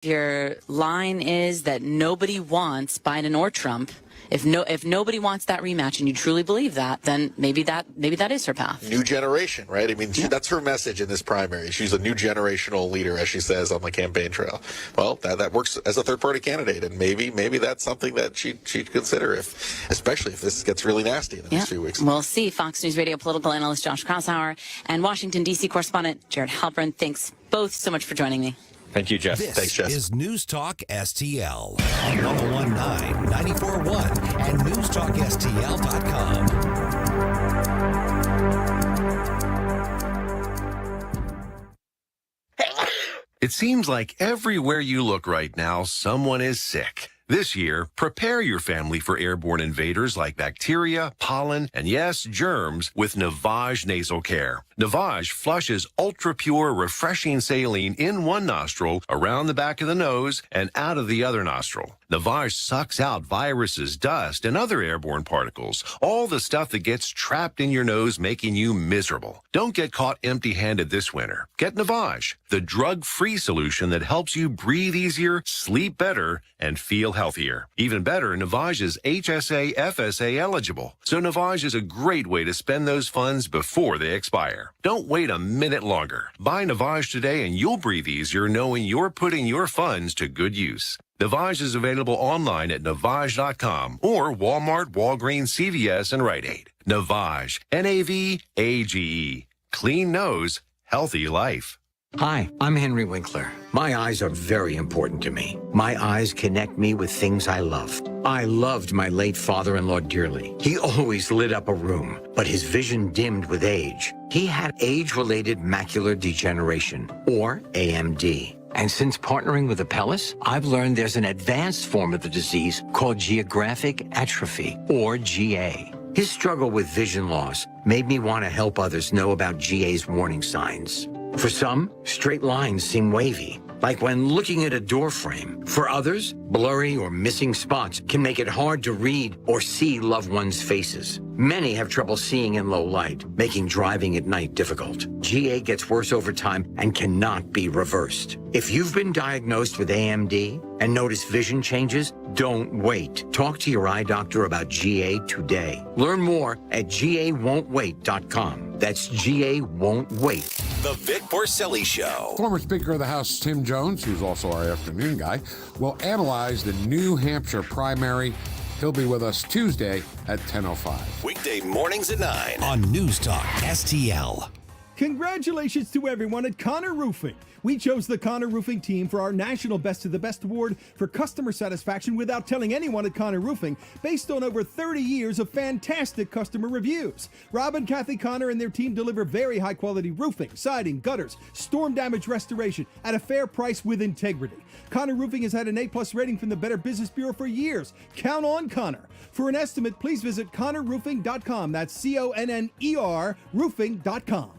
Your line is that nobody wants Biden or Trump. If nobody wants that rematch, and you truly believe that, then maybe that is her path. New generation, right? I mean, that's her message in this primary. She's a new generational leader, as she says on the campaign trail. Well, that works as a third-party candidate, and maybe that's something that she'd consider, especially if this gets really nasty in the next few weeks. We'll see. Fox News Radio political analyst Josh Kraushauer and Washington, D.C. correspondent Jared Halpern. Thanks both so much for joining me. Thank you, Jess. Thanks, Jess. This is News Talk STL on 1019, 94.1, and newstalkstl.com. It seems like everywhere you look right now, someone is sick. This year, prepare your family for airborne invaders like bacteria, pollen, and yes, germs with Navage Nasal Care. Navage flushes ultra-pure, refreshing saline in one nostril, around the back of the nose, and out of the other nostril. Navage sucks out viruses, dust, and other airborne particles, all the stuff that gets trapped in your nose, making you miserable. Don't get caught empty-handed this winter. Get Navage, the drug-free solution that helps you breathe easier, sleep better, and feel healthier. Even better, Navage is HSA, FSA eligible. So Navage is a great way to spend those funds before they expire. Don't wait a minute longer. Buy Navage today and you'll breathe easier knowing you're putting your funds to good use. Navage is available online at Navage.com or Walmart, Walgreens, CVS, and Rite Aid. Navage, Navage. Clean nose, healthy life. Hi, I'm Henry Winkler. My eyes are very important to me. My eyes connect me with things I love. I loved my late father-in-law dearly. He always lit up a room, but his vision dimmed with age. He had age-related macular degeneration, or AMD. And since partnering with Apellis, I've learned there's an advanced form of the disease called geographic atrophy, or GA. His struggle with vision loss made me want to help others know about GA's warning signs. For some, straight lines seem wavy, like when looking at a door frame. For others, blurry or missing spots can make it hard to read or see loved ones' faces. Many have trouble seeing in low light, making driving at night difficult. GA gets worse over time and cannot be reversed. If you've been diagnosed with AMD and notice vision changes, don't wait. Talk to your eye doctor about GA today. Learn more at GAWon'tWait.com. That's GA Won't Wait. The Vic Porcelli Show. Former Speaker of the House Tim Jones, who's also our afternoon guy, will analyze the New Hampshire primary. He'll be with us Tuesday at 10:05. Weekday mornings at 9 on News Talk STL. Congratulations to everyone at Connor Roofing. We chose the Connor Roofing team for our National Best of the Best Award for customer satisfaction without telling anyone at Connor Roofing, based on over 30 years of fantastic customer reviews. Rob and Kathy Connor and their team deliver very high-quality roofing, siding, gutters, storm damage restoration at a fair price with integrity. Connor Roofing has had an A+ rating from the Better Business Bureau for years. Count on Connor. For an estimate, please visit ConnorRoofing.com. That's CONNER roofing.com.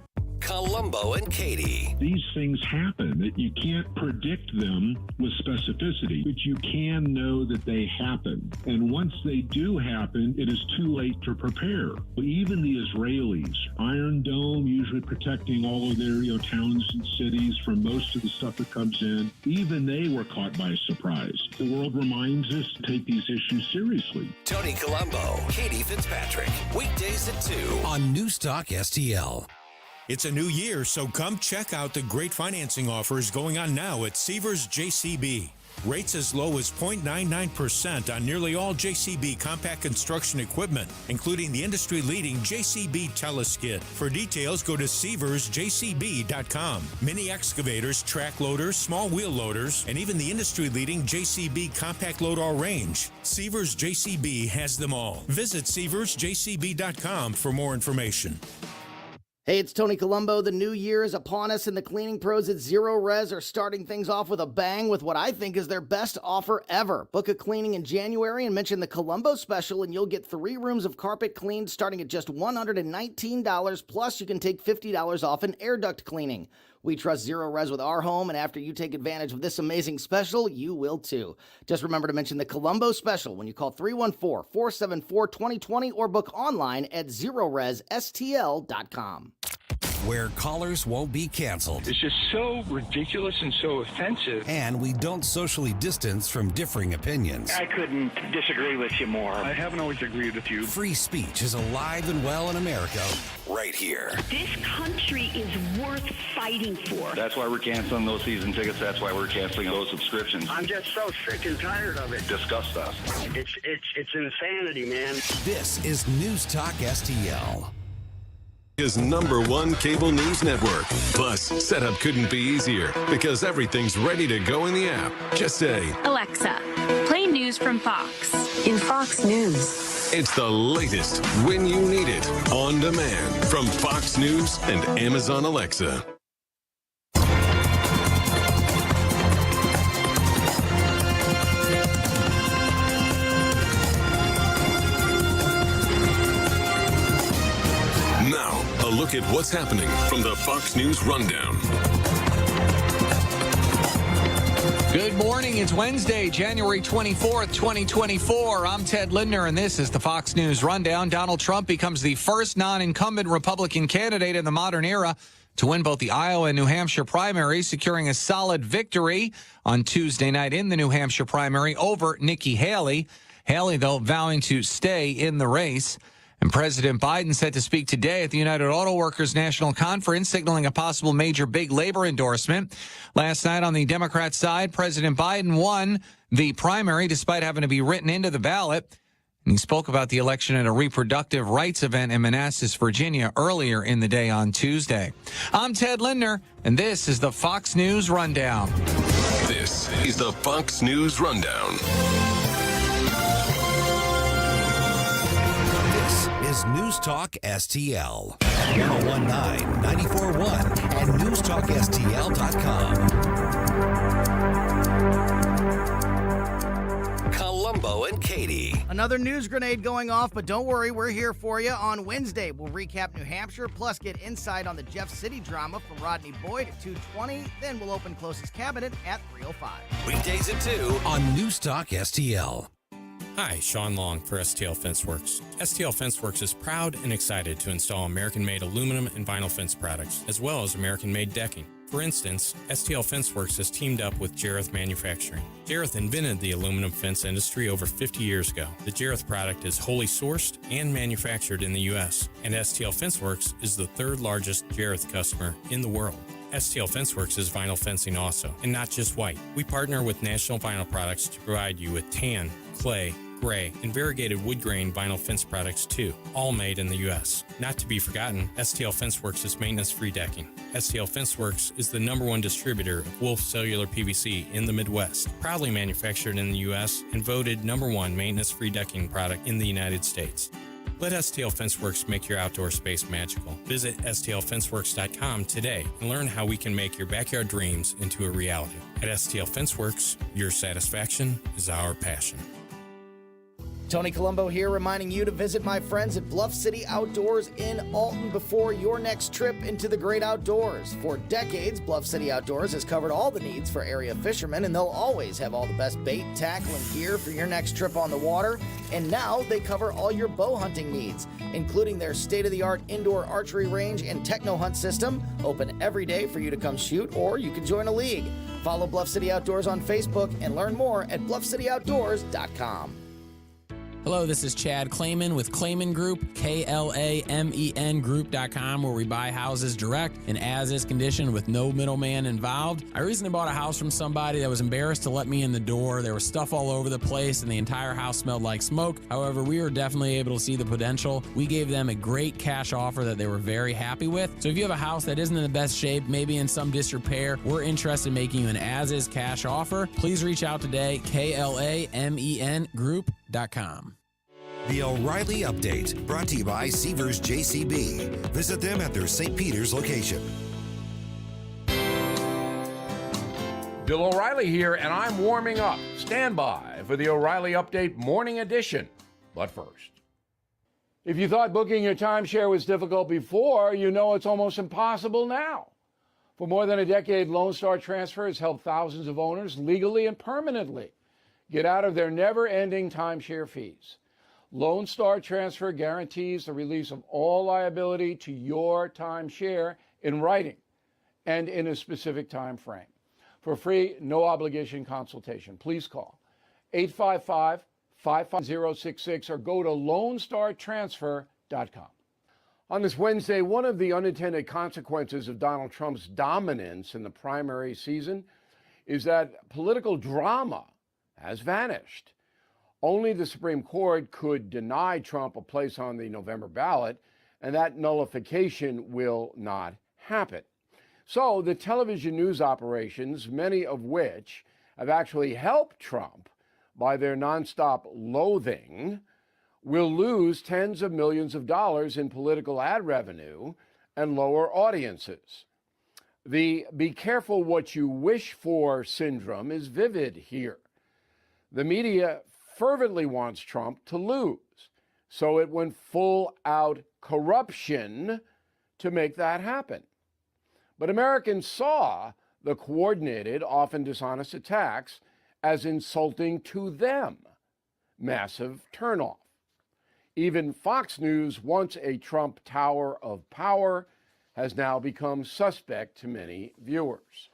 Columbo and Katie. These things happen. That you can't predict them with specificity, but you can know that they happen. And once they do happen, it is too late to prepare. Even the Israelis, Iron Dome usually protecting all of their towns and cities from most of the stuff that comes in, even they were caught by surprise. The world reminds us to take these issues seriously. Tony Columbo, Katie Fitzpatrick, weekdays at 2 on News Talk STL. It's a new year, so come check out the great financing offers going on now at Seavers JCB. Rates as low as 0.99% on nearly all JCB compact construction equipment, including the industry-leading JCB Teleskid. For details, go to SeaversJCB.com. Mini excavators, track loaders, small wheel loaders, and even the industry-leading JCB compact load all range. Seavers JCB has them all. Visit SeaversJCB.com for more information. Hey, it's Tony Columbo. The new year is upon us, and the cleaning pros at Zero Res are starting things off with a bang with what I think is their best offer ever. Book a cleaning in January and mention the Columbo special, and you'll get 3 rooms of carpet cleaned starting at just $119, plus you can take $50 off an air duct cleaning. We trust Zero Res with our home, and after you take advantage of this amazing special, you will too. Just remember to mention the Columbo special when you call 314-474-2020 or book online at ZeroResSTL.com. where callers won't be canceled. It's just so ridiculous and so offensive. And we don't socially distance from differing opinions. I couldn't disagree with you more. I haven't always agreed with you. Free speech is alive and well in America right here. This country is worth fighting for. That's why we're canceling those season tickets. That's why we're canceling those subscriptions. I'm just so sick and tired of it. Disgust us. It's insanity, man. This is News Talk STL. Is #1 cable news network. Plus, setup couldn't be easier because everything's ready to go in the app. Just say, Alexa, play news from Fox. In Fox News. It's the latest when you need it, on demand from Fox News and Amazon Alexa. Now, a look at what's happening from the Fox News Rundown. Good morning. It's Wednesday, January 24th, 2024. I'm Ted Lindner, and this is the Fox News Rundown. Donald Trump becomes the first non-incumbent Republican candidate in the modern era to win both the Iowa and New Hampshire primaries, securing a solid victory on Tuesday night in the New Hampshire primary over Nikki Haley. Haley, though, vowing to stay in the race. And President Biden set to speak today at the United Auto Workers National Conference, signaling a possible major big labor endorsement. Last night on the Democrat side, President Biden won the primary despite having to be written into the ballot. And he spoke about the election at a reproductive rights event in Manassas, Virginia, earlier in the day on Tuesday. I'm Ted Lindner, and this is the Fox News Rundown. This is the Fox News Rundown. Is News Talk STL. 1019, 94.1, and NewsTalkSTL.com. Columbo and Katie. Another news grenade going off, but don't worry, we're here for you. On Wednesday, we'll recap New Hampshire, plus get insight on the Jeff City drama from Rodney Boyd at 2:20. Then we'll open Closest Cabinet at 3:05. Weekdays at 2 on News Talk STL. Hi, Sean Long for STL FenceWorks. STL FenceWorks is proud and excited to install American-made aluminum and vinyl fence products, as well as American-made decking. For instance, STL FenceWorks has teamed up with Jareth Manufacturing. Jareth invented the aluminum fence industry over 50 years ago. The Jareth product is wholly sourced and manufactured in the U.S., and STL FenceWorks is the third largest Jareth customer in the world. STL FenceWorks is vinyl fencing also, and not just white. We partner with National Vinyl Products to provide you with tan, clay, gray, and variegated wood grain vinyl fence products too, all made in the U.S. Not to be forgotten, STL FenceWorks is maintenance-free decking. STL FenceWorks is the #1 distributor of Wolf Cellular PVC in the Midwest, proudly manufactured in the U.S. and voted #1 maintenance-free decking product in the United States. Let STL FenceWorks make your outdoor space magical. Visit STLFenceWorks.com today and learn how we can make your backyard dreams into a reality. At STL FenceWorks, your satisfaction is our passion. Tony Colombo here, reminding you to visit my friends at Bluff City Outdoors in Alton before your next trip into the great outdoors. For decades, Bluff City Outdoors has covered all the needs for area fishermen, and they'll always have all the best bait, tackle, and gear for your next trip on the water. And now they cover all your bow hunting needs, including their state-of-the-art indoor archery range and techno hunt system, open every day for you to come shoot, or you can join a league. Follow Bluff City Outdoors on Facebook and learn more at BluffCityOutdoors.com. Hello, this is Chad Clayman with Clayman Group, KLAMEN Group.com, where we buy houses direct in as-is condition with no middleman involved. I recently bought a house from somebody that was embarrassed to let me in the door. There was stuff all over the place, and the entire house smelled like smoke. However, we were definitely able to see the potential. We gave them a great cash offer that they were very happy with. So if you have a house that isn't in the best shape, maybe in some disrepair, we're interested in making you an as-is cash offer. Please reach out today, KLAMEN Group.com. The O'Reilly Update, brought to you by Seavers JCB. Visit them at their St. Peter's location. Bill O'Reilly here, and I'm warming up. Stand by for the O'Reilly Update Morning Edition. But first, if you thought booking your timeshare was difficult before, you know it's almost impossible now. For more than a decade, Lone Star Transfer has helped thousands of owners legally and permanently get out of their never-ending timeshare fees. Lone Star Transfer guarantees the release of all liability to your timeshare in writing and in a specific time frame. For free, no obligation consultation, please call 855-550-66 or go to LoneStarTransfer.com. On this Wednesday, one of the unintended consequences of Donald Trump's dominance in the primary season is that political drama has vanished. Only the Supreme Court could deny Trump a place on the November ballot, and that nullification will not happen. So the television news operations, many of which have actually helped Trump by their nonstop loathing, will lose tens of millions of dollars in political ad revenue and lower audiences. The be careful what you wish for syndrome is vivid here. The media fervently wants Trump to lose, so it went full out corruption to make that happen. But Americans saw the coordinated, often dishonest attacks as insulting to them. Massive turnoff. Even Fox News, once a Trump tower of power, has now become suspect to many viewers.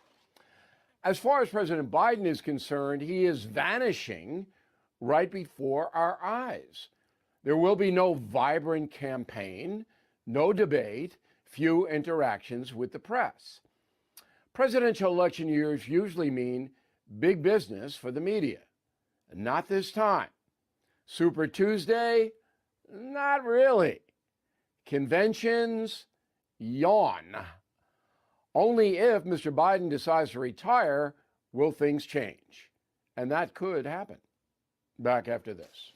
As far as President Biden is concerned, he is vanishing right before our eyes. There will be no vibrant campaign, no debate, few interactions with the press. Presidential election years usually mean big business for the media. Not this time. Super Tuesday? Not really. Conventions? Yawn. Only if Mr. Biden decides to retire will things change. And that could happen. Back after this.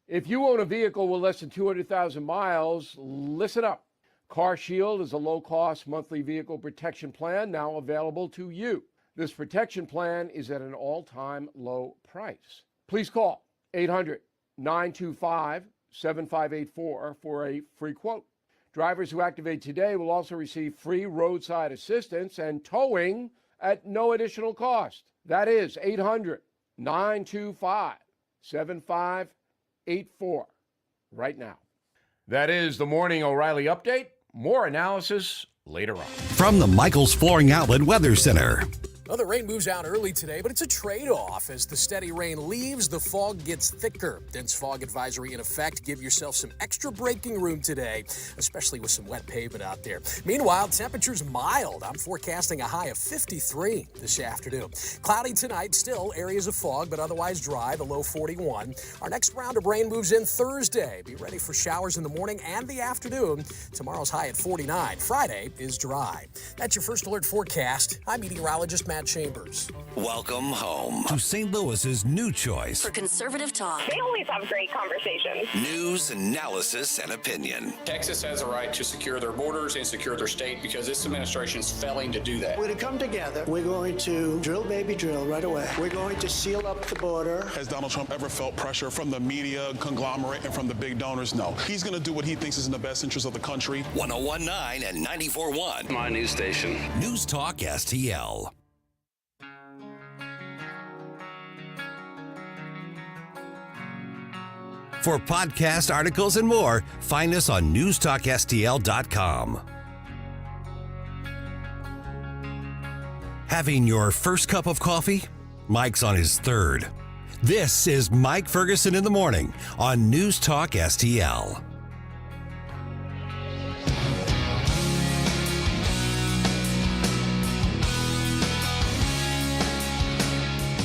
If you own a vehicle with less than 200,000 miles, listen up. CarShield is a low-cost monthly vehicle protection plan now available to you. This protection plan is at an all-time low price. Please call 800-925-7584 for a free quote. Drivers who activate today will also receive free roadside assistance and towing at no additional cost. That is 800-925-7584 right now. That is the Morning O'Reilly Update. More analysis later on. From the Michaels Flooring Outlet Weather Center. Well, the rain moves out early today, but it's a trade-off. As the steady rain leaves, the fog gets thicker. Dense fog advisory in effect. Give yourself some extra braking room today, especially with some wet pavement out there. Meanwhile, temperatures mild. I'm forecasting a high of 53 this afternoon. Cloudy tonight, still areas of fog, but otherwise dry, the low 41. Our next round of rain moves in Thursday. Be ready for showers in the morning and the afternoon. Tomorrow's high at 49. Friday is dry. That's your first alert forecast. I'm meteorologist Matt Chambers. Welcome home to St. Louis's new choice For conservative talk. They always have great conversations. news, analysis, and opinion. Texas has a right to secure their borders and secure their state because this administration is failing to do that. We're going to come together. We're going to drill, baby, drill right away. We're going to seal up the border. Has Donald Trump ever felt pressure from the media conglomerate and from the big donors? No. He's going to do what he thinks is in the best interest of the country. 101.9 and 94.1. My news station. News Talk STL. For podcast articles and more, find us on newstalkstl.com. Having your first cup of coffee? Mike's on his third. This is Mike Ferguson in the morning on News Talk STL.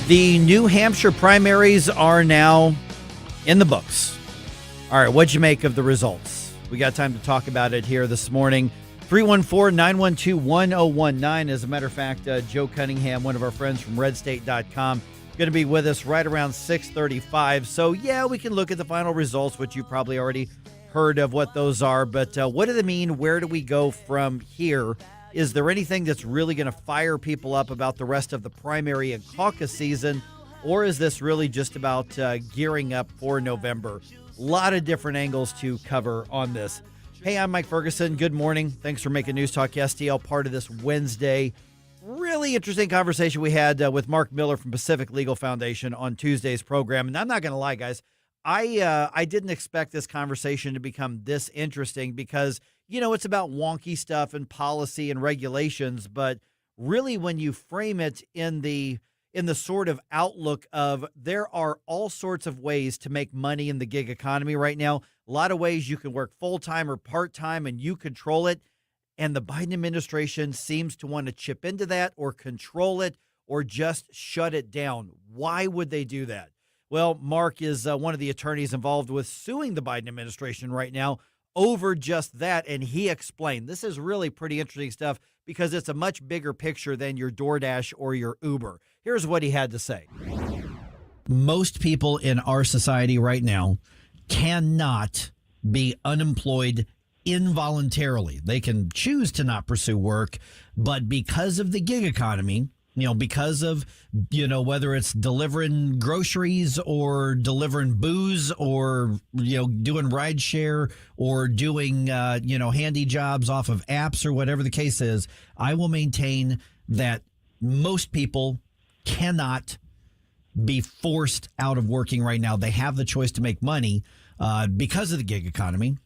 The New Hampshire primaries are now in the books. All right, what'd you make of the results? We got time to talk about it here this morning. 314-912-1019. As a matter of fact, Joe Cunningham, one of our friends from RedState.com, going to be with us right around 6:35. So, yeah, we can look at the final results, which you probably already heard of what those are. But what do they mean? Where do we go from here? Is there anything that's really going to fire people up about the rest of the primary and caucus season? Or is this really just about gearing up for November? A lot of different angles to cover on this. Hey, I'm Mike Ferguson. Good morning. Thanks for making News Talk STL part of this Wednesday. Really interesting conversation we had with Mark Miller from Pacific Legal Foundation on Tuesday's program. And I'm not going to lie, guys. I didn't expect this conversation to become this interesting because, it's about wonky stuff and policy and regulations, but really when you frame it in the sort of outlook of there are all sorts of ways to make money in the gig economy right now, a lot of ways you can work full-time or part-time and you control it. And the Biden administration seems to want to chip into that or control it or just shut it down. Why would they do that? Well, Mark is one of the attorneys involved with suing the Biden administration right now over just that. And he explained this is really pretty interesting stuff because it's a much bigger picture than your DoorDash or your Uber. Here's what he had to say. Most people in our society right now cannot be unemployed involuntarily. They can choose to not pursue work, but because of the gig economy, because of, whether it's delivering groceries or delivering booze or, doing rideshare or doing, handy jobs off of apps or whatever the case is, I will maintain that most people cannot be forced out of working right now. They have the choice to make money because of the gig economy.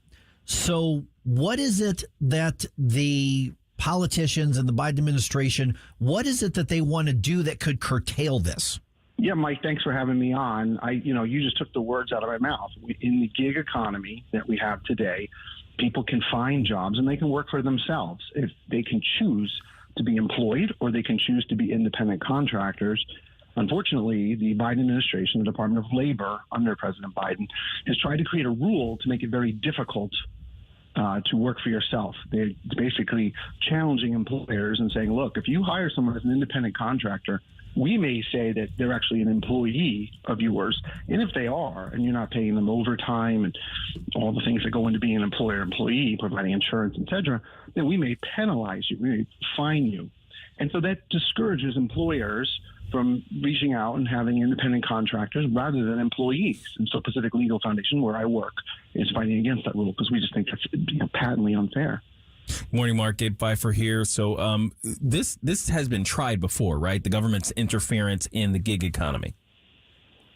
So what is it that the politicians and the Biden administration, what is it that they want to do that could curtail this? Yeah, Mike, thanks for having me on. You just took the words out of my mouth. In the gig economy that we have today, people can find jobs and they can work for themselves. If they can choose to be employed or they can choose to be independent contractors. Unfortunately, the Biden administration, the Department of Labor under President Biden, has tried to create a rule to make it very difficult to work for yourself. They're basically challenging employers and saying, look, if you hire someone as an independent contractor, we may say that they're actually an employee of yours. And if they are, and you're not paying them overtime and all the things that go into being an employer-employee, providing insurance, et cetera, then we may penalize you, we may fine you. And so that discourages employers from reaching out and having independent contractors rather than employees. And so Pacific Legal Foundation, where I work, is fighting against that rule because we just think that's patently unfair. Morning, Mark. Dave Pfeiffer here. So this has been tried before, right? The government's interference in the gig economy.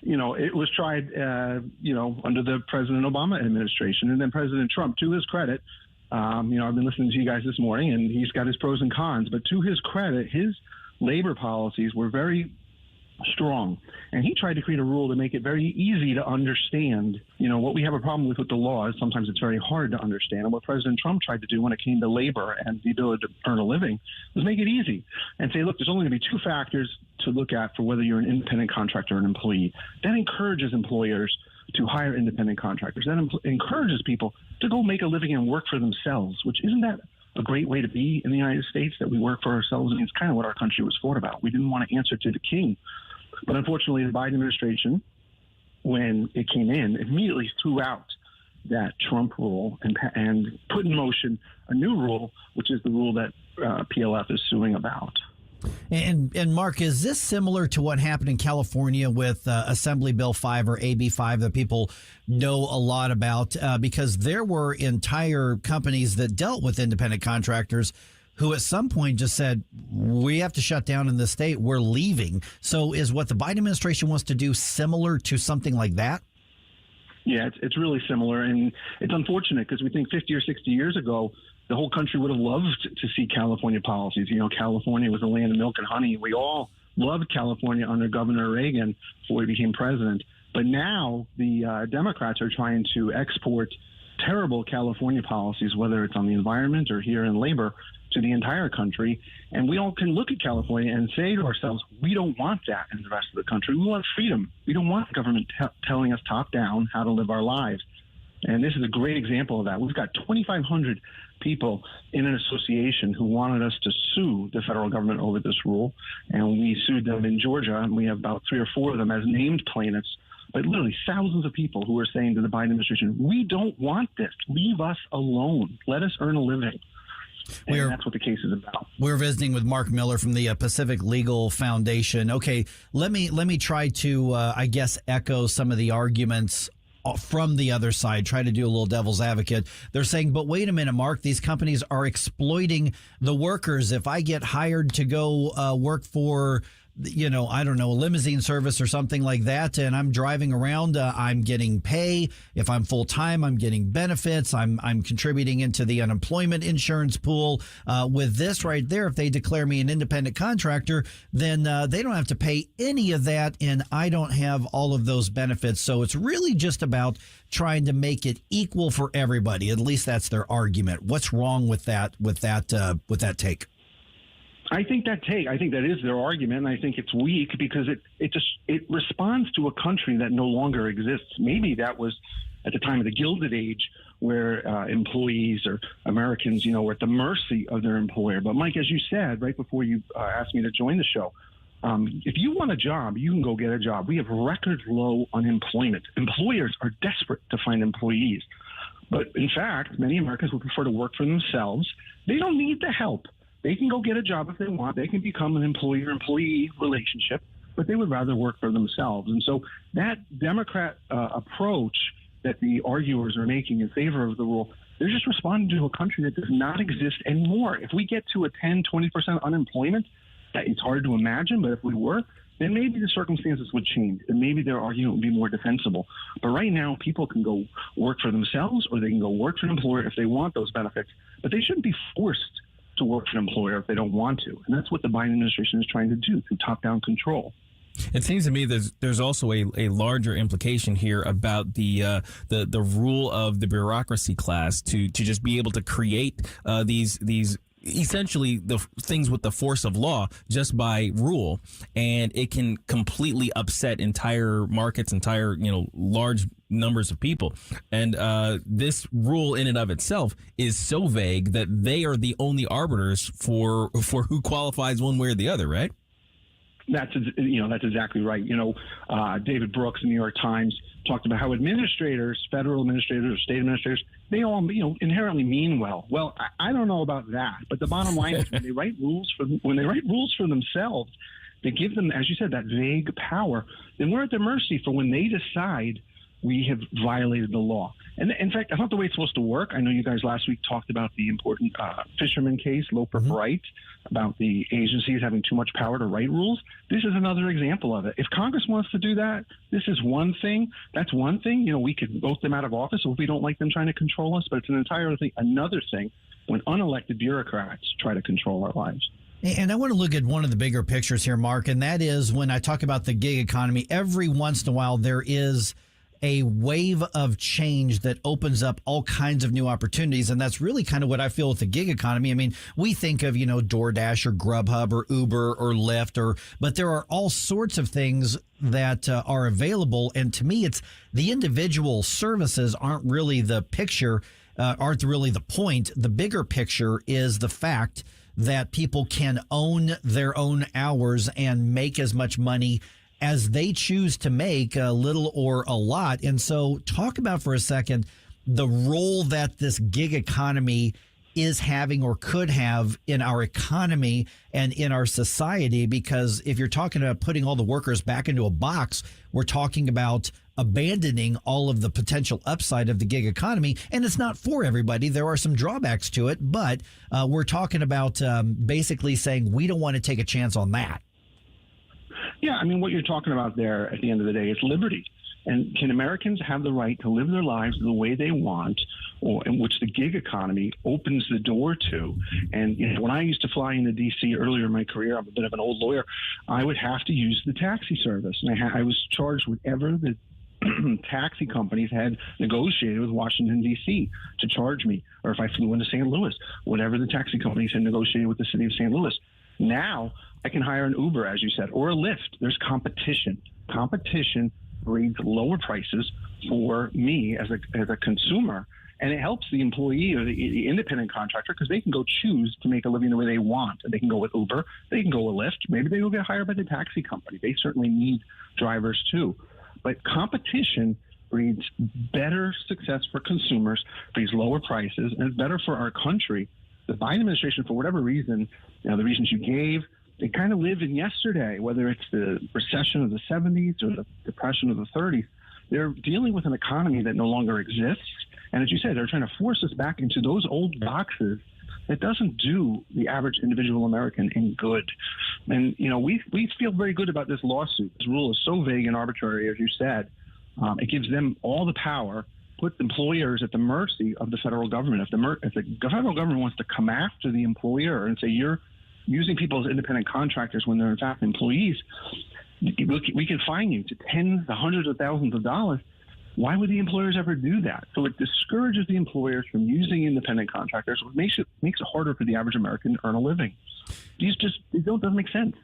It was tried, under the President Obama administration. And then President Trump, to his credit, I've been listening to you guys this morning, and he's got his pros and cons. But to his credit, his labor policies were very strong. And he tried to create a rule to make it very easy to understand. What we have a problem with the law is sometimes it's very hard to understand. And what President Trump tried to do when it came to labor and the ability to earn a living was make it easy and say, look, there's only going to be two factors to look at for whether you're an independent contractor or an employee. That encourages employers to hire independent contractors. That encourages people to go make a living and work for themselves, which isn't that a great way to be in the United States, that we work for ourselves? I mean, it's kind of what our country was fought about. We didn't want to answer to the king. But unfortunately, the Biden administration, when it came in, immediately threw out that Trump rule and put in motion a new rule, which is the rule that PLF is suing about. And Mark, is this similar to what happened in California with Assembly Bill 5 or AB 5 that people know a lot about? Because there were entire companies that dealt with independent contractors who at some point just said, we have to shut down in this state. We're leaving. So is what the Biden administration wants to do similar to something like that? Yeah, it's really similar. And it's unfortunate because we think 50 or 60 years ago, the whole country would have loved to see California policies. California was the land of milk and honey. We all loved California under Governor Reagan before he became president. But now the Democrats are trying to export terrible California policies, whether it's on the environment or here in labor, to the entire country. And we all can look at California and say to ourselves, we don't want that in the rest of the country. We want freedom. We don't want the government telling us top down how to live our lives. And this is a great example of that. We've got 2,500 people in an association who wanted us to sue the federal government over this rule. And we sued them in Georgia, and we have about 3 or 4 of them as named plaintiffs. But literally thousands of people who are saying to the Biden administration, we don't want this. Leave us alone. Let us earn a living. And that's what the case is about. We're visiting with Mark Miller from the Pacific Legal Foundation. Okay, let me try to, echo some of the arguments from the other side, try to do a little devil's advocate. They're saying, but wait a minute, Mark, these companies are exploiting the workers. If I get hired to go work for I don't know, a limousine service or something like that, and I'm driving around, I'm getting pay. If I'm full time, I'm getting benefits. I'm contributing into the unemployment insurance pool. With this right there, if they declare me an independent contractor, then they don't have to pay any of that, and I don't have all of those benefits. So it's really just about trying to make it equal for everybody. At least that's their argument. What's wrong with that take? I think that is their argument, and I think it's weak because it responds to a country that no longer exists. Maybe that was at the time of the Gilded Age, where employees or Americans, were at the mercy of their employer. But Mike, as you said right before you asked me to join the show, if you want a job, you can go get a job. We have record low unemployment. Employers are desperate to find employees. But in fact, many Americans would prefer to work for themselves. They don't need the help. They can go get a job if they want. They can become an employer-employee relationship, but they would rather work for themselves. And so that Democrat approach that the arguers are making in favor of the rule, they're just responding to a country that does not exist anymore. If we get to a 10, 20% unemployment, it's hard to imagine, but if we were, then maybe the circumstances would change, and maybe their argument would be more defensible. But right now, people can go work for themselves, or they can go work for an employer if they want those benefits, but they shouldn't be forced to work for an employer if they don't want to. And that's what the Biden administration is trying to do through top-down control. It seems to me there's also a larger implication here about the rule of the bureaucracy class to just be able to create these essentially the things with the force of law just by rule, and it can completely upset entire markets, large numbers of people. And this rule in and of itself is so vague that they are the only arbiters for who qualifies one way or the other, right? That's exactly right. David Brooks in the New York Times talked about how administrators, federal administrators or state administrators, they all, inherently mean well. Well, I don't know about that, but the bottom line is when they write rules for themselves, they give them, as you said, that vague power. Then we're at their mercy for when they decide we have violated the law. And in fact, that's not the way it's supposed to work. I know you guys last week talked about the important fisherman case, Loper Bright, about the agencies having too much power to write rules. This is another example of it. If Congress wants to do that, this is one thing. That's one thing. We could vote them out of office if we don't like them trying to control us. But it's an entire thing. Another thing when unelected bureaucrats try to control our lives. And I want to look at one of the bigger pictures here, Mark, and that is when I talk about the gig economy, every once in a while there is a wave of change that opens up all kinds of new opportunities. And that's really kind of what I feel with the gig economy. I mean, we think of, DoorDash or Grubhub or Uber or Lyft, but there are all sorts of things that are available. And to me, it's the individual services aren't really the picture, aren't really the point. The bigger picture is the fact that people can own their own hours and make as much money as they choose to make, a little or a lot. And so talk about for a second the role that this gig economy is having or could have in our economy and in our society, because if you're talking about putting all the workers back into a box, we're talking about abandoning all of the potential upside of the gig economy. And it's not for everybody. There are some drawbacks to it, but we're talking about basically saying we don't want to take a chance on that. Yeah, I mean, what you're talking about there at the end of the day is liberty. And can Americans have the right to live their lives the way they want, or in which the gig economy opens the door to? And when I used to fly into D.C. earlier in my career, I'm a bit of an old lawyer, I would have to use the taxi service. And I was charged whatever the taxi companies had negotiated with Washington, D.C. to charge me. Or if I flew into St. Louis, whatever the taxi companies had negotiated with the city of St. Louis. Now I can hire an Uber, as you said, or a Lyft. There's competition. Competition breeds lower prices for me as a consumer, and it helps the employee or the independent contractor because they can go choose to make a living the way they want. They can go with Uber. They can go with Lyft. Maybe they will get hired by the taxi company. They certainly need drivers too. But competition breeds better success for consumers, breeds lower prices, and it's better for our country. The Biden administration, for whatever reason, the reasons you gave, they kind of live in yesterday, whether it's the recession of the 70s or the depression of the 30s. They're dealing with an economy that no longer exists. And as you said, they're trying to force us back into those old boxes It doesn't do the average individual American any good. And, we feel very good about this lawsuit. This rule is so vague and arbitrary, as you said. It gives them all the power, puts employers at the mercy of the federal government. If the federal government wants to come after the employer and say you're using people as independent contractors when they're in fact employees, we can fine you to tens, to hundreds of thousands of dollars. Why would the employers ever do that? So it discourages the employers from using independent contractors, which makes it harder for the average American to earn a living. Doesn't make sense.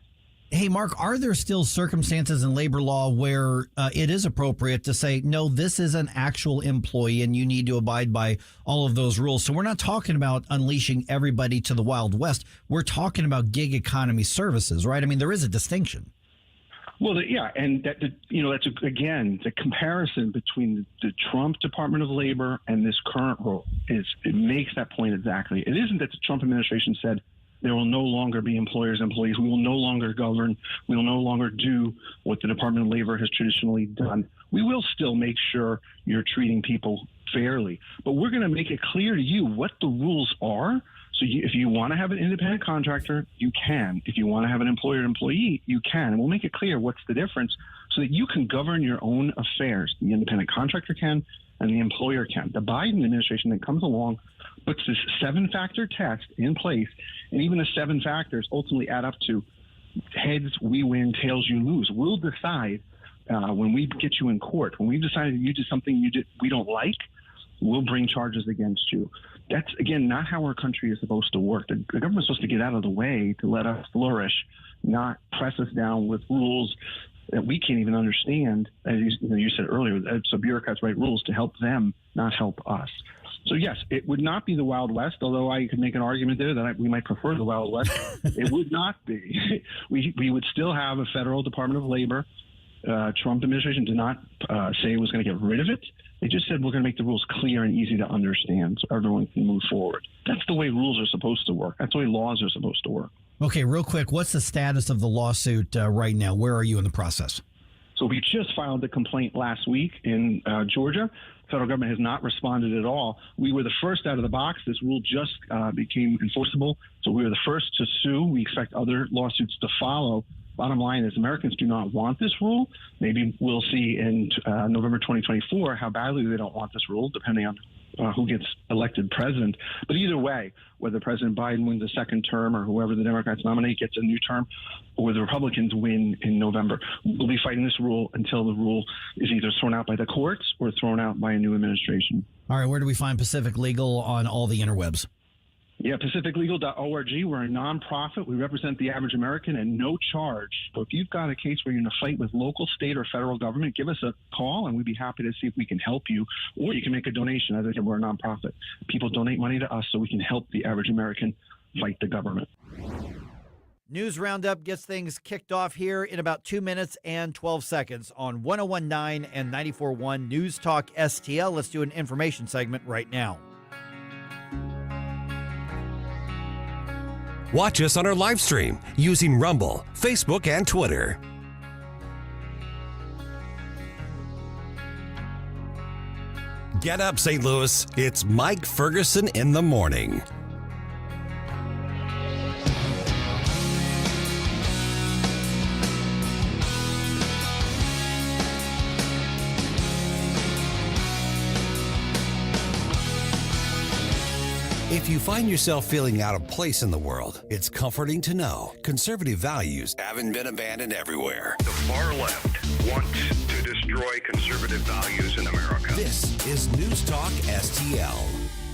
Hey, Mark, are there still circumstances in labor law where it is appropriate to say, no, this is an actual employee and you need to abide by all of those rules? So we're not talking about unleashing everybody to the Wild West. We're talking about gig economy services, right? I mean, there is a distinction. Well, yeah, and that's the comparison between the Trump Department of Labor and this current rule. It makes that point exactly. It isn't that the Trump administration said there will no longer be employers' employees. We will no longer govern. We will no longer do what the Department of Labor has traditionally done. We will still make sure you're treating people fairly, but we're going to make it clear to you what the rules are. So if you want to have an independent contractor, you can. If you want to have an employer-employee, you can. And we'll make it clear what's the difference so that you can govern your own affairs. The independent contractor can and the employer can. The Biden administration that comes along puts this 7-factor test in place, and even the 7 factors ultimately add up to heads, we win, tails, you lose. We'll decide when we get you in court. When we've decided you did something we don't like, we'll bring charges against you. That's, again, not how our country is supposed to work. The government's supposed to get out of the way to let us flourish, not press us down with rules that we can't even understand. As you said earlier, so bureaucrats write rules to help them, not help us. So, yes, it would not be the Wild West, although I could make an argument there that we might prefer the Wild West. It would not be. We would still have a federal Department of Labor. Trump administration did not say it was going to get rid of it. They just said we're going to make the rules clear and easy to understand so everyone can move forward. That's the way rules are supposed to work. That's the way laws are supposed to work. Okay, real quick, what's the status of the lawsuit right now? Where are you in the process? So we just filed the complaint last week in Georgia. The federal government has not responded at all. We were the first out of the box. This rule just became enforceable, so we were the first to sue. We expect other lawsuits to follow. Bottom line is Americans do not want this rule. Maybe we'll see in November 2024 how badly they don't want this rule, depending on who gets elected president. But either way, whether President Biden wins a second term or whoever the Democrats nominate gets a new term, or the Republicans win in November, we'll be fighting this rule until the rule is either thrown out by the courts or thrown out by a new administration. All right, where do we find Pacific Legal on all the interwebs? Yeah, pacificlegal.org. We're a nonprofit. We represent the average American at no charge. So if you've got a case where you're in a fight with local, state, or federal government, give us a call, and we'd be happy to see if we can help you. Or you can make a donation. As I said, we're a nonprofit. People donate money to us so we can help the average American fight the government. News Roundup gets things kicked off here in about 2 minutes and 12 seconds on 101.9 and 94.1 News Talk STL. Let's do an information segment right now. Watch us on our live stream using Rumble, Facebook, and Twitter. Get up, St. Louis. It's Mike Ferguson in the morning. If you find yourself feeling out of place in the world, it's comforting to know conservative values haven't been abandoned everywhere. The far left wants to destroy conservative values in America. This is News Talk STL.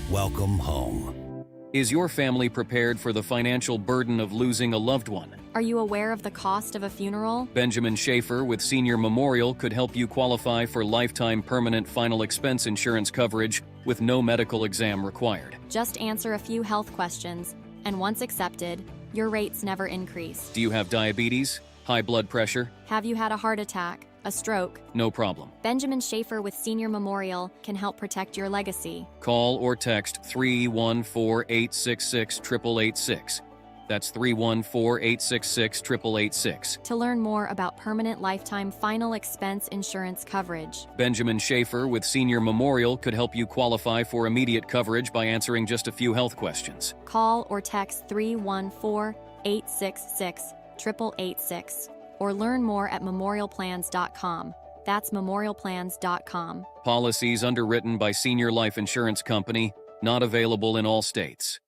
Welcome home. Is your family prepared for the financial burden of losing a loved one? Are you aware of the cost of a funeral? Benjamin Schaefer with Senior Memorial could help you qualify for lifetime permanent final expense insurance coverage with no medical exam required. Just answer a few health questions, and once accepted, your rates never increase. Do you have diabetes? High blood pressure? Have you had a heart attack? A stroke? No problem. Benjamin Schaefer with Senior Memorial can help protect your legacy. Call or text 314-866-8886. That's 314-866-8886. To learn more about permanent lifetime final expense insurance coverage. Benjamin Schaefer with Senior Memorial could help you qualify for immediate coverage by answering just a few health questions. Call or text 314-866-8886 or learn more at memorialplans.com. That's memorialplans.com. Policies underwritten by Senior Life Insurance Company, not available in all states.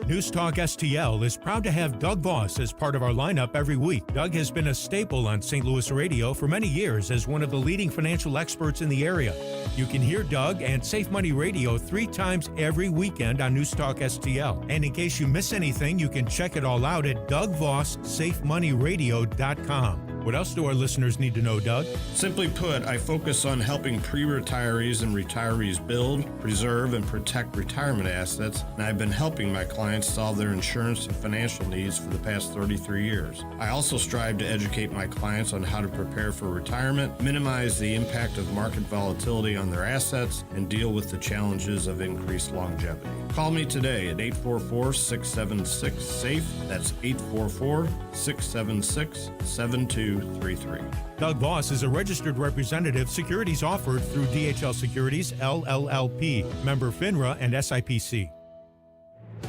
News Talk STL is proud to have Doug Voss as part of our lineup every week. Doug has been a staple on St. Louis radio for many years as one of the leading financial experts in the area. You can hear Doug and Safe Money Radio 3 times every weekend on News Talk STL. And in case you miss anything, you can check it all out at DougVossSafeMoneyRadio.com. What else do our listeners need to know, Doug? Simply put, I focus on helping pre-retirees and retirees build, preserve, and protect retirement assets, and I've been helping my clients solve their insurance and financial needs for the past 33 years. I also strive to educate my clients on how to prepare for retirement, minimize the impact of market volatility on their assets, and deal with the challenges of increased longevity. Call me today at 844-676-SAFE. That's 844-676-7233. Doug Voss is a registered representative. Securities offered through DHL Securities, LLLP, member FINRA and SIPC.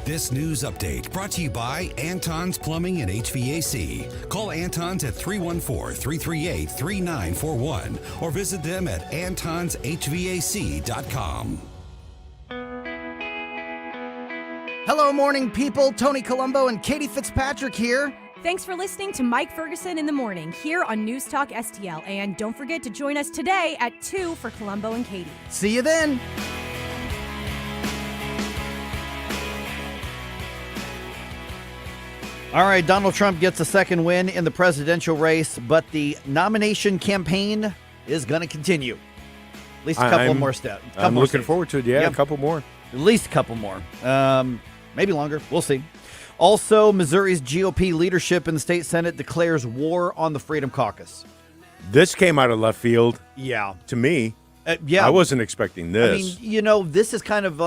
This news update brought to you by Anton's Plumbing and HVAC. Call Anton's at 314-338-3941 or visit them at antonshvac.com. Hello, morning people. Tony Colombo and Katie Fitzpatrick here. Thanks for listening to Mike Ferguson in the Morning here on News Talk STL. And don't forget to join us today at 2 for Colombo and Katie. See you then. All right, Donald Trump gets a second win in the presidential race, but the nomination campaign is going to continue. At least a couple more steps. I'm looking forward to it. Yeah, a couple more. At least a couple more. Maybe longer. We'll see. Also, Missouri's GOP leadership in the state Senate declares war on the Freedom Caucus. This came out of left field. Yeah. To me. Yeah. I wasn't expecting this. I mean, this is kind of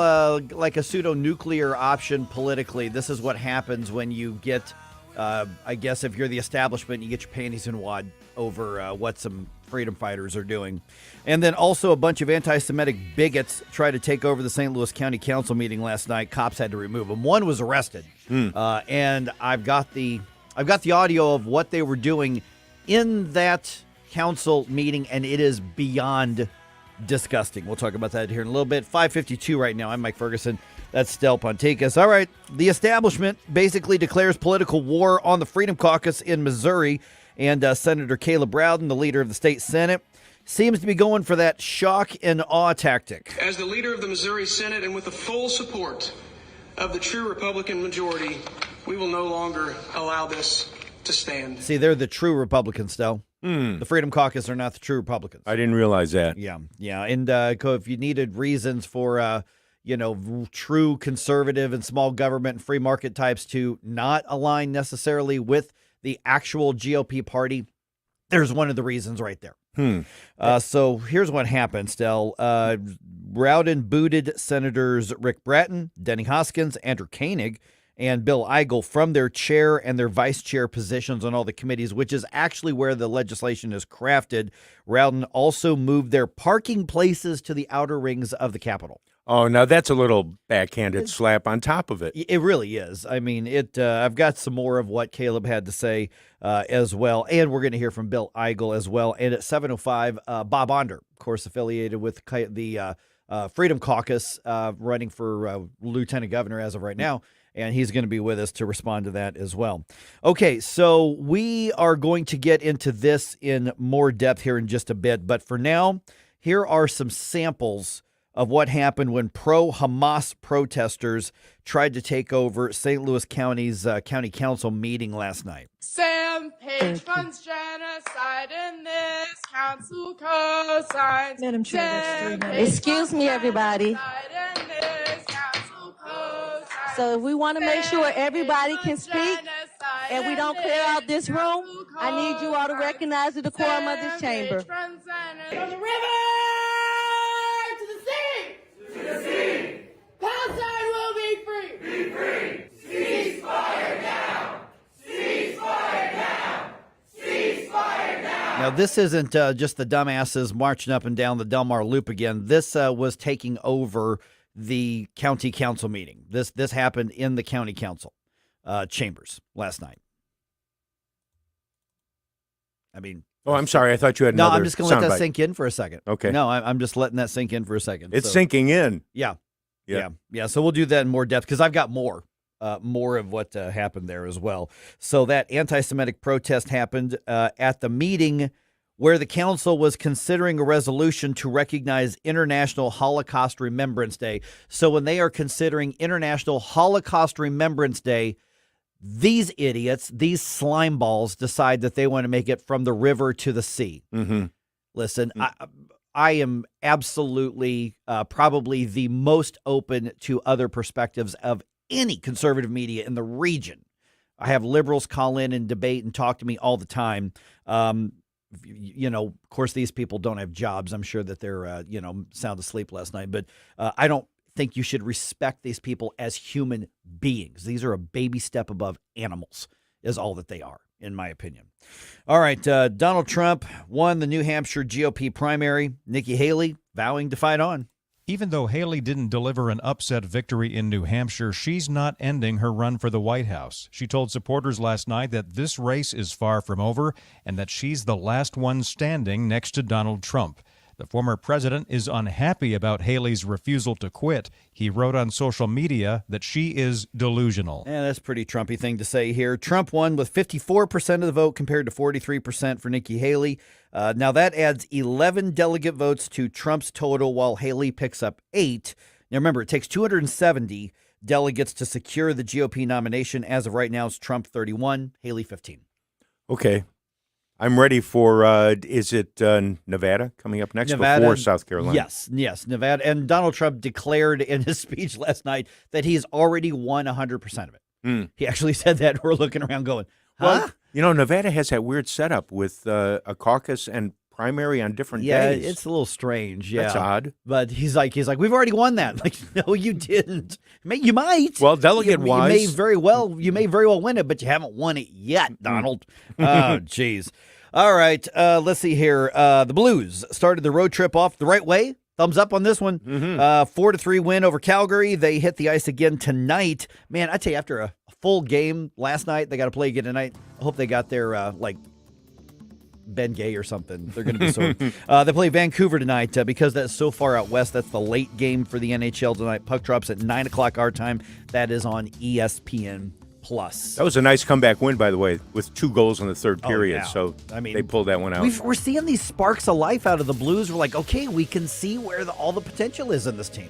like a pseudo-nuclear option politically. This is what happens when you get, I guess if you're the establishment, you get your panties in a wad over what some freedom fighters are doing. And then also a bunch of anti-Semitic bigots tried to take over the St. Louis County Council meeting last night. Cops had to remove them. One was arrested. And I've got the audio of what they were doing in that council meeting, and it is beyond disgusting. We'll talk about that here in a little bit. 5:52 right now. I'm Mike Ferguson. That's Stel Ponticus. All right. The establishment basically declares political war on the Freedom Caucus in Missouri. And Senator Caleb Rowden, the leader of the state Senate, seems to be going for that shock and awe tactic. As the leader of the Missouri Senate and with the full support of the true Republican majority, we will no longer allow this to stand. See, they're the true Republicans, though. The Freedom Caucus are not the true Republicans. I didn't realize that. Yeah. And if you needed reasons for, true conservative and small government and free market types to not align necessarily with the actual GOP party, there's one of the reasons right there. So here's what happened, Stel. Rowden booted Senators Rick Bratton, Denny Hoskins, Andrew Koenig, and Bill Eigel from their chair and their vice chair positions on all the committees, which is actually where the legislation is crafted. Rowden also moved their parking places to the outer rings of the Capitol. Oh, now that's a little backhanded slap on top of it. It really is. I mean, I've got some more of what Caleb had to say as well, and we're going to hear from Bill Eigel as well. And at 7:05, Bob Onder, of course, affiliated with the Freedom Caucus, running for lieutenant governor as of right now, and he's going to be with us to respond to that as well. Okay, so we are going to get into this in more depth here in just a bit, but for now, here are some samples of what happened when pro-Hamas protesters tried to take over St. Louis County's county council meeting last night. Sam Page funds genocide in this council co-signs. Madam Chair, excuse me, everybody. So if we want to make sure everybody can speak and we don't clear out this room, I need you all to recognize the decorum of this chamber. From the river to the sea! To the sea! Palestine will be free! Be free! Cease fire now! Now, this isn't just the dumbasses marching up and down the Delmar Loop again. This was taking over the county council meeting. This happened in the county council chambers last night. I mean... Oh, I'm sorry. I thought you had another. No, I'm just going to let that sink in for a second. Okay. No, I'm just letting that sink in for a second. It's sinking in. Yeah. So we'll do that in more depth because I've got more of what happened there as well. So that anti-Semitic protest happened at the meeting where the council was considering a resolution to recognize International Holocaust Remembrance Day. So when they are considering International Holocaust Remembrance Day, these idiots, these slime balls, decide that they want to make it from the river to the sea. Mm-hmm. Listen, I am absolutely probably the most open to other perspectives of any conservative media in the region. I have liberals call in and debate and talk to me all the time. Of course, these people don't have jobs. I'm sure that they're, sound asleep last night. But I don't think you should respect these people as human beings. These are a baby step above animals, is all that they are, in my opinion. All right, Donald Trump won the New Hampshire GOP primary. Nikki Haley vowing to fight on. Even though Haley didn't deliver an upset victory in New Hampshire, she's not ending her run for the White House. She told supporters last night that this race is far from over and that she's the last one standing next to Donald Trump. The former president is unhappy about Haley's refusal to quit. He wrote on social media that she is delusional. Yeah, that's a pretty Trumpy thing to say here. Trump won with 54% of the vote compared to 43% for Nikki Haley. Now that adds 11 delegate votes to Trump's total while Haley picks up 8. Now remember, it takes 270 delegates to secure the GOP nomination. As of right now, it's Trump 31, Haley 15. Okay. I'm ready for, is it Nevada coming up next before South Carolina? Yes, Nevada. And Donald Trump declared in his speech last night that he's already won 100% of it. He actually said that. We're looking around going, huh? Well, Nevada has that weird setup with a caucus and primary on different days. Yeah, it's a little strange. Yeah, that's odd. But he's like, we've already won that. Like, no, you didn't. You might. Well, delegate-wise, you may very well win it, but you haven't won it yet, Donald. Oh, jeez. All right, let's see here. The Blues started the road trip off the right way. Thumbs up on this one. 4-3 win over Calgary. They hit the ice again tonight. Man, I tell you, after a full game last night, they got to play again tonight. I hope they got their Ben Gay or something. They're going to be sore. They play Vancouver tonight because that's so far out west. That's the late game for the NHL tonight. Puck drops at 9 o'clock our time. That is on ESPN+. That was a nice comeback win, by the way, with 2 goals in the third period. Yeah. So I mean, they pulled that one out. We're seeing these sparks of life out of the Blues. We're like, okay, we can see where all the potential is in this team.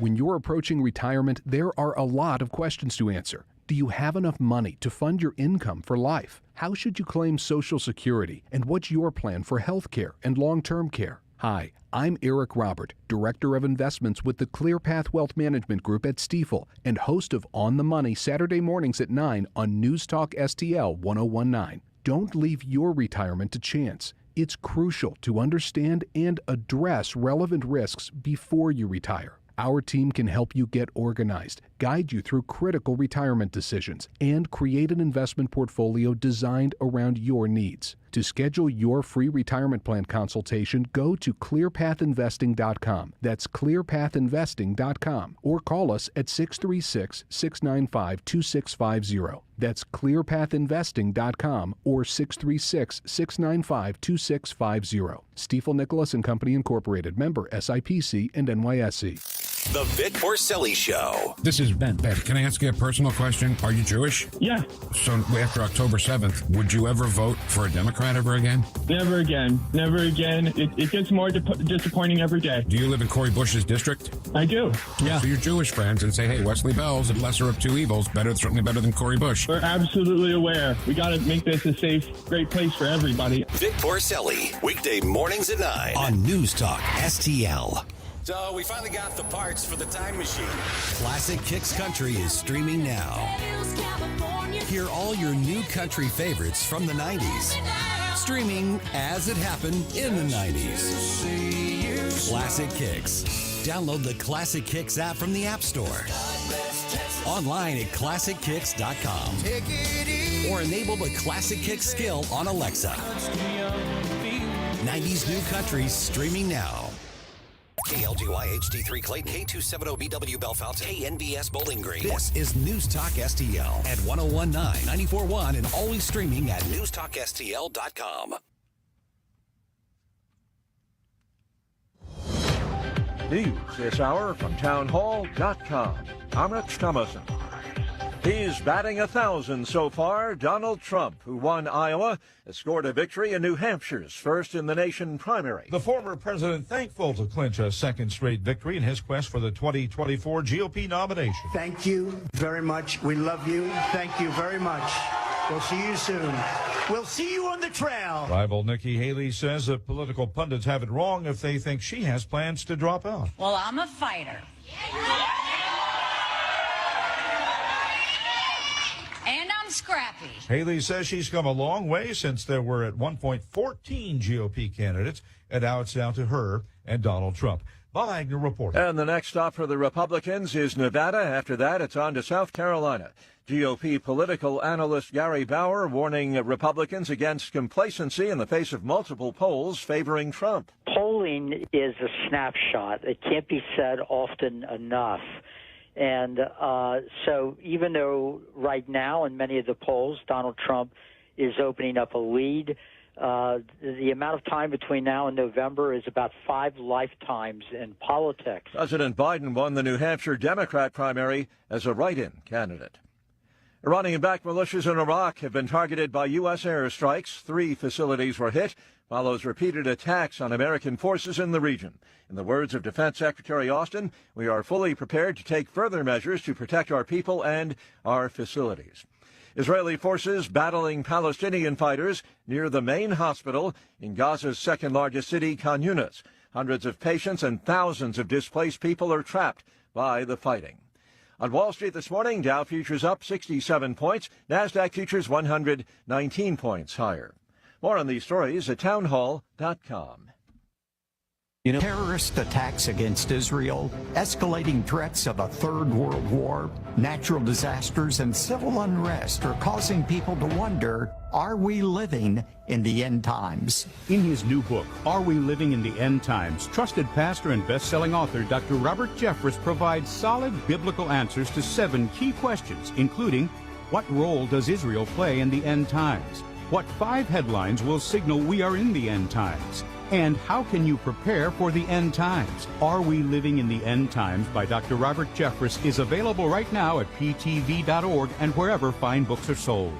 When you're approaching retirement, there are a lot of questions to answer. Do you have enough money to fund your income for life? How should you claim Social Security? And what's your plan for health care and long-term care? Hi, I'm Eric Robert, Director of Investments with the ClearPath Wealth Management Group at Stifel and host of On the Money Saturday mornings at 9 on News Talk STL 1019. Don't leave your retirement to chance. It's crucial to understand and address relevant risks before you retire. Our team can help you get organized, guide you through critical retirement decisions, and create an investment portfolio designed around your needs. To schedule your free retirement plan consultation, go to clearpathinvesting.com. That's clearpathinvesting.com. Or call us at 636-695-2650. That's clearpathinvesting.com or 636-695-2650. Stifel Nicholas and Company Incorporated. Member SIPC and NYSE. The Vic Porcelli Show. This is Ben. Ben, can I ask you a personal question? Are you Jewish? Yeah. So after October 7th, would you ever vote for a Democrat ever again? Never again. Never again. It gets more disappointing every day. Do you live in Cory Bush's district? I do. Yeah. So your Jewish friends and say, hey, Wesley Bell's the lesser of two evils, certainly better than Cory Bush. We're absolutely aware. We got to make this a safe, great place for everybody. Vic Porcelli, weekday mornings at 9 on News Talk STL. So we finally got the parts for the time machine. Classic Kicks Country is streaming now. Hear all your new country favorites from the 90s. Streaming as it happened in the 90s. Classic Kicks. Download the Classic Kicks app from the App Store. Online at ClassicKicks.com. Or enable the Classic Kicks skill on Alexa. 90s New Country streaming now. KLGY HD3 Clayton, K270BW Bellefonte, KNBS Bowling Green. This is News Talk STL at 1019, 94.1, and always streaming at newstalkstl.com. News this hour from townhall.com. I'm Rich Thomason. He's batting 1,000 so far. Donald Trump, who won Iowa, has scored a victory in New Hampshire's first in the nation primary. The former president thankful to clinch a second straight victory in his quest for the 2024 GOP nomination. Thank you very much. We love you. Thank you very much. We'll see you soon. We'll see you on the trail. Rival Nikki Haley says that political pundits have it wrong if they think she has plans to drop out. Well, I'm a fighter. And I'm scrappy. Haley says she's come a long way since there were at one point 14 GOP candidates, and now it's down to her and Donald Trump. Bob Agnew reporting. And the next stop for the Republicans is Nevada. After that, it's on to South Carolina. GOP political analyst Gary Bauer warning Republicans against complacency in the face of multiple polls favoring Trump. Polling is a snapshot. It can't be said often enough. And so even though right now in many of the polls, Donald Trump is opening up a lead, the amount of time between now and November is about 5 lifetimes in politics. President Biden won the New Hampshire Democrat primary as a write-in candidate. Iranian-backed militias in Iraq have been targeted by U.S. airstrikes. 3 facilities were hit, follows repeated attacks on American forces in the region. In the words of Defense Secretary Austin, we are fully prepared to take further measures to protect our people and our facilities. Israeli forces battling Palestinian fighters near the main hospital in Gaza's second-largest city, Khan Yunis. Hundreds of patients and thousands of displaced people are trapped by the fighting. On Wall Street this morning, Dow futures up 67 points, NASDAQ futures 119 points higher. More on these stories at townhall.com. Terrorist attacks against Israel, escalating threats of a third world war, natural disasters, and civil unrest are causing people to wonder, are we living in the end times? In his new book, Are We Living in the End Times?, trusted pastor and best-selling author Dr. Robert Jeffress provides solid biblical answers to 7 key questions, including, what role does Israel play in the end times? What 5 headlines will signal we are in the end times? And how can you prepare for the end times? Are We Living in the End Times by Dr. Robert Jeffress is available right now at ptv.org and wherever fine books are sold.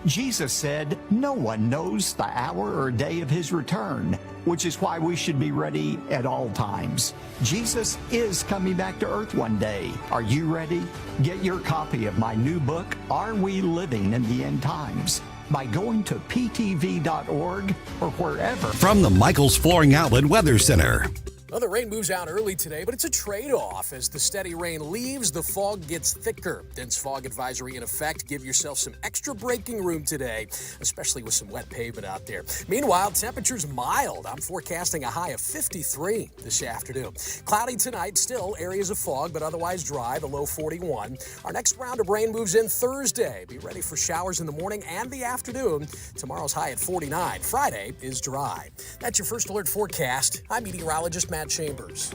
Jesus said, no one knows the hour or day of his return, which is why we should be ready at all times. Jesus is coming back to earth one day. Are you ready? Get your copy of my new book, Are We Living in the End Times? By going to ptv.org or wherever. From the Michaels Flooring Outlet Weather Center. Well, the rain moves out early today, but it's a trade-off. As the steady rain leaves, the fog gets thicker. Dense fog advisory in effect. Give yourself some extra braking room today, especially with some wet pavement out there. Meanwhile, temperatures mild. I'm forecasting a high of 53 this afternoon. Cloudy tonight, still areas of fog, but otherwise dry, the low 41. Our next round of rain moves in Thursday. Be ready for showers in the morning and the afternoon. Tomorrow's high at 49. Friday is dry. That's your first alert forecast. I'm meteorologist Matt Chambers.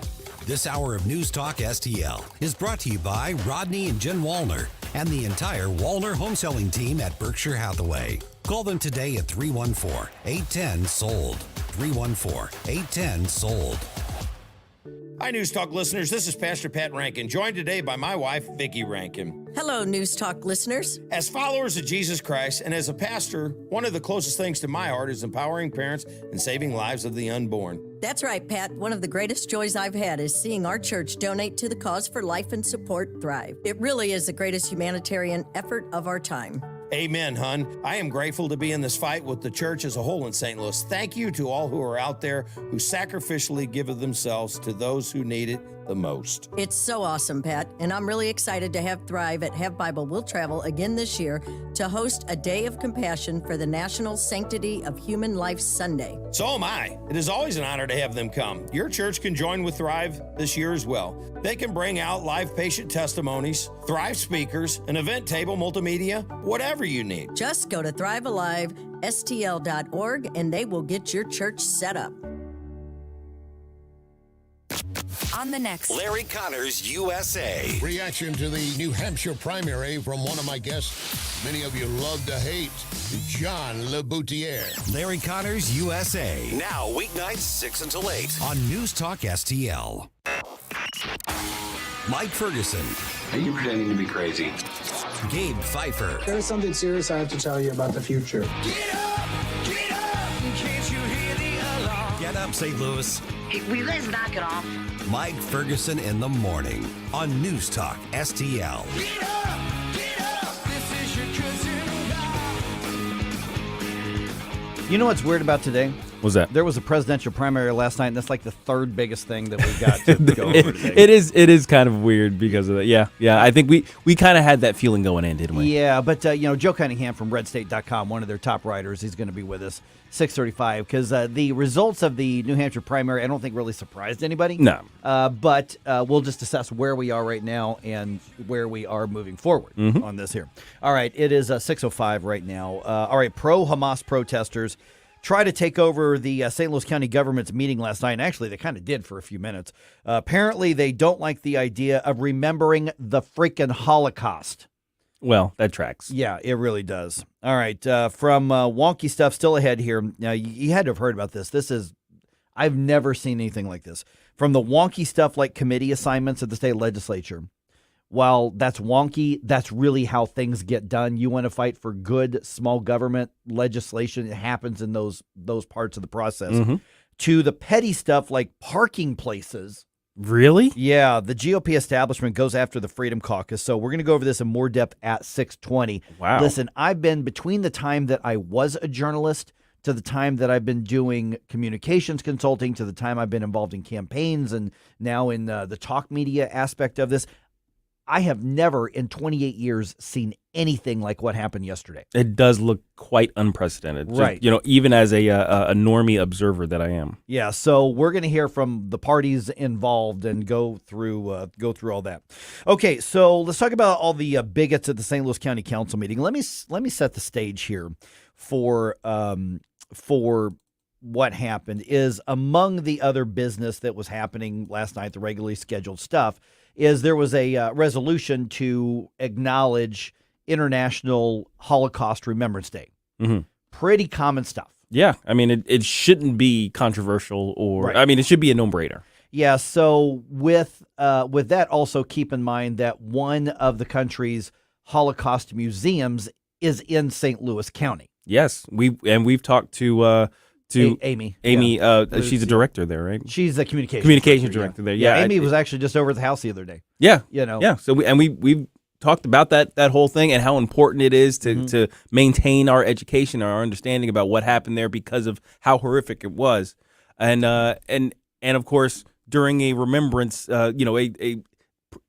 This hour of News Talk STL is brought to you by Rodney and Jen Wallner and the entire Wallner home selling team at Berkshire Hathaway. Call them today at 314-810-SOLD. 314-810-SOLD. Hi, News Talk listeners. This is Pastor Pat Rankin, joined today by my wife, Vicki Rankin. Hello, News Talk listeners. As followers of Jesus Christ and as a pastor, one of the closest things to my heart is empowering parents and saving lives of the unborn. That's right, Pat. One of the greatest joys I've had is seeing our church donate to the cause for life and support Thrive. It really is the greatest humanitarian effort of our time. Amen, hon. I am grateful to be in this fight with the church as a whole in St. Louis. Thank you to all who are out there who sacrificially give of themselves to those who need it the most. It's so awesome, Pat, and I'm really excited to have Thrive at Have Bible Will Travel again this year to host a Day of Compassion for the National Sanctity of Human Life Sunday. So am I. It is always an honor to have them come. Your church can join with Thrive this year as well. They can bring out live patient testimonies, Thrive speakers, an event table, multimedia, whatever you need. Just go to thrivealivestl.org and they will get your church set up. On the next Larry Connors USA. Reaction to the New Hampshire primary from one of my guests many of you love to hate, John LeBoutier. Larry Connors USA. Now weeknights 6 until 8 on News Talk STL. Mike Ferguson. Are you pretending to be crazy? Gabe Pfeiffer. There's something serious I have to tell you about the future. Get up! Get up! Can't you hear the alarm? Get up, St. Louis. Hey, will you guys knock it off? Mike Ferguson in the morning on News Talk STL. Get up! Get up! This is your cousin God. You know what's weird about today? What's that? There was a presidential primary last night, and that's like the third biggest thing that we got to go over today. It is kind of weird because of that. Yeah. I think we kind of had that feeling going in, didn't we? Yeah, but Joe Cunningham from RedState.com, one of their top writers, he's going to be with us 6:35 because the results of the New Hampshire primary I don't think really surprised anybody. No. But we'll just assess where we are right now and where we are moving forward on this here. All right, it is 6:05 right now. All right, pro-Hamas protesters try to take over the St. Louis County government's meeting last night, and actually they kind of did for a few minutes. Apparently they don't like the idea of remembering the freaking Holocaust. Well, that tracks. Yeah, it really does. All right, from wonky stuff still ahead here. Now, you had to have heard about this. I've never seen anything like this. From the wonky stuff like committee assignments at the state legislature. While that's wonky, that's really how things get done. You want to fight for good small government legislation. It happens in those parts of the process. To the petty stuff like parking places. Really? Yeah, the GOP establishment goes after the Freedom Caucus. So we're going to go over this in more depth at 6:20. Wow. Listen, I've been between the time that I was a journalist to the time that I've been doing communications consulting to the time I've been involved in campaigns and now in the talk media aspect of this. I have never in 28 years seen anything like what happened yesterday. It does look quite unprecedented. Right. Just, even as a normie observer that I am. Yeah, so we're going to hear from the parties involved and go through all that. Okay, so let's talk about all the bigots at the St. Louis County Council meeting. Let me set the stage here for what happened is among the other business that was happening last night, the regularly scheduled stuff, is there was a resolution to acknowledge International Holocaust Remembrance Day. Pretty common stuff. Yeah, I mean, it shouldn't be controversial or, Right. I mean, it should be a no-brainer. Yeah, so with that also keep in mind that one of the country's Holocaust museums is in St. Louis County. Yes, we've talked to Amy. Amy, Yeah. she's a director there, right? She's a communications director there. Yeah, Yeah, Amy was actually just over at the house the other day. Yeah, You know. Yeah, so we've talked about that whole thing and how important it is to maintain our education, our understanding about what happened there because of how horrific it was, and of course during a remembrance,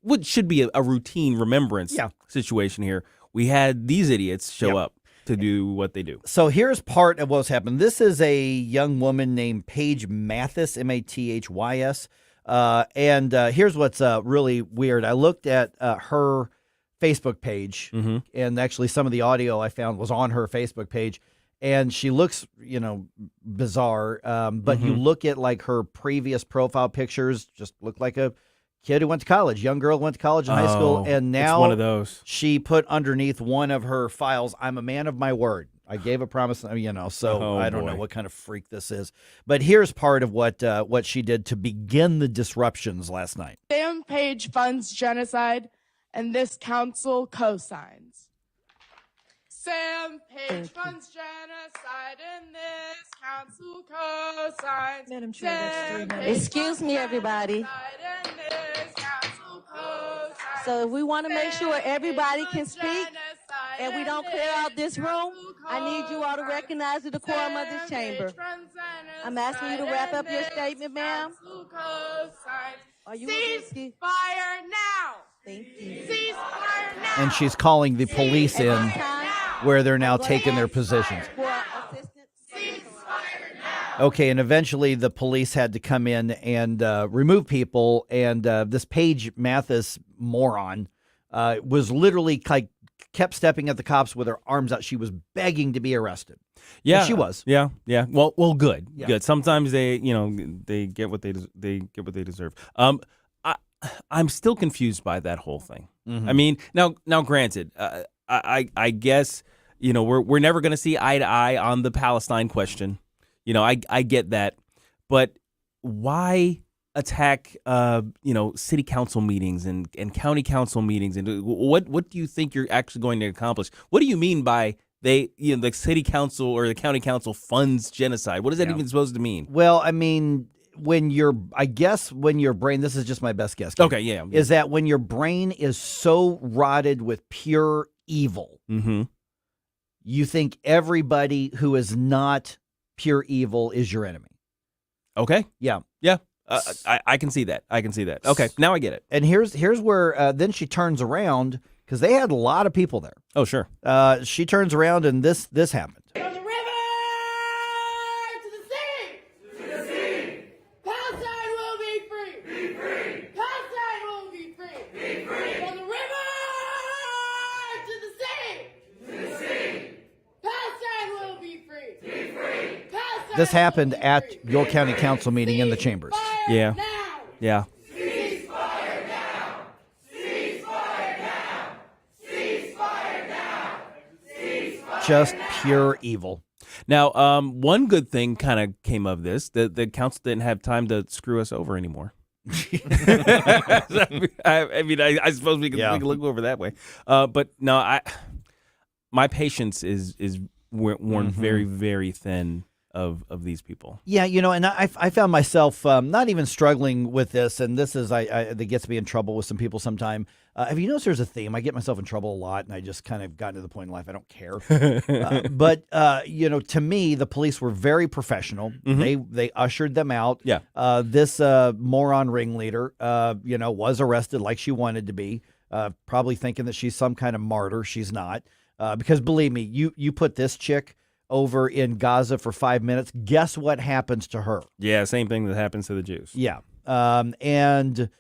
what should be a routine remembrance situation here, we had these idiots show up to do what they do. So here's part of what's happened. This is a young woman named Paige Mathis, Mathys. And here's what's really weird. I looked at her Facebook page, and actually some of the audio I found was on her Facebook page. And she looks, bizarre. But you look at like her previous profile pictures, just look like a kid who went to college, young girl who went to college and high school, and now it's one of those. She put underneath one of her files, "I'm a man of my word. I gave a promise," so I don't know what kind of freak this is. But here's part of what she did to begin the disruptions last night. Sam Page funds genocide, and this council co-signs. Sam Page funds genocide, and this council co-signs. Madam Chair, that's 3 minutes. Excuse me, everybody. So if we want to make sure everybody can speak and we don't clear out this room, I need you all to recognize the decorum of this chamber. I'm asking you to wrap up your statement, ma'am. Are you Cease fire now. Thank you. Cease fire now. And she's calling the police in where they're now taking their positions. Okay, and eventually the police had to come in and remove people, and this Paige Mathis moron was literally kept stepping at the cops with her arms out. She was begging to be arrested. Yeah, and she was. Yeah. Well, good. Yeah. Good. Sometimes they get what they deserve. I'm still confused by that whole thing. Mhm. I mean, now, granted, I guess we're never going to see eye to eye on the Palestine question. I get that, but why attack city council meetings and county council meetings, and what do you think you're actually going to accomplish? What do you mean by the city council or the county council funds genocide? What is that even supposed to mean? Well, I mean, when your brain, this is just my best guess. Okay, yeah. Is that when your brain is so rotted with pure evil, you think everybody who is not pure evil is your enemy. Okay. Yeah. Yeah. I can see that. Okay, now I get it. And here's where then she turns around, because they had a lot of people there. Oh, sure. She turns around and this happened. From the river to the sea. Palestine will be free. Palestine will be free. From the river to the sea. Palestine will be free. Palestine This happened at your county council meeting in the chambers. Yeah. Yeah. Cease fire now. Cease fire now. Cease fire now. Cease fire Just pure evil. Now, one good thing kind of came of this. The council didn't have time to screw us over anymore. I mean, I suppose we can look over that way. But no, my patience is worn very, very thin of these people. Yeah, and I found myself not even struggling with this, and this is that gets me in trouble with some people sometime. Have you noticed there's a theme? I get myself in trouble a lot, and I just kind of gotten to the point in life I don't care. But to me, the police were very professional. They ushered them out. Yeah. This moron ringleader, was arrested like she wanted to be, probably thinking that she's some kind of martyr. She's not, because believe me, you put this chick over in Gaza for 5 minutes, guess what happens to her? Yeah, same thing that happens to the Jews. Yeah. And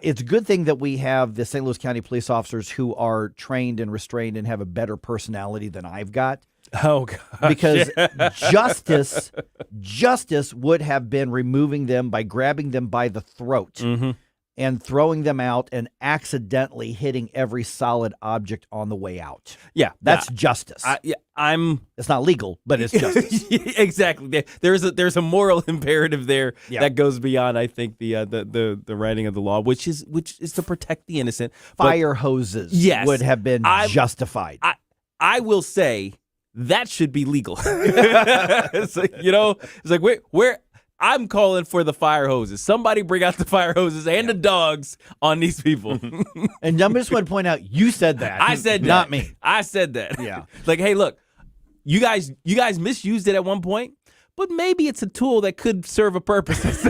it's a good thing that we have the St. Louis County police officers who are trained and restrained and have a better personality than I've got. Oh, gosh. Because justice would have been removing them by grabbing them by the throat and throwing them out and accidentally hitting every solid object on the way out. Yeah. That's justice. It's not legal, but it's justice. Exactly. There's a moral imperative there Yeah. that goes beyond, I think, the writing of the law, which is to protect the innocent. Fire hoses would have been justified. I will say that should be legal. It's like, where I'm calling for the fire hoses. Somebody bring out the fire hoses and the dogs on these people. And I just want to point out, you said that. I said that. Not me. I said that. Yeah. Like, hey, look, you guys misused it at one point, but maybe it's a tool that could serve a purpose.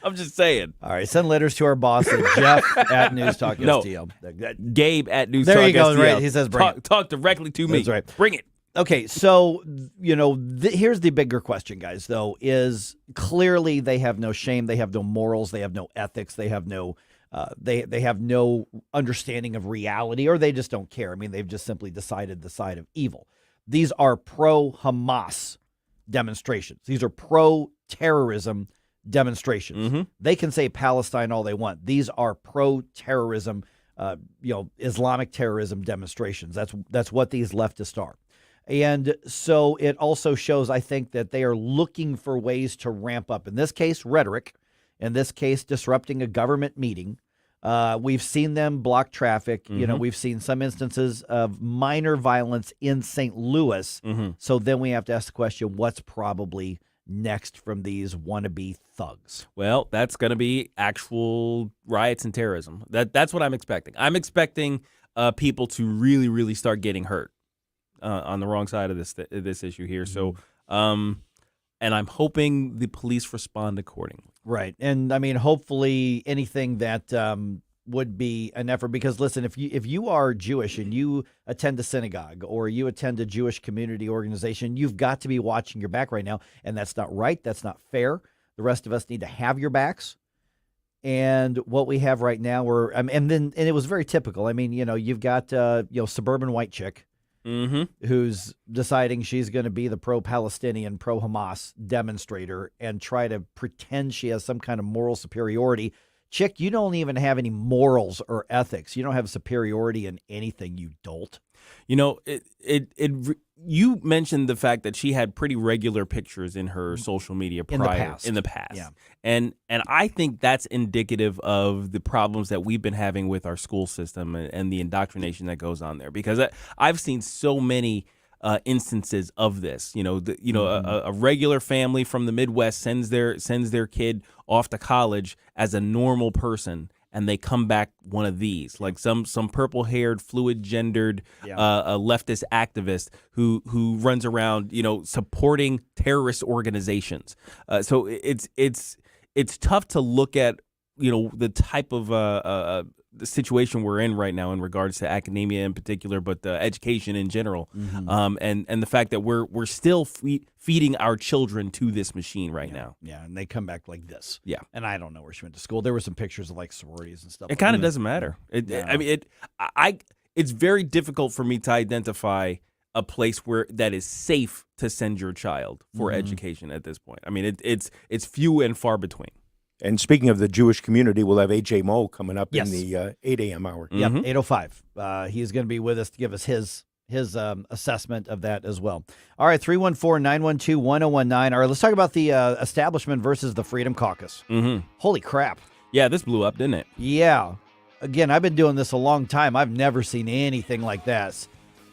I'm just saying. All right, send letters to our boss at Jeff at News Talk No, STL. Gabe at News There Talk you go. STL. Right. He says bring it. Talk directly to me. That's right. Bring it. Okay, so, here's the bigger question, guys, though, is clearly they have no shame, they have no morals, they have no ethics, they have no they have no understanding of reality, or they just don't care. I mean, they've just simply decided the side of evil. These are pro-Hamas demonstrations. These are pro-terrorism demonstrations. They can say Palestine all they want. These are pro-terrorism, Islamic terrorism demonstrations. That's what these leftists are. And so it also shows, I think, that they are looking for ways to ramp up, in this case, rhetoric, in this case, disrupting a government meeting. We've seen them block traffic. We've seen some instances of minor violence in St. Louis. So then we have to ask the question, what's probably next from these wannabe thugs? Well, that's going to be actual riots and terrorism. That's what I'm expecting. I'm expecting people to really, really start getting hurt on the wrong side of this issue here. So, and I'm hoping the police respond accordingly. Right. And I mean, hopefully anything that would be an effort, because listen, if you are Jewish and you attend a synagogue or you attend a Jewish community organization, you've got to be watching your back right now. And that's not right. That's not fair. The rest of us need to have your backs. And what we have right now, and it was very typical. I mean, you've got suburban white chick who's deciding she's going to be the pro-Palestinian, pro-Hamas demonstrator and try to pretend she has some kind of moral superiority. Chick, you don't even have any morals or ethics. You don't have superiority in anything, you dolt. You mentioned the fact that she had pretty regular pictures in her social media in the past. Yeah. And I think that's indicative of the problems that we've been having with our school system and the indoctrination that goes on there. Because I've seen so many instances of this. A regular family from the Midwest sends their kid off to college as a normal person, and they come back one of these, like some purple-haired, fluid-gendered leftist activist who runs around, supporting terrorist organizations. So it's tough to look at, the type of the situation we're in right now in regards to academia in particular, but education in general, and the fact that we're still feeding our children to this machine right now. Yeah, and they come back like this. Yeah, and I don't know where she went to school. There were some pictures of like sororities and stuff. It kind of doesn't matter. It's very difficult for me to identify a place that is safe to send your child for education at this point. I mean, it's few and far between. And speaking of the Jewish community, we'll have A.J. Moll coming up in the 8 a.m. hour. Yep, 8:05. He's going to be with us to give us his assessment of that as well. All right, 314-912-1019. All right, let's talk about the establishment versus the Freedom Caucus. Holy crap. Yeah, this blew up, didn't it? Yeah. Again, I've been doing this a long time. I've never seen anything like this.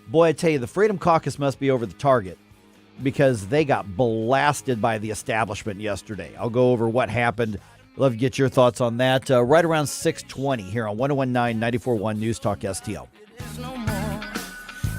Boy, I tell you, the Freedom Caucus must be over the target, because they got blasted by the establishment yesterday. I'll go over what happened. Love to get your thoughts on that right around 6:20 here on 101.9 94.1 News Talk STL. No more.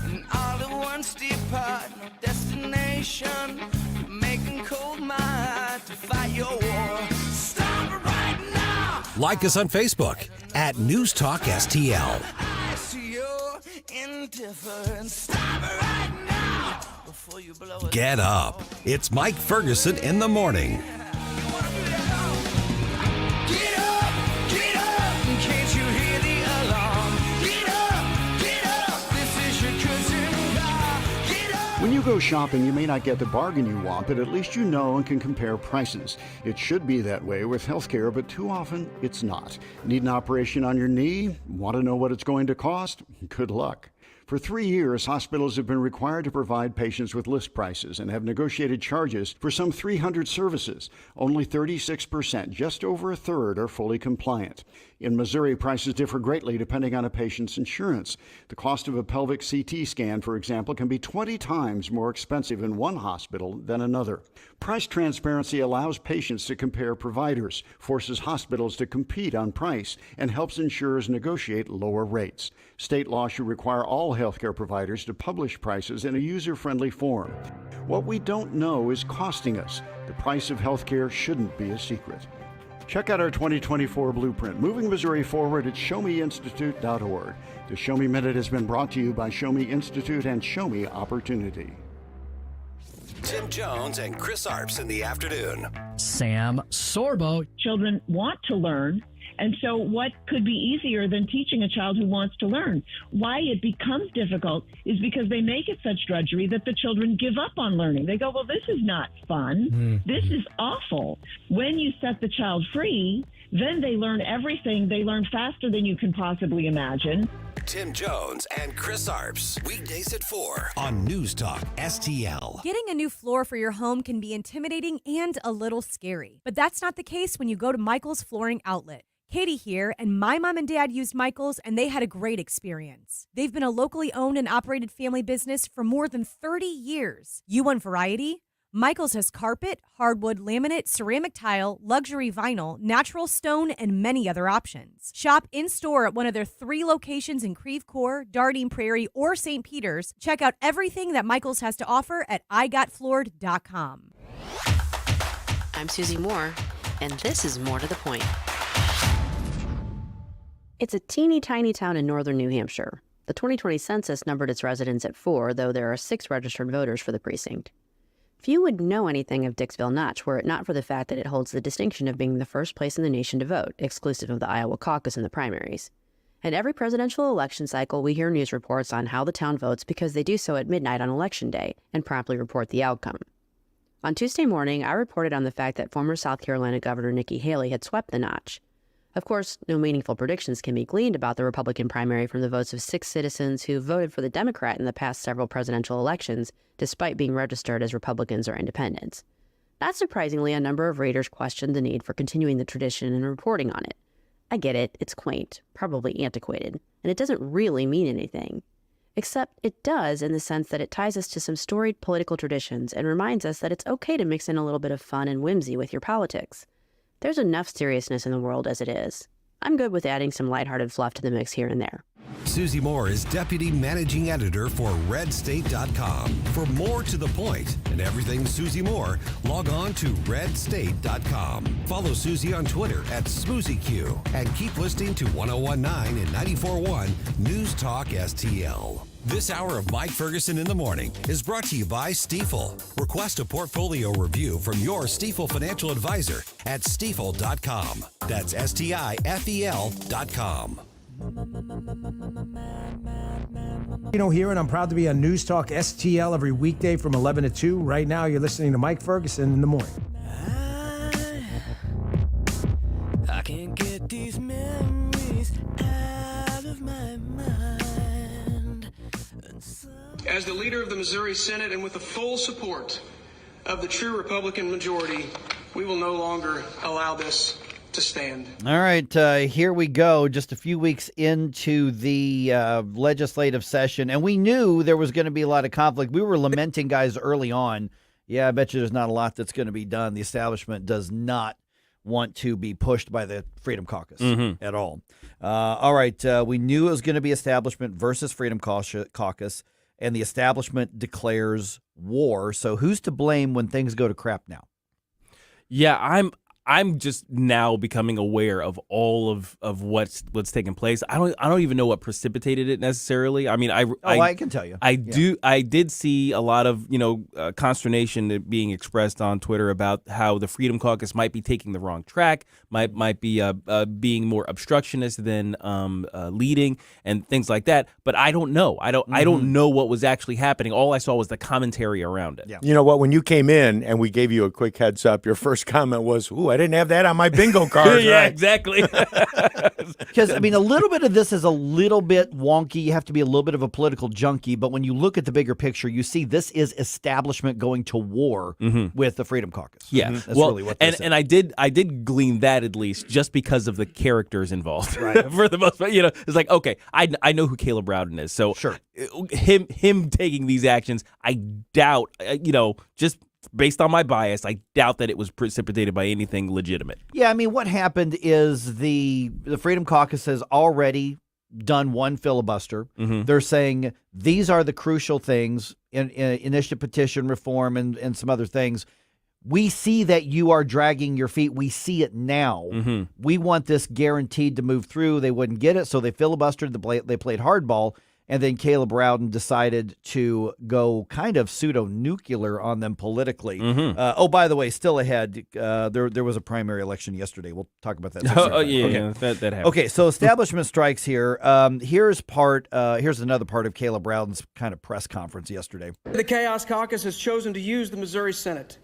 And all at once depart, no destination. Making cold my heart to fight your war. Stop it right now. Like us on Facebook at News Talk STL. I see your indifference. Stop it right now before you blow it. Get up. It's Mike Ferguson in the morning. Can't you hear the alarm? Get up, this is your cousin car. Get up. When you go shopping, you may not get the bargain you want, but at least you know and can compare prices. It should be that way with healthcare, but too often it's not. Need an operation on your knee? Want to know what it's going to cost? Good luck. For 3 years, hospitals have been required to provide patients with list prices and have negotiated charges for some 300 services. Only 36%, just over a third, are fully compliant. In Missouri, prices differ greatly depending on a patient's insurance. The cost of a pelvic CT scan, for example, can be 20 times more expensive in one hospital than another. Price transparency allows patients to compare providers, forces hospitals to compete on price, and helps insurers negotiate lower rates. State law should require all healthcare providers to publish prices in a user-friendly form. What we don't know is costing us. The price of healthcare shouldn't be a secret. Check out our 2024 blueprint, Moving Missouri Forward at ShowMeInstitute.org. The Show Me Minute has been brought to you by Show Me Institute and Show Me Opportunity. Tim Jones and Chris Arps in the afternoon. Sam Sorbo. Children want to learn. And so what could be easier than teaching a child who wants to learn? Why it becomes difficult is because they make it such drudgery that the children give up on learning. They go, well, this is not fun. This is awful. When you set the child free, then they learn everything. They learn faster than you can possibly imagine. Tim Jones and Chris Arps. Weekdays at 4 on News Talk STL. Getting a new floor for your home can be intimidating and a little scary. But that's not the case when you go to Michael's Flooring Outlet. Katie here, and my mom and dad used Michael's, and they had a great experience. They've been a locally owned and operated family business for more than 30 years. You want variety? Michaels has carpet, hardwood, laminate, ceramic tile, luxury vinyl, natural stone, and many other options. Shop in-store at one of their 3 locations in Creve Coeur, Dardine Prairie, or St. Peters. Check out everything that Michaels has to offer at igotfloored.com. I'm Susie Moore, and this is More to the Point. It's a teeny tiny town in northern New Hampshire. The 2020 census numbered its residents at 4, though there are 6 registered voters for the precinct. Few would know anything of Dixville Notch were it not for the fact that it holds the distinction of being the first place in the nation to vote, exclusive of the Iowa caucus and the primaries. At every presidential election cycle, we hear news reports on how the town votes because they do so at midnight on Election Day and promptly report the outcome. On Tuesday morning, I reported on the fact that former South Carolina Governor Nikki Haley had swept the Notch. Of course, no meaningful predictions can be gleaned about the Republican primary from the votes of 6 citizens who voted for the Democrat in the past several presidential elections, despite being registered as Republicans or independents. Not surprisingly, a number of readers questioned the need for continuing the tradition and reporting on it. I get it, it's quaint, probably antiquated, and it doesn't really mean anything. Except it does in the sense that it ties us to some storied political traditions and reminds us that it's okay to mix in a little bit of fun and whimsy with your politics. There's enough seriousness in the world as it is. I'm good with adding some lighthearted fluff to the mix here and there. Susie Moore is Deputy Managing Editor for RedState.com. For more to the point and everything Susie Moore, log on to RedState.com. Follow Susie on Twitter at SmoozyQ and keep listening to 1019 and 94.1 News Talk STL. This hour of Mike Ferguson in the Morning is brought to you by Stifel. Request a portfolio review from your Stifel financial advisor at Stifel.com. That's STIFEL.com. Here, and I'm proud to be on News Talk STL every weekday from 11 to 2. Right now, you're listening to Mike Ferguson in the Morning. I can't get these memories out of my mind. As the leader of the Missouri Senate and with the full support of the true Republican majority, we will no longer allow this to stand. All right, here we go. Just a few weeks into the legislative session, and we knew there was going to be a lot of conflict. We were lamenting, guys, early on. Yeah, I bet you there's not a lot that's going to be done. The establishment does not want to be pushed by the Freedom Caucus at all. All right, we knew it was going to be establishment versus Freedom Caucus, and the establishment declares war. So who's to blame when things go to crap now? Yeah, I'm just now becoming aware of all of what's taking place. I don't even know what precipitated it necessarily. I mean, I can tell you. I did see a lot of consternation being expressed on Twitter about how the Freedom Caucus might be taking the wrong track, might be being more obstructionist than leading and things like that. But I don't know. I don't know what was actually happening. All I saw was the commentary around it. Yeah. You know what? When you came in and we gave you a quick heads up, your first comment was, "Ooh, I didn't have that on my bingo card." Yeah, right? exactly. Because, I mean, a little bit of this is a little bit wonky. You have to be a little bit of a political junkie. But when you look at the bigger picture, you see this is establishment going to war with the Freedom Caucus. Yeah. That's really what this is. And I did glean that at least just because of the characters involved. Right. For the most part, it's like, okay, I know who Caleb Rowden is. So sure. Him taking these actions, I doubt, just based on my bias, I doubt that it was precipitated by anything legitimate. Yeah, I mean, what happened is the Freedom Caucus has already done one filibuster. They're saying these are the crucial things in initiative petition reform and some other things. We see that you are dragging your feet. We see it now. We want this guaranteed to move through. They wouldn't get it, so they filibustered. They played hardball. And then Caleb Rowden decided to go kind of pseudo-nuclear on them politically. By the way, still ahead, there was a primary election yesterday. We'll talk about that. Yeah, that happened. Okay, so establishment strikes here. Here's another part of Caleb Rowden's kind of press conference yesterday. The Chaos Caucus has chosen to use the Missouri Senate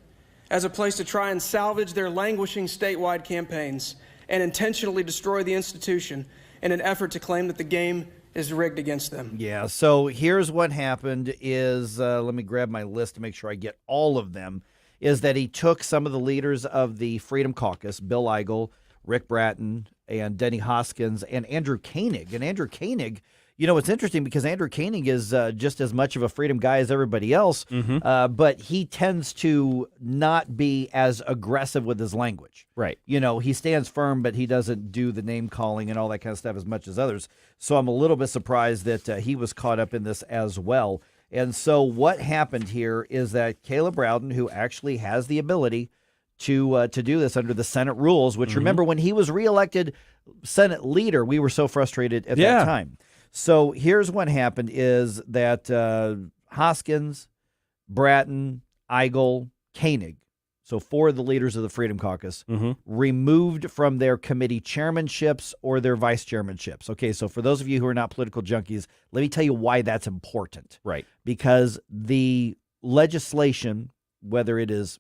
as a place to try and salvage their languishing statewide campaigns and intentionally destroy the institution in an effort to claim that the game is rigged against them. Yeah, so here's what happened is, let me grab my list to make sure I get all of them, is that he took some of the leaders of the Freedom Caucus, Bill Eigel, Rick Bratton, and Denny Hoskins, and Andrew Koenig. And Andrew Koenig, You know, it's interesting because Andrew Koenig is just as much of a freedom guy as everybody else, but he tends to not be as aggressive with his language. Right. You know, he stands firm, but he doesn't do the name calling and all that kind of stuff as much as others. So I'm a little bit surprised that he was caught up in this as well. And so what happened here is that Caleb Rowden, who actually has the ability to do this under the Senate rules, which remember when he was reelected Senate leader, we were so frustrated at that time. So here's what happened is that Hoskins, Bratton, Eigel, Koenig, so 4 of the leaders of the Freedom Caucus, removed from their committee chairmanships or their vice chairmanships. Okay, so for those of you who are not political junkies, let me tell you why that's important. Right. Because the legislation, whether it is,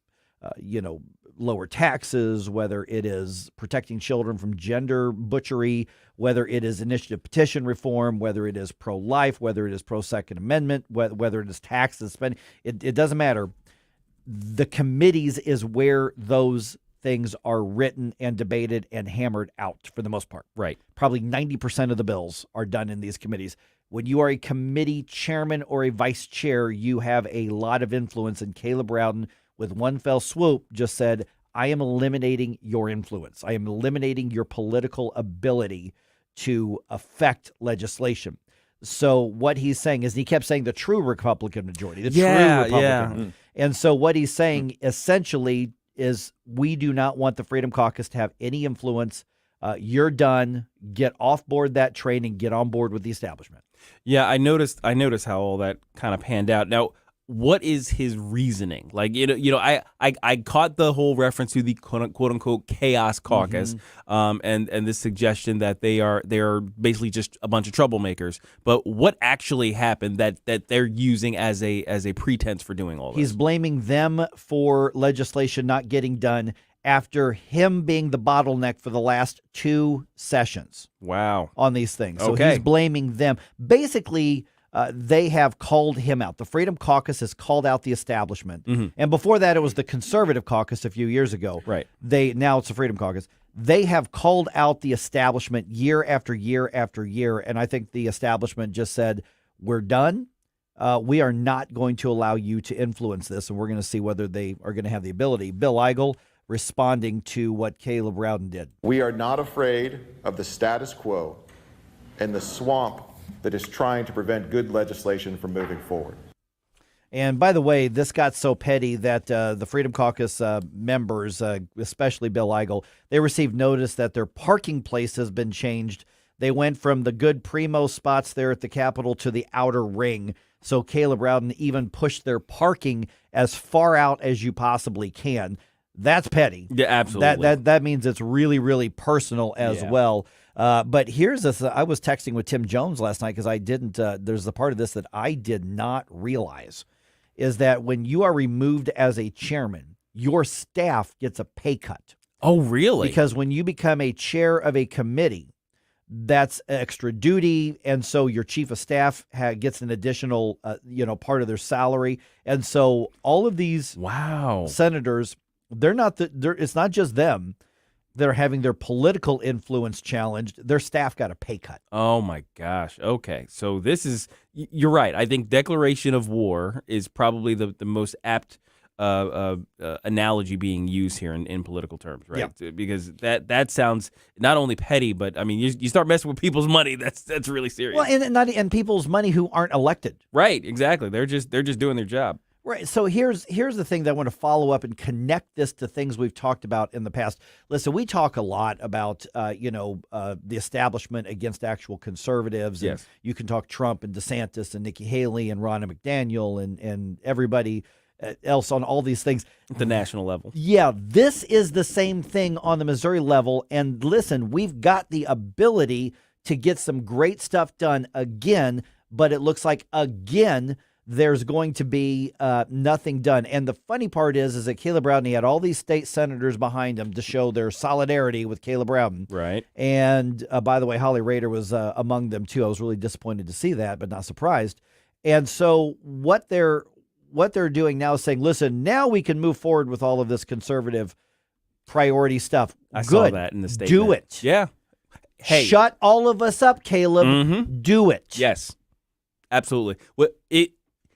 lower taxes, whether it is protecting children from gender butchery, whether it is initiative petition reform, whether it is pro-life, whether it is pro-Second Amendment, whether it is taxes, spending, it doesn't matter. The committees is where those things are written and debated and hammered out for the most part. Right. Probably 90% of the bills are done in these committees. When you are a committee chairman or a vice chair, you have a lot of influence, and Caleb Rowden, with one fell swoop, just said, I am eliminating your influence. I am eliminating your political ability to affect legislation. So what he's saying is, he kept saying the true Republican majority, the true Republican. And so what he's saying essentially is, we do not want the Freedom Caucus to have any influence. You're done. Get off board that train and get on board with the establishment. Yeah, I noticed how all that kind of panned out. Now, what is his reasoning? Like, I caught the whole reference to the quote unquote chaos caucus, and this suggestion that they are basically just a bunch of troublemakers. But what actually happened that they're using as a pretense for doing all this? He's blaming them for legislation not getting done after him being the bottleneck for the last 2 sessions. Wow. On these things. So Okay. he's blaming them. Basically, they have called him out. The Freedom Caucus has called out the establishment. And before that, it was the Conservative Caucus a few years ago. Right. Now it's the Freedom Caucus. They have called out the establishment year after year after year. And I think the establishment just said, we're done. We are not going to allow you to influence this. And we're going to see whether they are going to have the ability. Bill Eigel responding to what Caleb Rowden did. We are not afraid of the status quo and the swamp that is trying to prevent good legislation from moving forward. And by the way, this got so petty that the Freedom Caucus members, especially Bill Eigel, they received notice that their parking place has been changed. They went from the good primo spots there at the Capitol to the outer ring. So Caleb Rowden even pushed their parking as far out as you possibly can. That's petty. Yeah, absolutely. That means it's really, really personal as well. But here's this. I was texting with Tim Jones last night because I didn't. There's the part of this that I did not realize is that when you are removed as a chairman, your staff gets a pay cut. Oh, really? Because when you become a chair of a committee, that's extra duty, and so your chief of staff gets an additional, part of their salary, and so all of these senators. They're not it's not just them that are having their political influence challenged. Their staff got a pay cut. Oh, my gosh. Okay. So this is, you're right. I think declaration of war is probably the most apt analogy being used here in political terms, right? Yeah. Because that sounds not only petty, but I mean, you start messing with people's money. That's really serious. Well, and people's money who aren't elected. Right. Exactly. They're just doing their job. Right. So here's the thing that I want to follow up and connect this to things we've talked about in the past. Listen, we talk a lot about, the establishment against actual conservatives. Yes. And you can talk Trump and DeSantis and Nikki Haley and Ronna McDaniel and everybody else on all these things. At the national level. Yeah, this is the same thing on the Missouri level. And listen, we've got the ability to get some great stuff done again, but it looks like again there's going to be nothing done. And the funny part is that Caleb Rowden, he had all these state senators behind him to show their solidarity with Caleb Rowden. Right. And by the way, Holly Rader was among them too. I was really disappointed to see that, but not surprised. And so what they're doing now is saying, listen, now we can move forward with all of this conservative priority stuff. I Good. saw that in the statement. Do it. Yeah. hey. Shut all of us up, Caleb. Do it. Yes, absolutely.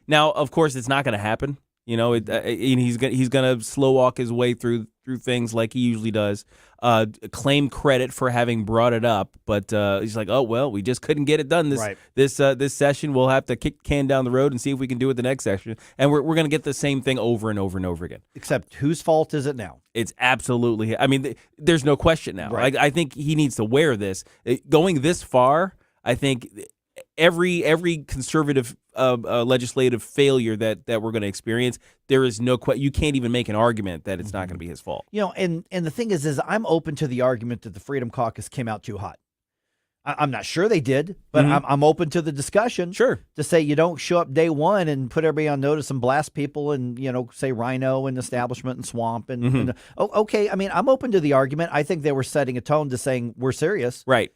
Now, of course, it's not going to happen. He's going to slow walk his way through things like he usually does. Claim credit for having brought it up, but he's like, oh well, we just couldn't get it done this session. We'll have to kick the can down the road and see if we can do it the next session. And we're going to get the same thing over and over and over again. Except whose fault is it now? It's absolutely. I mean, there's no question now. Right. I think he needs to wear this. Going this far, I think every conservative legislative failure that we're going to experience, there is no you can't even make an argument that it's not going to be his fault. And the thing is I'm open to the argument that the Freedom Caucus came out too hot. I'm not sure they did, but I'm open to the discussion. Sure. To say you don't show up day one and put everybody on notice and blast people and, say Rhino and establishment and swamp. And okay, I mean, I'm open to the argument. I think they were setting a tone to saying we're serious. Right.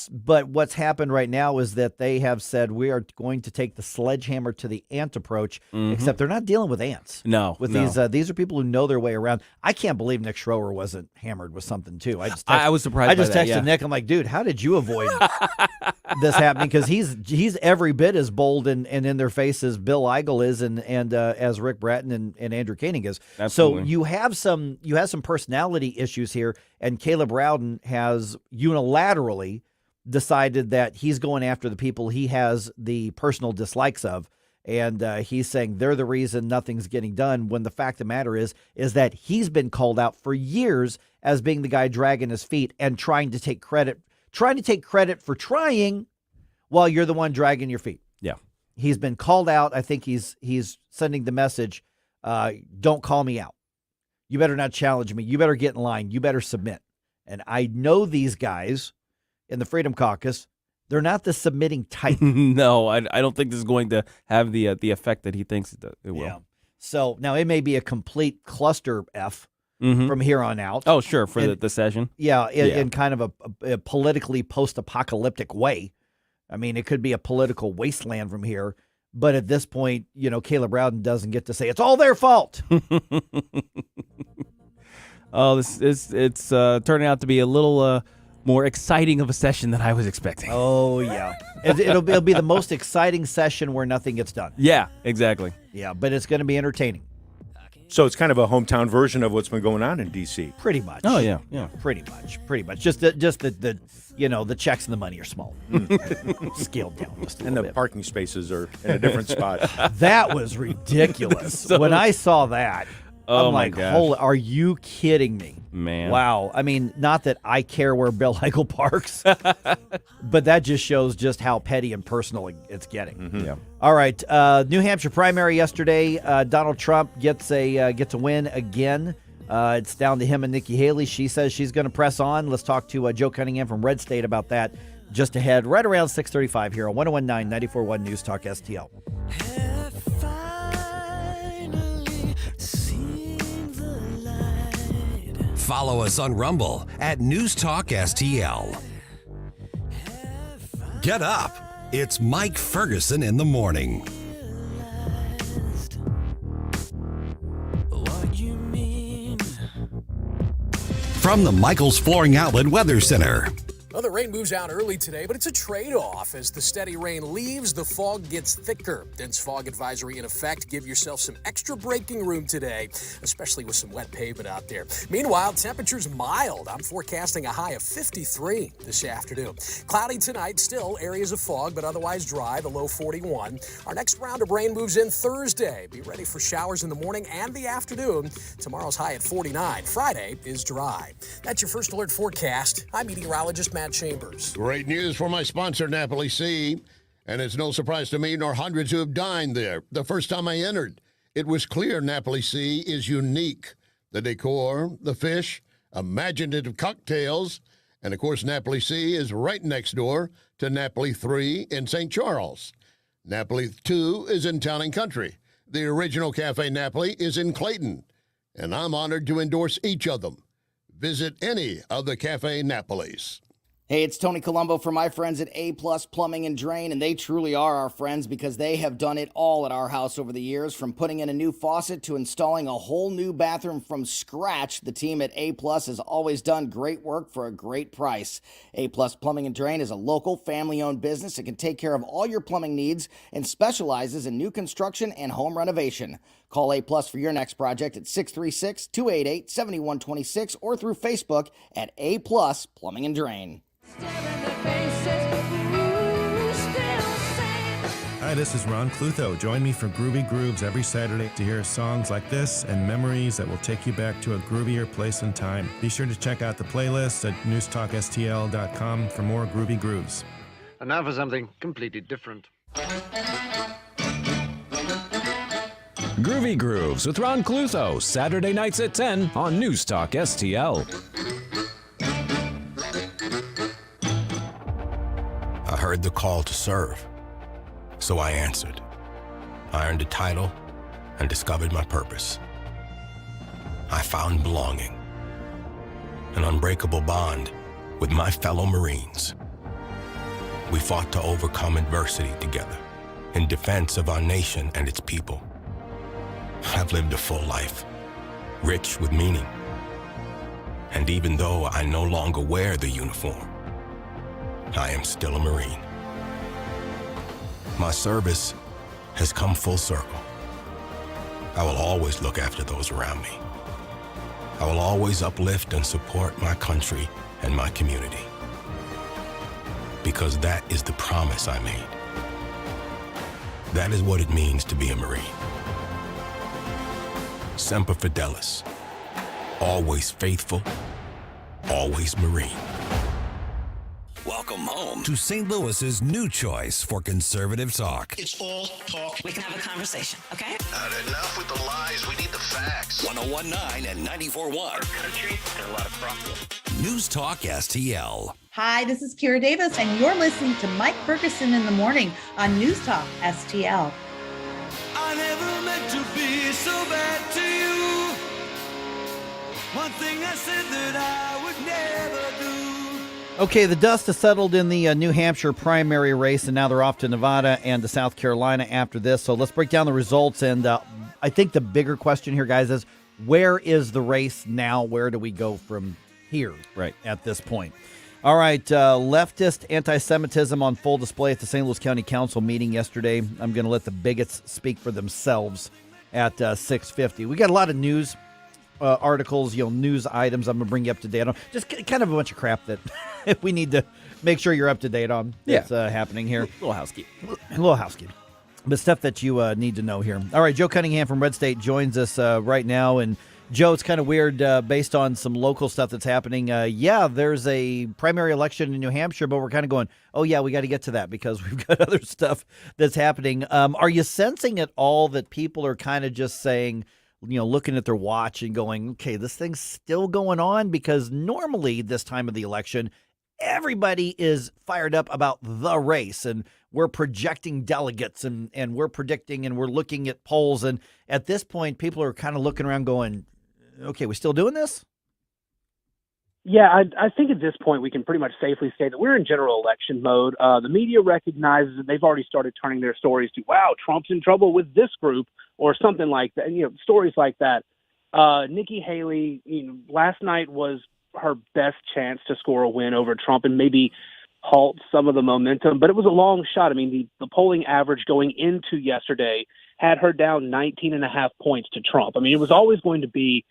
But what's happened right now is that they have said we are going to take the sledgehammer to the ant approach, except they're not dealing with ants. No. These are people who know their way around. I can't believe Nick Schroer wasn't hammered with something too. I was surprised. I just by texted that, yeah. Nick. I'm like, dude, how did you avoid this happening? Because he's every bit as bold and in their face as Bill Eigel is, and as Rick Bratton and Andrew Koenig is. Absolutely. So you have some personality issues here, and Caleb Rowden has unilaterally decided that he's going after the people he has the personal dislikes of, and he's saying they're the reason nothing's getting done, when the fact of the matter is that he's been called out for years as being the guy dragging his feet and trying to take credit for trying while you're the one dragging your feet. Yeah. He's been called out. I think he's sending the message, don't call me out. You better not challenge me. You better get in line. You better submit. And I know these guys in the Freedom Caucus, they're not the submitting type. No, I don't think this is going to have the effect that he thinks it will. Yeah. So now it may be a complete cluster F from here on out. Oh, sure, for the session. Yeah, in kind of a politically post-apocalyptic way. I mean, it could be a political wasteland from here. But at this point, Caleb Rowden doesn't get to say it's all their fault. Oh, it's turning out to be a little more exciting of a session than I was expecting. Oh, yeah. It'll be the most exciting session where nothing gets done. Yeah, exactly. Yeah, but it's going to be entertaining. So it's kind of a hometown version of what's been going on in D.C. Pretty much. Oh, yeah. Pretty much. Just the checks and the money are small. Scaled down just a and little the bit. parking spaces are in a different spot. That was ridiculous. When I saw that, I'm like, gosh. are you kidding me? Man. Wow. I mean, not that I care where Bill Eigel parks, but that just shows just how petty and personal it's getting. Yeah. All right. New Hampshire primary yesterday. Donald Trump gets a win again. It's down to him and Nikki Haley. She says she's going to press on. Let's talk to Joe Cunningham from Red State about that just ahead, right around 6:35 here on 101.9 94.1 News Talk STL. Follow us on Rumble at News Talk STL. Get up. It's Mike Ferguson in the morning. From the Michaels Flooring Outlet Weather Center. Well, the rain moves out early today, but it's a trade-off. As the steady rain leaves, the fog gets thicker. Dense fog advisory in effect. Give yourself some extra braking room today, especially with some wet pavement out there. Meanwhile, temperatures mild. I'm forecasting a high of 53 this afternoon. Cloudy tonight, still areas of fog, but otherwise dry, the low 41. Our next round of rain moves in Thursday. Be ready for showers in the morning and the afternoon. Tomorrow's high at 49. Friday is dry. That's your first alert forecast. I'm meteorologist Matt Chambers. Great news for my sponsor, Napoli Sea. And it's no surprise to me nor hundreds who have dined there. The first time I entered, it was clear Napoli Sea is unique. The decor, the fish, imaginative cocktails, and of course Napoli Sea is right next door to Napoli 3 in St. Charles. Napoli 2 is in Town and Country. The original Cafe Napoli is in Clayton. And I'm honored to endorse each of them. Visit any of the Cafe Napolis. Hey, it's Tony Colombo for my friends at A Plus Plumbing and Drain, and they truly are our friends because they have done it all at our house over the years, from putting in a new faucet to installing a whole new bathroom from scratch. The team at A Plus has always done great work for a great price. A Plus Plumbing and Drain is a local, family-owned business that can take care of all your plumbing needs and specializes in new construction and home renovation. Call A Plus for your next project at 636-288-7126 or through Facebook at A Plus Plumbing and Drain. Hi, this is Ron Clutho. Join me for Groovy Grooves every Saturday to hear songs like this and memories that will take you back to a groovier place and time. Be sure to check out the playlist at newstalkstl.com for more Groovy Grooves. And now for something completely different. Groovy Grooves with Ron Clutho, Saturday nights at 10 on News Talk STL. I heard the call to serve, so I answered. I earned a title and discovered my purpose. I found belonging, an unbreakable bond with my fellow Marines. We fought to overcome adversity together in defense of our nation and its people. I've lived a full life, rich with meaning. And even though I no longer wear the uniform, I am still a Marine. My service has come full circle. I will always look after those around me. I will always uplift and support my country and my community. Because that is the promise I made. That is what it means to be a Marine. Semper Fidelis. Always faithful, always Marine. Welcome home to St. Louis's new choice for conservative talk. It's all talk. We can have a conversation, okay? Enough with the lies. We need the facts. 101.9 and 94.1. Our country and a lot of problems. News Talk STL. Hi, this is Kira Davis, and you're listening to Mike Ferguson in the morning on News Talk STL. I never meant to be so bad to you. One thing I said that I would never do. Okay, the dust has settled in the New Hampshire primary race, and now they're off to Nevada and to South Carolina after this. So let's break down the results. And I think the bigger question here, guys, is where is the race now? Where do we go from here at this point? All right, leftist anti-Semitism on full display at the St. Louis County Council meeting yesterday. I'm going to let the bigots speak for themselves at 6:50. We got a lot of news articles, news items I'm going to bring you up to date on. Just kind of a bunch of crap that we need to make sure you're up to date on that's happening here. A little housekeeping. But stuff that you need to know here. All right, Joe Cunningham from RedState joins us right now. And Joe, it's kind of weird based on some local stuff that's happening. There's a primary election in New Hampshire, but we're kind of going, oh, yeah, we got to get to that because we've got other stuff that's happening. Are you sensing at all that people are kind of just saying, looking at their watch and going, okay, this thing's still going on? Because normally this time of the election, everybody is fired up about the race and we're projecting delegates and we're predicting and we're looking at polls. And at this point, people are kind of looking around going, okay, we still doing this? Yeah, I think at this point we can pretty much safely say that we're in general election mode. The media recognizes that they've already started turning their stories to, wow, Trump's in trouble with this group or something like that. And, stories like that. Nikki Haley, last night was her best chance to score a win over Trump and maybe halt some of the momentum. But it was a long shot. I mean, the polling average going into yesterday had her down 19.5 points to Trump. I mean, it was always going to be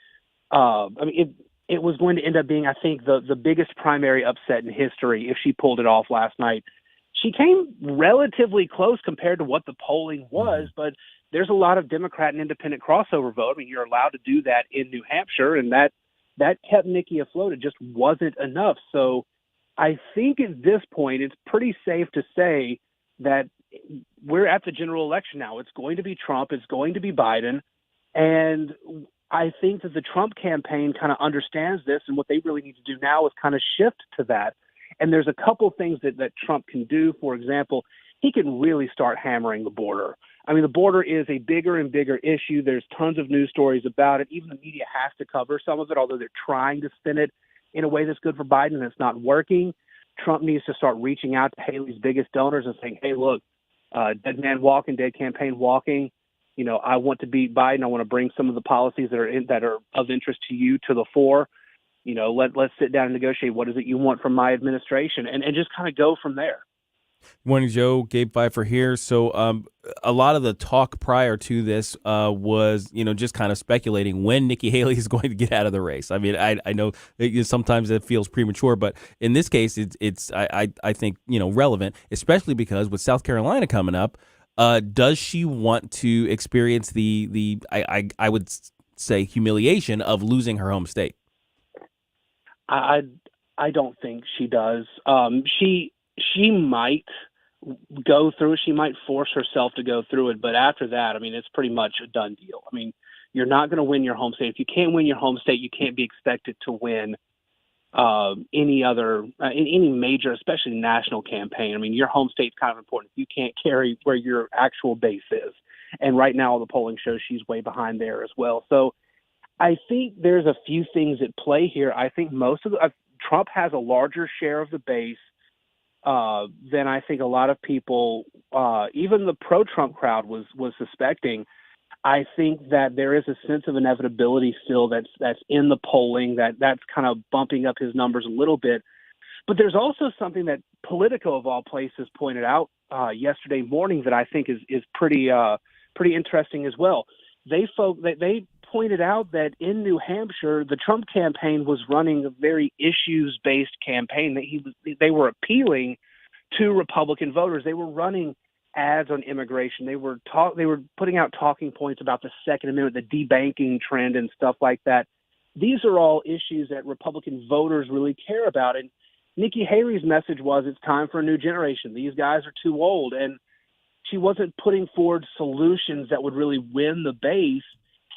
it was going to end up being, I think, the biggest primary upset in history if she pulled it off last night. She came relatively close compared to what the polling was, but there's a lot of Democrat and independent crossover vote. I mean, you're allowed to do that in New Hampshire, and that kept Nikki afloat. It just wasn't enough. So I think at this point, it's pretty safe to say that we're at the general election now. It's going to be Trump. It's going to be Biden. And I think that the Trump campaign kind of understands this, and what they really need to do now is kind of shift to that. And there's a couple things that Trump can do. For example, he can really start hammering the border. I mean, the border is a bigger and bigger issue. There's tons of news stories about it. Even the media has to cover some of it, although they're trying to spin it in a way that's good for Biden and it's not working. Trump needs to start reaching out to Haley's biggest donors and saying, hey, look, dead man walking, dead campaign walking. You know, I want to beat Biden. I want to bring some of the policies that are of interest to you to the fore. You know, let's sit down and negotiate. What is it you want from my administration? And just kind of go from there. Morning, Joe. Gabe Pfeiffer here. So a lot of the talk prior to this was, just kind of speculating when Nikki Haley is going to get out of the race. I mean, I know that sometimes it feels premature, but in this case, it's I think, relevant, especially because with South Carolina coming up, does she want to experience the I would say humiliation of losing her home state? I don't think she does. She might go through it. She might force herself to go through it. But after that, I mean, it's pretty much a done deal. I mean, you're not going to win your home state. If you can't win your home state, you can't be expected to win any other, any major, especially national campaign. I mean, your home state's kind of important. You can't carry where your actual base is. And right now, all the polling shows she's way behind there as well. So I think there's a few things at play here. I think most of Trump has a larger share of the base than I think a lot of people, even the pro-Trump crowd, was suspecting. I think that there is a sense of inevitability still that's in the polling, that's kind of bumping up his numbers a little bit. But there's also something that Politico, of all places, pointed out yesterday morning that I think is pretty interesting as well. They pointed out that in New Hampshire, the Trump campaign was running a very issues-based campaign. That they were appealing to Republican voters. They were running ads on immigration. They were putting out talking points about the Second Amendment, the debanking trend, and stuff like that. These are all issues that Republican voters really care about. And Nikki Haley's message was, it's time for a new generation. These guys are too old. And she wasn't putting forward solutions that would really win the base,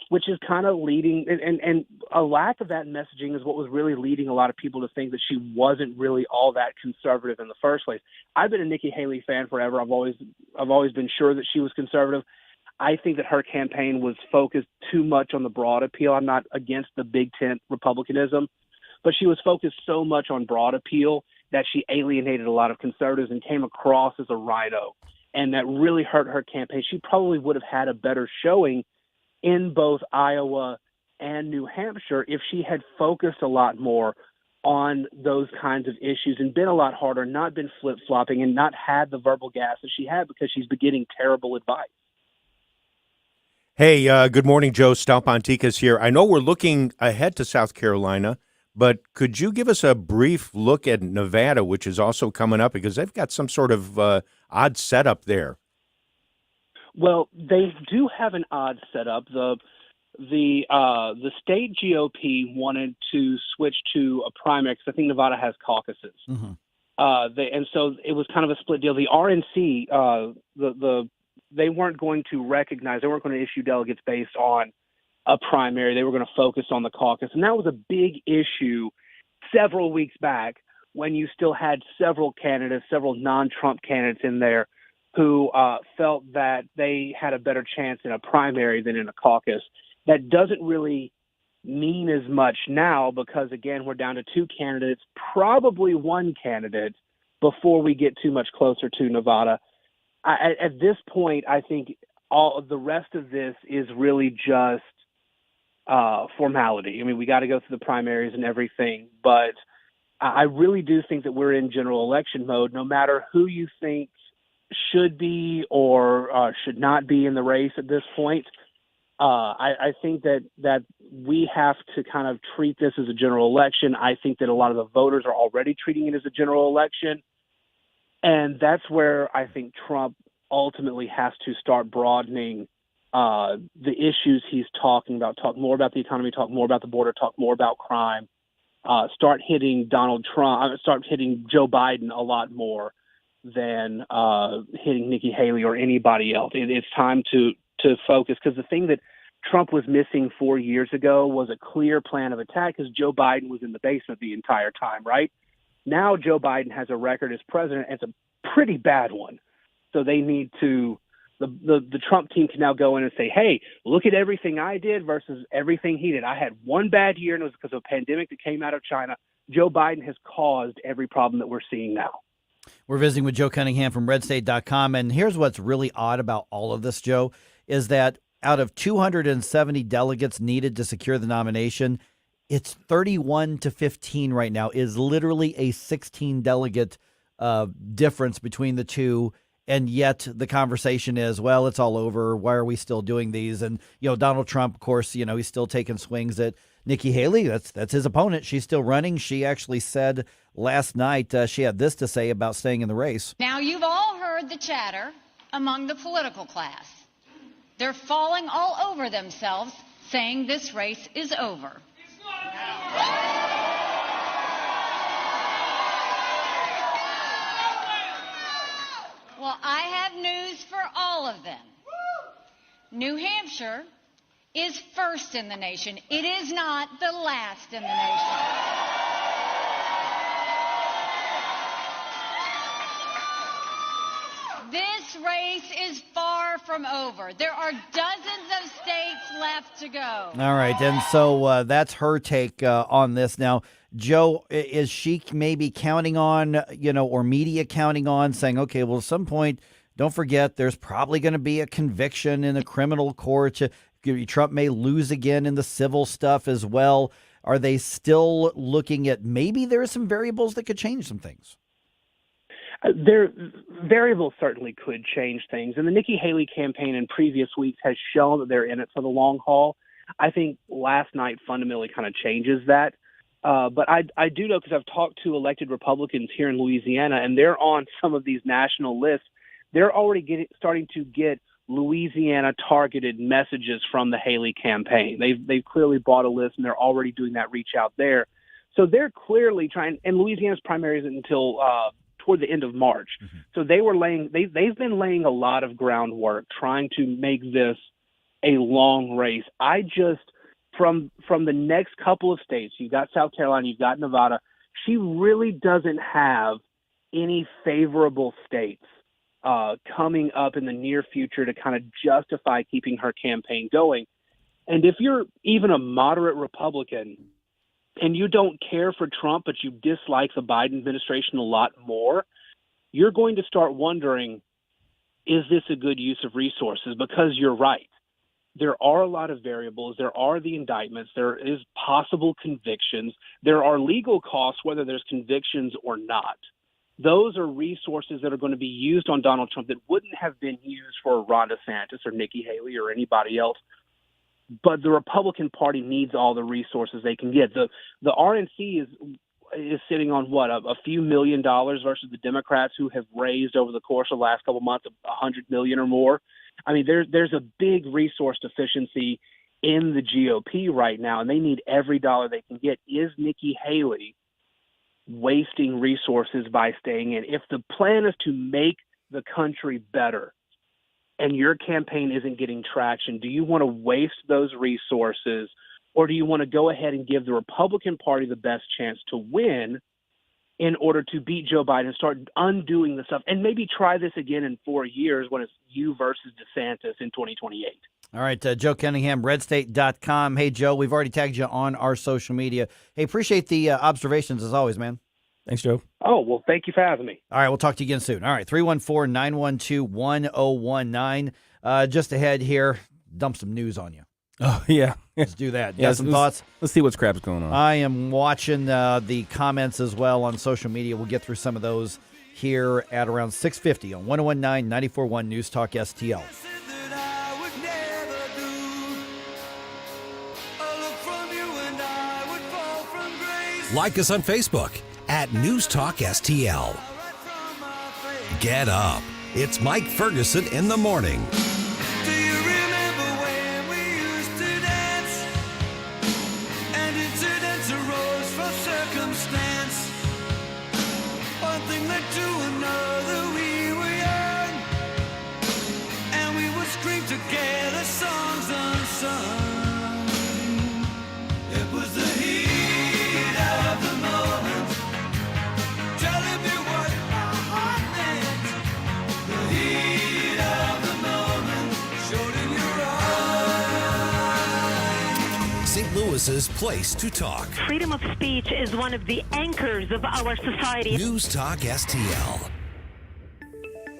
which is kind of leading, and a lack of that messaging is what was really leading a lot of people to think that she wasn't really all that conservative in the first place. I've been a Nikki Haley fan forever. I've always been sure that she was conservative. I think that her campaign was focused too much on the broad appeal. I'm not against the big tent Republicanism, but she was focused so much on broad appeal that she alienated a lot of conservatives and came across as a rhino, and that really hurt her campaign. She probably would have had a better showing in both Iowa and New Hampshire if she had focused a lot more on those kinds of issues and been a lot harder, not been flip-flopping, and not had the verbal gas that she had, because she's been getting terrible advice. Hey, good morning, Joe. Stalpontikas here. I know we're looking ahead to South Carolina, but could you give us a brief look at Nevada, which is also coming up, because they've got some sort of odd setup there? Well, they do have an odd setup. The state GOP wanted to switch to a primary, because I think Nevada has caucuses. Mm-hmm. And so it was kind of a split deal. The RNC, they weren't going to recognize, they weren't going to issue delegates based on a primary. They were going to focus on the caucus. And that was a big issue several weeks back, when you still had several candidates, several non-Trump candidates in there who felt that they had a better chance in a primary than in a caucus. That doesn't really mean as much now, because, again, we're down to two candidates, probably one candidate, before we get too much closer to Nevada. At this point, I think all of the rest of this is really just formality. I mean, we got to go through the primaries and everything, but I really do think that we're in general election mode, no matter who you think should be or should not be in the race at this point. I think that we have to kind of treat this as a general election. I think that a lot of the voters are already treating it as a general election. And that's where I think Trump ultimately has to start broadening the issues he's talking about. Talk more about the economy, talk more about the border, talk more about crime. Start hitting start hitting Joe Biden a lot more than hitting Nikki Haley or anybody else. It's time to focus, because the thing that Trump was missing 4 years ago was a clear plan of attack, because Joe Biden was in the basement the entire time, right? Now Joe Biden has a record as president, and it's a pretty bad one. So they need to the Trump team can now go in and say, hey, look at everything I did versus everything he did. I had one bad year, and it was because of a pandemic that came out of China. Joe Biden has caused every problem that we're seeing now. We're visiting with Joe Cunningham from RedState.com, and here's what's really odd about all of this, Joe, is that out of 270 delegates needed to secure the nomination, it's 31 to 15 right now, is literally a 16 delegate difference between the two. And yet the conversation is, well, it's all over. Why are we still doing these? And, Donald Trump, of course, he's still taking swings at Nikki Haley. That's his opponent. She's still running. She actually said last night she had this to say about staying in the race. Now, you've all heard the chatter among the political class. They're falling all over themselves, saying this race is over. Well, I have news for all of them. New Hampshire is first in the nation. It is not the last in the nation. This race is far from over. There are dozens of states left to go. All right, and so that's her take on this. Now, Joe, is she maybe counting on, or media counting on, saying, okay, well, at some point, don't forget, there's probably going to be a conviction in the criminal court. Trump may lose again in the civil stuff as well. Are they still looking at maybe there are some variables that could change some things? Their variables certainly could change things. And the Nikki Haley campaign in previous weeks has shown that they're in it for the long haul. I think last night fundamentally kind of changes that. But I do know, because I've talked to elected Republicans here in Louisiana, and they're on some of these national lists. They're already starting to get Louisiana targeted messages from the Haley campaign. They've clearly bought a list, and they're already doing that reach out there. So they're clearly trying, and Louisiana's primary isn't until toward the end of March. Mm-hmm. So they've been laying a lot of groundwork trying to make this a long race. From the next couple of states, you've got South Carolina, you've got Nevada, she really doesn't have any favorable states coming up in the near future to kind of justify keeping her campaign going. And if you're even a moderate Republican and you don't care for Trump, but you dislike the Biden administration a lot more, you're going to start wondering, is this a good use of resources? Because you're right. There are a lot of variables. There are the indictments. There is possible convictions. There are legal costs, whether there's convictions or not. Those are resources that are going to be used on Donald Trump that wouldn't have been used for Ron DeSantis or Nikki Haley or anybody else. But the Republican Party needs all the resources they can get. The RNC is sitting on a few $1 million versus the Democrats, who have raised over the course of the last couple of months $100 million or more. I mean, there's a big resource deficiency in the GOP right now, and they need every dollar they can get. Is Nikki Haley wasting resources by staying in? If the plan is to make the country better and your campaign isn't getting traction, do you want to waste those resources, or do you want to go ahead and give the Republican Party the best chance to win in order to beat Joe Biden and start undoing the stuff, and maybe try this again in 4 years when it's you versus DeSantis in 2028? All right, Joe Cunningham, RedState.com. Hey, Joe, we've already tagged you on our social media. Hey, appreciate the observations as always, man. Thanks, Joe. Oh, well, thank you for having me. All right, we'll talk to you again soon. All right, 314-912-1019. Just ahead here, dump some news on you. Oh, yeah. Let's do that. Yeah, got some thoughts? Let's see what's crap's going on. I am watching the comments as well on social media. We'll get through some of those here at around 6:50 on 101.9 94.1 News Talk STL. Like us on Facebook at News Talk STL. Get up. It's Mike Ferguson in the morning. Louis's place to talk. Freedom of speech is one of the anchors of our society. News Talk STL.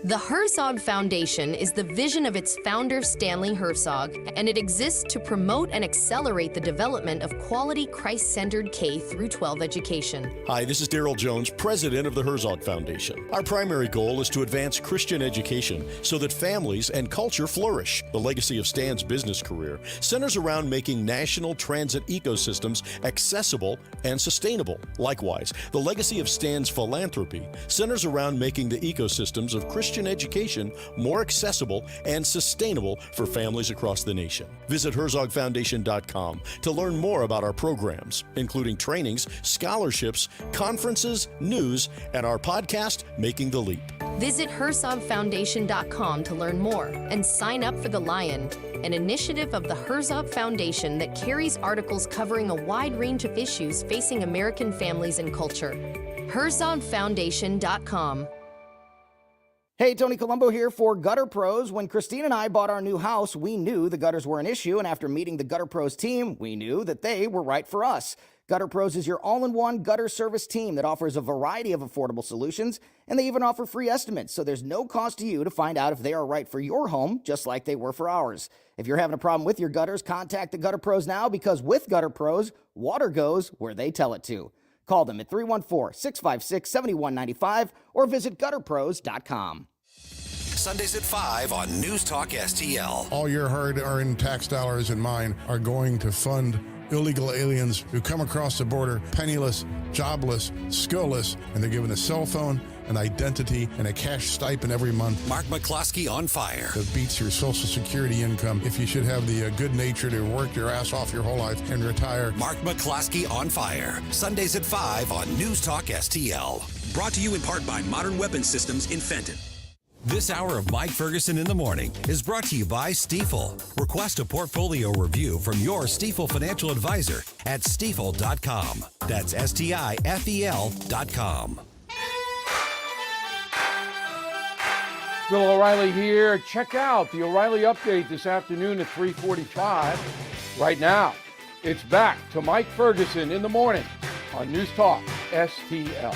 The Herzog Foundation is the vision of its founder, Stanley Herzog, and it exists to promote and accelerate the development of quality Christ-centered K-12 education. Hi, this is Daryl Jones, president of the Herzog Foundation. Our primary goal is to advance Christian education so that families and culture flourish. The legacy of Stan's business career centers around making national transit ecosystems accessible and sustainable. Likewise, the legacy of Stan's philanthropy centers around making the ecosystems of Christian education more accessible and sustainable for families across the nation. Visit HerzogFoundation.com to learn more about our programs, including trainings, scholarships, conferences, news, and our podcast, Making the Leap. Visit HerzogFoundation.com to learn more and sign up for The Lion, an initiative of the Herzog Foundation that carries articles covering a wide range of issues facing American families and culture. HerzogFoundation.com. Hey, Tony Colombo here for Gutter Pros. When Christine and I bought our new house, we knew the gutters were an issue, and after meeting the Gutter Pros team, we knew that they were right for us. Gutter Pros is your all-in-one gutter service team that offers a variety of affordable solutions, and they even offer free estimates, so there's no cost to you to find out if they are right for your home, just like they were for ours. If you're having a problem with your gutters, contact the Gutter Pros now, because with Gutter Pros, water goes where they tell it to. Call them at 314-656-7195 or visit gutterpros.com. Sundays at 5 on News Talk STL. All your hard-earned tax dollars and mine are going to fund illegal aliens who come across the border penniless, jobless, skillless, and they're given a cell phone, an identity, and a cash stipend every month. Mark McCloskey on fire. That beats your Social Security income if you should have the good nature to work your ass off your whole life and retire. Mark McCloskey on fire. Sundays at 5 on News Talk STL. Brought to you in part by Modern Weapon Systems in Fenton. This hour of Mike Ferguson in the Morning is brought to you by Stifel. Request a portfolio review from your Stifel financial advisor at stifel.com. That's STIFEL.com. Bill O'Reilly here. Check out the O'Reilly Update this afternoon at 3:45. Right now, it's back to Mike Ferguson in the Morning on News Talk STL.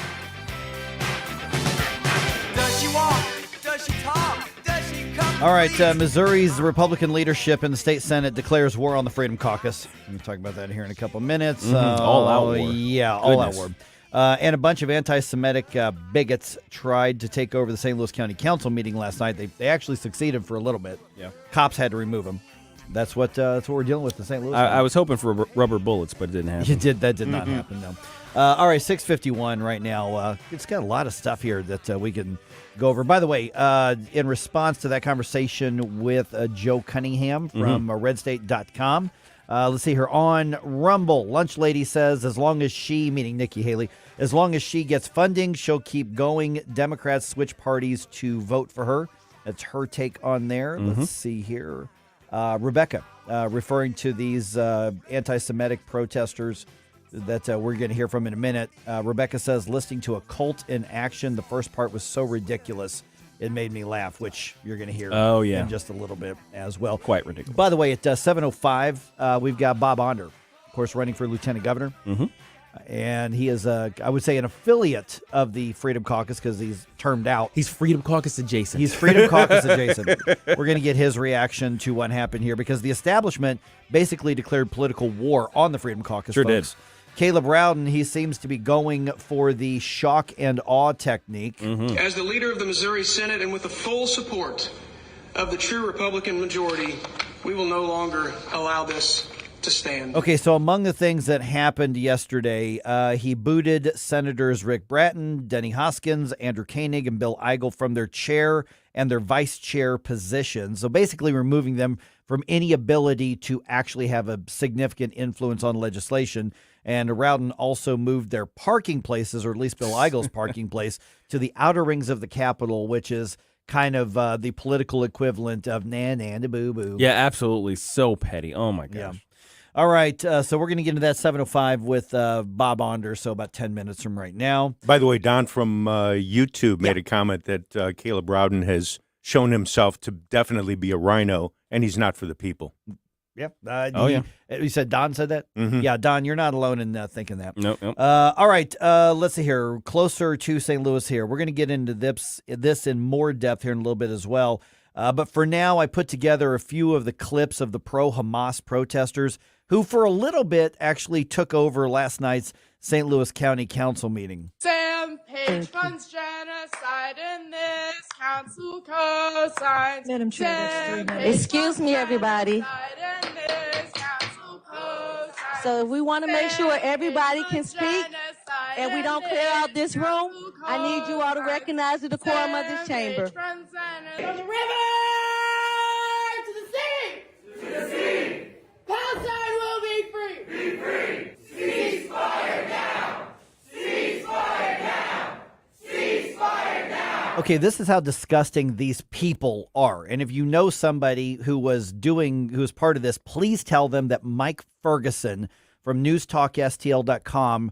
Does she walk? Does she talk? Does she come? All right, Missouri's Republican leadership in the state Senate declares war on the Freedom Caucus. We'll talk about that here in a couple minutes. All-out war. Yeah, all-out war. And a bunch of anti-Semitic bigots tried to take over the St. Louis County Council meeting last night. They actually succeeded for a little bit. Yeah. Cops had to remove them. That's what we're dealing with in St. Louis. I was hoping for rubber bullets, but it didn't happen. That did not happen, no. All right, 6:51 right now. It's got a lot of stuff here that we can go over. By the way, in response to that conversation with Joe Cunningham from RedState.com, let's see here on Rumble. Lunch Lady says, as long as she, meaning Nikki Haley, as long as she gets funding, she'll keep going. Democrats switch parties to vote for her. That's her take on there. Let's see here. Rebecca, referring to these anti-Semitic protesters that we're going to hear from in a minute. Rebecca says, listening to a cult in action, the first part was so ridiculous, it made me laugh, which you're going to hear in just a little bit as well. Quite ridiculous. By the way, at 7:05, we've got Bob Onder, of course, running for lieutenant governor. And he is, I would say, an affiliate of the Freedom Caucus because he's termed out. He's Freedom Caucus adjacent. He's Freedom Caucus adjacent. We're going to get his reaction to what happened here because the establishment basically declared political war on the Freedom Caucus. Sure folks. did. Caleb Rowden, he seems to be going for the shock and awe technique. As the leader of the Missouri Senate and with the full support of the true Republican majority, we will no longer allow this to stand. Okay, so among the things that happened yesterday, he booted Senators Rick Bratton, Denny Hoskins, Andrew Koenig, and Bill Eigel from their chair and their vice chair positions. So basically removing them from any ability to actually have a significant influence on legislation. And Rowden also moved their parking places, or at least Bill Eigel's parking place, to the outer rings of the Capitol, which is kind of the political equivalent of boo-boo. Yeah, absolutely. So petty. Oh, my gosh. Yeah. All right, so we're going to get into that 7:05 with Bob Onder, so about 10 minutes from right now. By the way, Don from YouTube made a comment that Caleb Rowden has shown himself to definitely be a rhino, and he's not for the people. Yep. You said Don said that? Mhm. Yeah, Don, you're not alone in thinking that. Nope. All right, let's see here. Closer to St. Louis here. We're going to get into this in more depth here in a little bit as well. But for now, I put together a few of the clips of the pro-Hamas protesters who for a little bit actually took over last night's St. Louis County Council meeting. Sam Page funds genocide in this council co-signs. Madam Chair, excuse me, everybody. So if we want to make sure everybody can speak and we don't clear out this room, I need you all to recognize the decorum of this chamber. From the river to the sea! To the sea! Palestine will be free! Be free! Ceasefire now! Ceasefire now! Ceasefire now! Okay, this is how disgusting these people are. And if you know somebody who was part of this, please tell them that Mike Ferguson from newstalkstl.com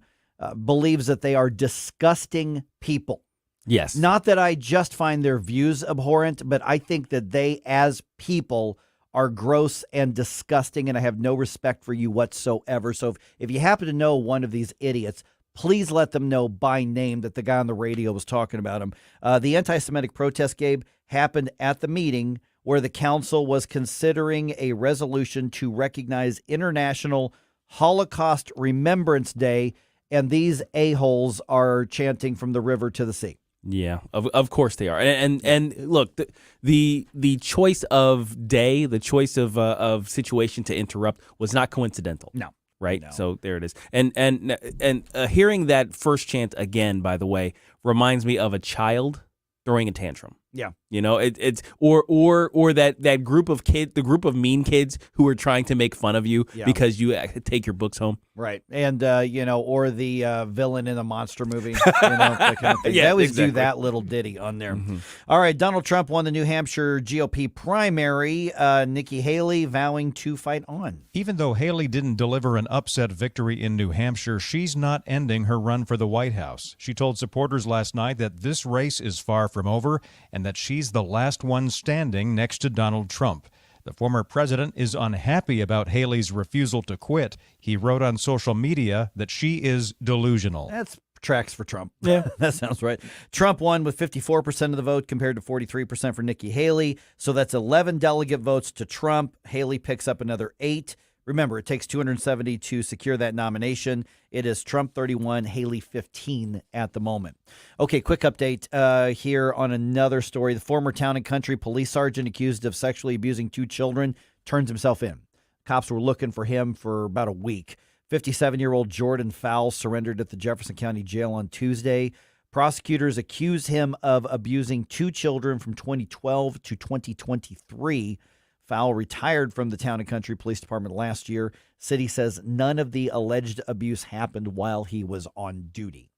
believes that they are disgusting people. Yes. Not that I just find their views abhorrent, but I think that they, as people, are gross and disgusting, and I have no respect for you whatsoever. So if you happen to know one of these idiots, please let them know by name that the guy on the radio was talking about him. The anti-Semitic protest, Gabe, happened at the meeting where the council was considering a resolution to recognize International Holocaust Remembrance Day, and these a-holes are chanting from the river to the sea. Yeah, of course they are. And look, the choice of day, the choice of situation to interrupt was not coincidental. No. Right? No. So there it is. And hearing that first chant again, by the way, reminds me of a child throwing a tantrum. Yeah. You know, it's or that group of kids, the group of mean kids who are trying to make fun of you because you take your books home. Right. And, or the villain in a monster movie, that kind of thing. Yeah, they always exactly. do that little ditty on there. Mm-hmm. All right. Donald Trump won the New Hampshire GOP primary. Nikki Haley vowing to fight on. Even though Haley didn't deliver an upset victory in New Hampshire, she's not ending her run for the White House. She told supporters last night that this race is far from over and that she's the last one standing next to Donald Trump. The former president is unhappy about Haley's refusal to quit. He wrote on social media that she is delusional. That's tracks for Trump. Yeah. That sounds right. Trump won with 54% of the vote compared to 43% for Nikki Haley. So that's 11 delegate votes to Trump. Haley picks up another 8. Remember, it takes 270 to secure that nomination. It is Trump 31, Haley 15 at the moment. Okay, quick update here on another story. The former Town and Country police sergeant accused of sexually abusing 2 children turns himself in. Cops were looking for him for about a week. 57-year-old Jordan Fowle surrendered at the Jefferson County Jail on Tuesday. Prosecutors accuse him of abusing 2 children from 2012 to 2023. Fowle retired from the Town and Country Police Department last year. City says none of the alleged abuse happened while he was on duty.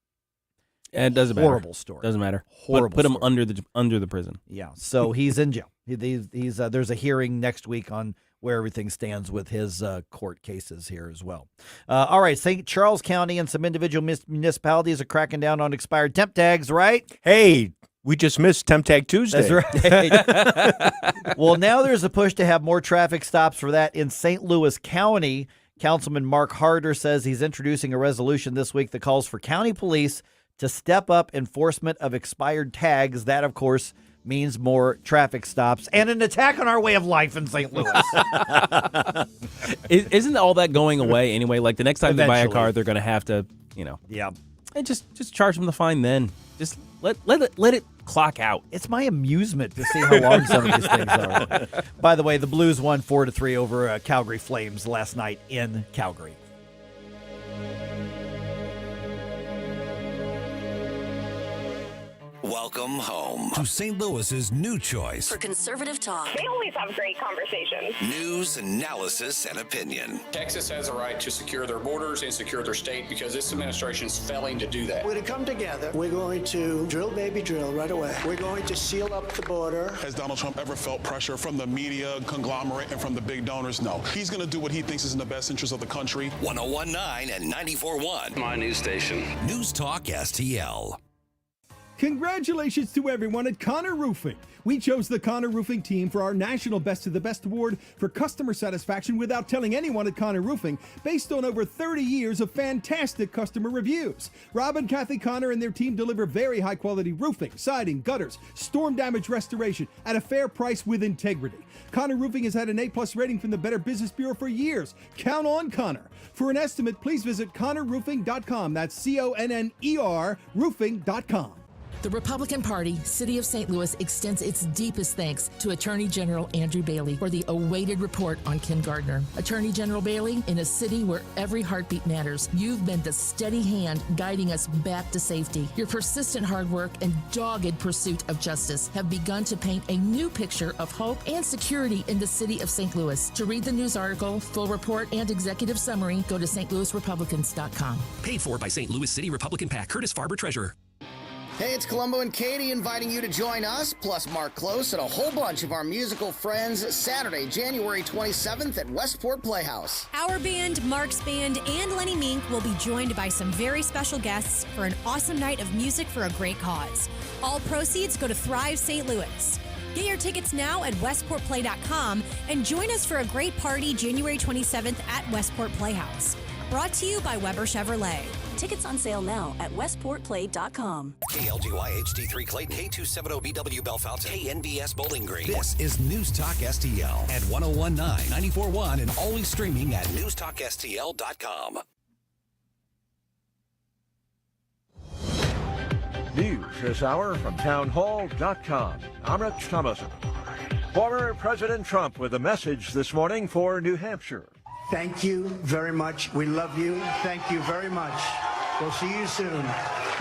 And it doesn't matter. Horrible story. Doesn't matter. Horrible Put him story. under the prison. Yeah, so he's in jail. He's there's a hearing next week on where everything stands with his court cases here as well. All right, St. Charles County and some individual municipalities are cracking down on expired temp tags, right? Hey, we just missed Temp Tag Tuesday. That's right. Well, now there's a push to have more traffic stops for that in St. Louis County. Councilman Mark Harder says he's introducing a resolution this week that calls for county police to step up enforcement of expired tags. That, of course, means more traffic stops and an attack on our way of life in St. Louis. Isn't all that going away anyway? Like the next time they buy a Eventually. car, they're going to have to, Yeah. and just charge them the fine then. Just let it clock out. It's my amusement to see how long some of these things are. By the way, the Blues won 4-3 over Calgary Flames last night in Calgary. Welcome home to St. Louis's new choice For conservative talk. They always have great conversations. news, analysis, and opinion. Texas has a right to secure their borders and secure their state because this administration is failing to do that. We're going to come together. We're going to drill, baby, drill right away. We're going to seal up the border. Has Donald Trump ever felt pressure from the media conglomerate and from the big donors? No. He's going to do what he thinks is in the best interest of the country. 101.9 and 94.1. My news station. News Talk STL. Congratulations to everyone at Connor Roofing. We chose the Connor Roofing team for our National Best of the Best Award for customer satisfaction without telling anyone at Connor Roofing, based on over 30 years of fantastic customer reviews. Rob and Kathy Connor and their team deliver very high-quality roofing, siding, gutters, storm damage restoration at a fair price with integrity. Connor Roofing has had an A+ rating from the Better Business Bureau for years. Count on Connor. For an estimate, please visit ConnorRoofing.com. That's CONNER roofing.com. The Republican Party, City of St. Louis, extends its deepest thanks to Attorney General Andrew Bailey for the awaited report on Ken Gardner. Attorney General Bailey, in a city where every heartbeat matters, you've been the steady hand guiding us back to safety. Your persistent hard work and dogged pursuit of justice have begun to paint a new picture of hope and security in the city of St. Louis. To read the news article, full report, and executive summary, go to stlouisrepublicans.com. Paid for by St. Louis City Republican PAC, Curtis Farber, Treasurer. Hey, it's Columbo and Katie inviting you to join us, plus Mark Close and a whole bunch of our musical friends, Saturday, January 27th at Westport Playhouse. Our band, Mark's band, and Lenny Mink will be joined by some very special guests for an awesome night of music for a great cause. All proceeds go to Thrive St. Louis. Get your tickets now at westportplay.com and join us for a great party January 27th at Westport Playhouse. Brought to you by Weber Chevrolet. Tickets on sale now at westportplay.com. KLGY HD3 Clayton, K270BW Bellefonte, KNBS Bowling Green. This is News Talk STL at 1019, 94.1, and always streaming at newstalkstl.com. News this hour from townhall.com. I'm Rich Thomason. Former President Trump with a message this morning for New Hampshire. Thank you very much. We love you. Thank you very much. We'll see you soon.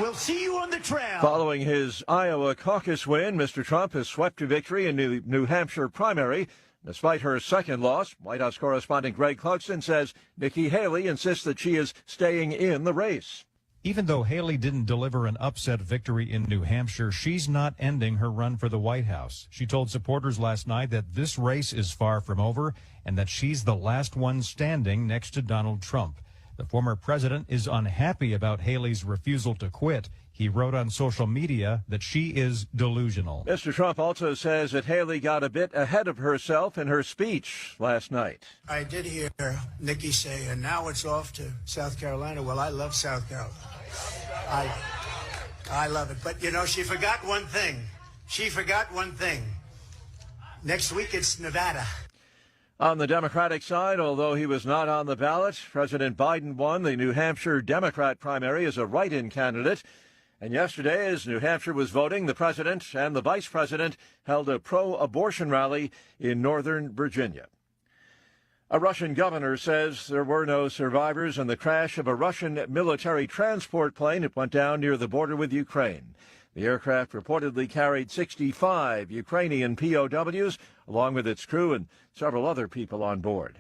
We'll see you on the trail. Following his Iowa caucus win, Mr. Trump has swept to victory in the New Hampshire primary. Despite her second loss, White House correspondent Greg Clugston says Nikki Haley insists that she is staying in the race. Even though Haley didn't deliver an upset victory in New Hampshire, she's not ending her run for the White House. She told supporters last night that this race is far from over and that she's the last one standing next to Donald Trump. The former president is unhappy about Haley's refusal to quit. He wrote on social media that she is delusional. Mr. Trump also says that Haley got a bit ahead of herself in her speech last night. I did hear Nikki say, and now it's off to South Carolina. Well, I love South Carolina. I love it. But, you know, she forgot one thing. Next week, it's Nevada. On the Democratic side, although he was not on the ballot, President Biden won the New Hampshire Democrat primary as a write-in candidate. And yesterday, as New Hampshire was voting, the president and the vice president held a pro-abortion rally in Northern Virginia. A Russian governor says there were no survivors in the crash of a Russian military transport plane that went down near the border with Ukraine. The aircraft reportedly carried 65 Ukrainian POWs, along with its crew and several other people on board.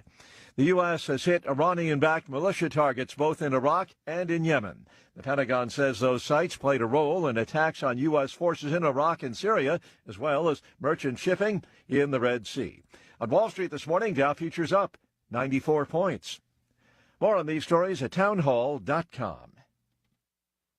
The U.S. has hit Iranian-backed militia targets both in Iraq and in Yemen. The Pentagon says those sites played a role in attacks on U.S. forces in Iraq and Syria, as well as merchant shipping in the Red Sea. On Wall Street this morning, Dow futures up 94 points. More on these stories at townhall.com.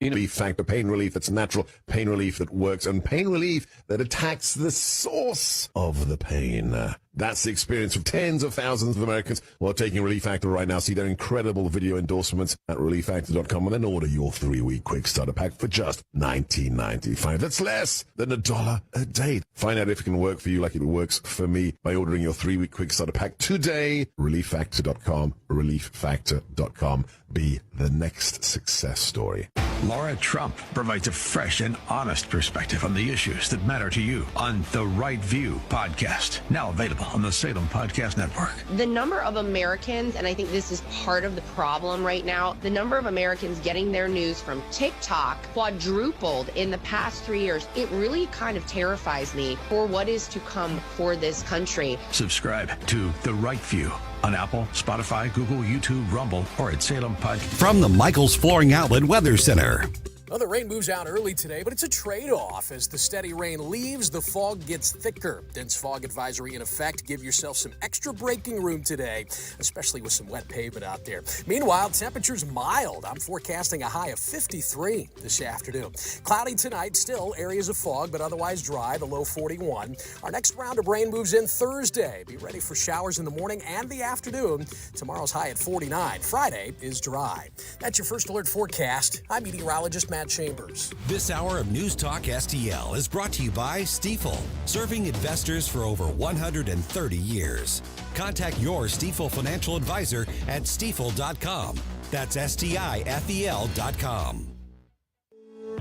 Relief factor, pain relief that's natural, pain relief that works, and pain relief that attacks the source of the pain. That's the experience of tens of thousands of Americans who are taking Relief Factor right now. See their incredible video endorsements at relieffactor.com and then order your 3-week quick starter pack for just $19.95. That's less than $1 a day. Find out if it can work for you like it works for me by ordering your 3-week quick starter pack today. Relieffactor.com, relieffactor.com. Be the next success story. Laura Trump provides a fresh and honest perspective on the issues that matter to you on The Right View podcast, now available on the Salem Podcast Network. The number of Americans, and I think this is part of the problem right now, the number of Americans getting their news from TikTok quadrupled in the past 3 years. It really kind of terrifies me for what is to come for this country. Subscribe to The Right View on Apple, Spotify, Google, YouTube, Rumble, or at Salem Podcast. From the Michaels Flooring Outlet Weather Center. Well, the rain moves out early today, but it's a trade-off. As the steady rain leaves, the fog gets thicker. Dense fog advisory in effect. Give yourself some extra braking room today, especially with some wet pavement out there. Meanwhile, temperatures mild. I'm forecasting a high of 53 this afternoon. Cloudy tonight, still areas of fog, but otherwise dry, the low 41. Our next round of rain moves in Thursday. Be ready for showers in the morning and the afternoon. Tomorrow's high at 49. Friday is dry. That's your first alert forecast. I'm meteorologist Matt Chambers. This hour of News Talk STL is brought to you by Stifel, serving investors for over 130 years. Contact your Stifel financial advisor at stifel.com. That's STIFEL.com.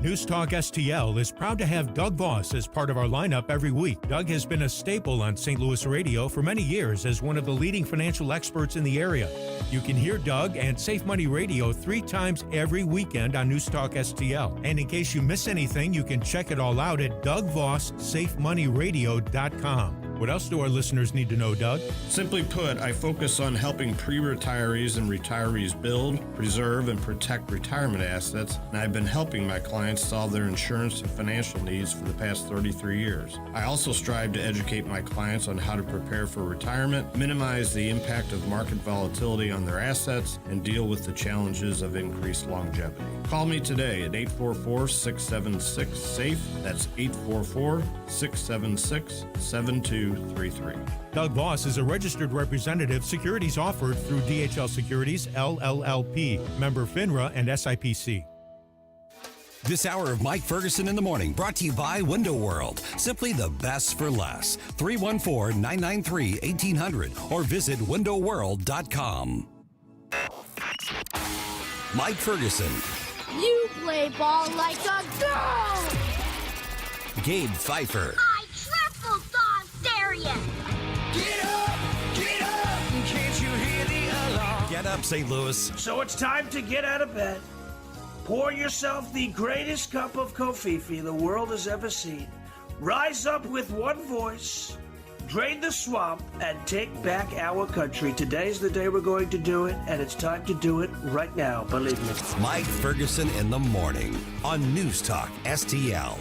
News Talk STL is proud to have Doug Voss as part of our lineup every week. Doug has been a staple on St. Louis radio for many years as one of the leading financial experts in the area. You can hear Doug and Safe Money Radio 3 times every weekend on News Talk STL. And in case you miss anything, you can check it all out at DougVossSafeMoneyRadio.com. What else do our listeners need to know, Doug? Simply put, I focus on helping pre-retirees and retirees build, preserve, and protect retirement assets, and I've been helping my clients solve their insurance and financial needs for the past 33 years. I also strive to educate my clients on how to prepare for retirement, minimize the impact of market volatility on their assets, and deal with the challenges of increased longevity. Call me today at 844-676-SAFE. That's 844-676-7233. Doug Voss is a registered representative. Securities offered through DHL Securities, LLLP, member FINRA and SIPC. This hour of Mike Ferguson in the Morning brought to you by Window World. Simply the best for less. 314-993-1800 or visit windowworld.com. Mike Ferguson. You play ball like a girl! Gabe Pfeiffer. I triple dog dare you! Get up! Can't you hear the alarm? Get up, St. Louis. So it's time to get out of bed. Pour yourself the greatest cup of Kofifi the world has ever seen. Rise up with one voice, drain the swamp, and take back our country. Today's the day we're going to do it, and it's time to do it right now, believe me. Mike Ferguson in the Morning on News Talk STL.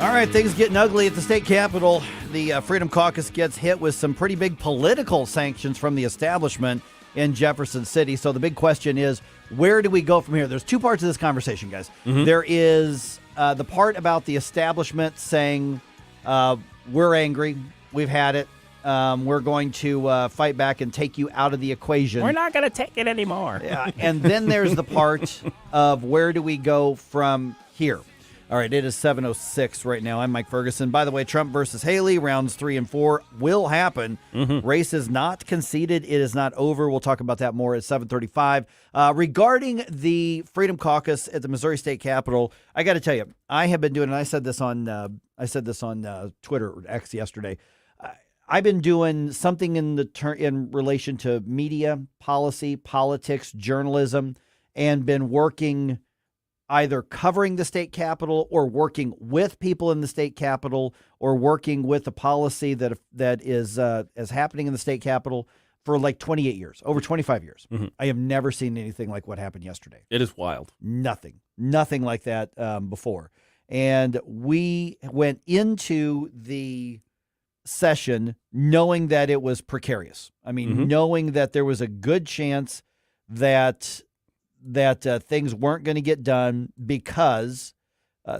All right, things getting ugly at the state capitol. The Freedom Caucus gets hit with some pretty big political sanctions from the establishment in Jefferson City. So the big question is, where do we go from here? There's two parts of this conversation, guys. Mm-hmm. There is the part about the establishment saying, we're angry, we've had it, we're going to fight back and take you out of the equation. We're not going to take it anymore. Yeah, and then there's the part of where do we go from here? All right, it is 7:06 right now. I'm Mike Ferguson. By the way, Trump versus Haley, rounds 3 and 4 will happen. Mm-hmm. Race is not conceded. It is not over. We'll talk about that more at 7:35. Regarding the Freedom Caucus at the Missouri State Capitol, I got to tell you, I have been doing, and I said this on Twitter or X yesterday. I've been doing something in relation to media, policy, politics, journalism, and been working either covering the state capitol or working with people in the state capitol or working with the policy that is happening in the state capitol for like 28 years, over 25 years. Mm-hmm. I have never seen anything like what happened yesterday. It is wild. Nothing like that before. And we went into the session knowing that it was precarious. I mean, Mm-hmm. knowing that there was a good chance that things weren't going to get done because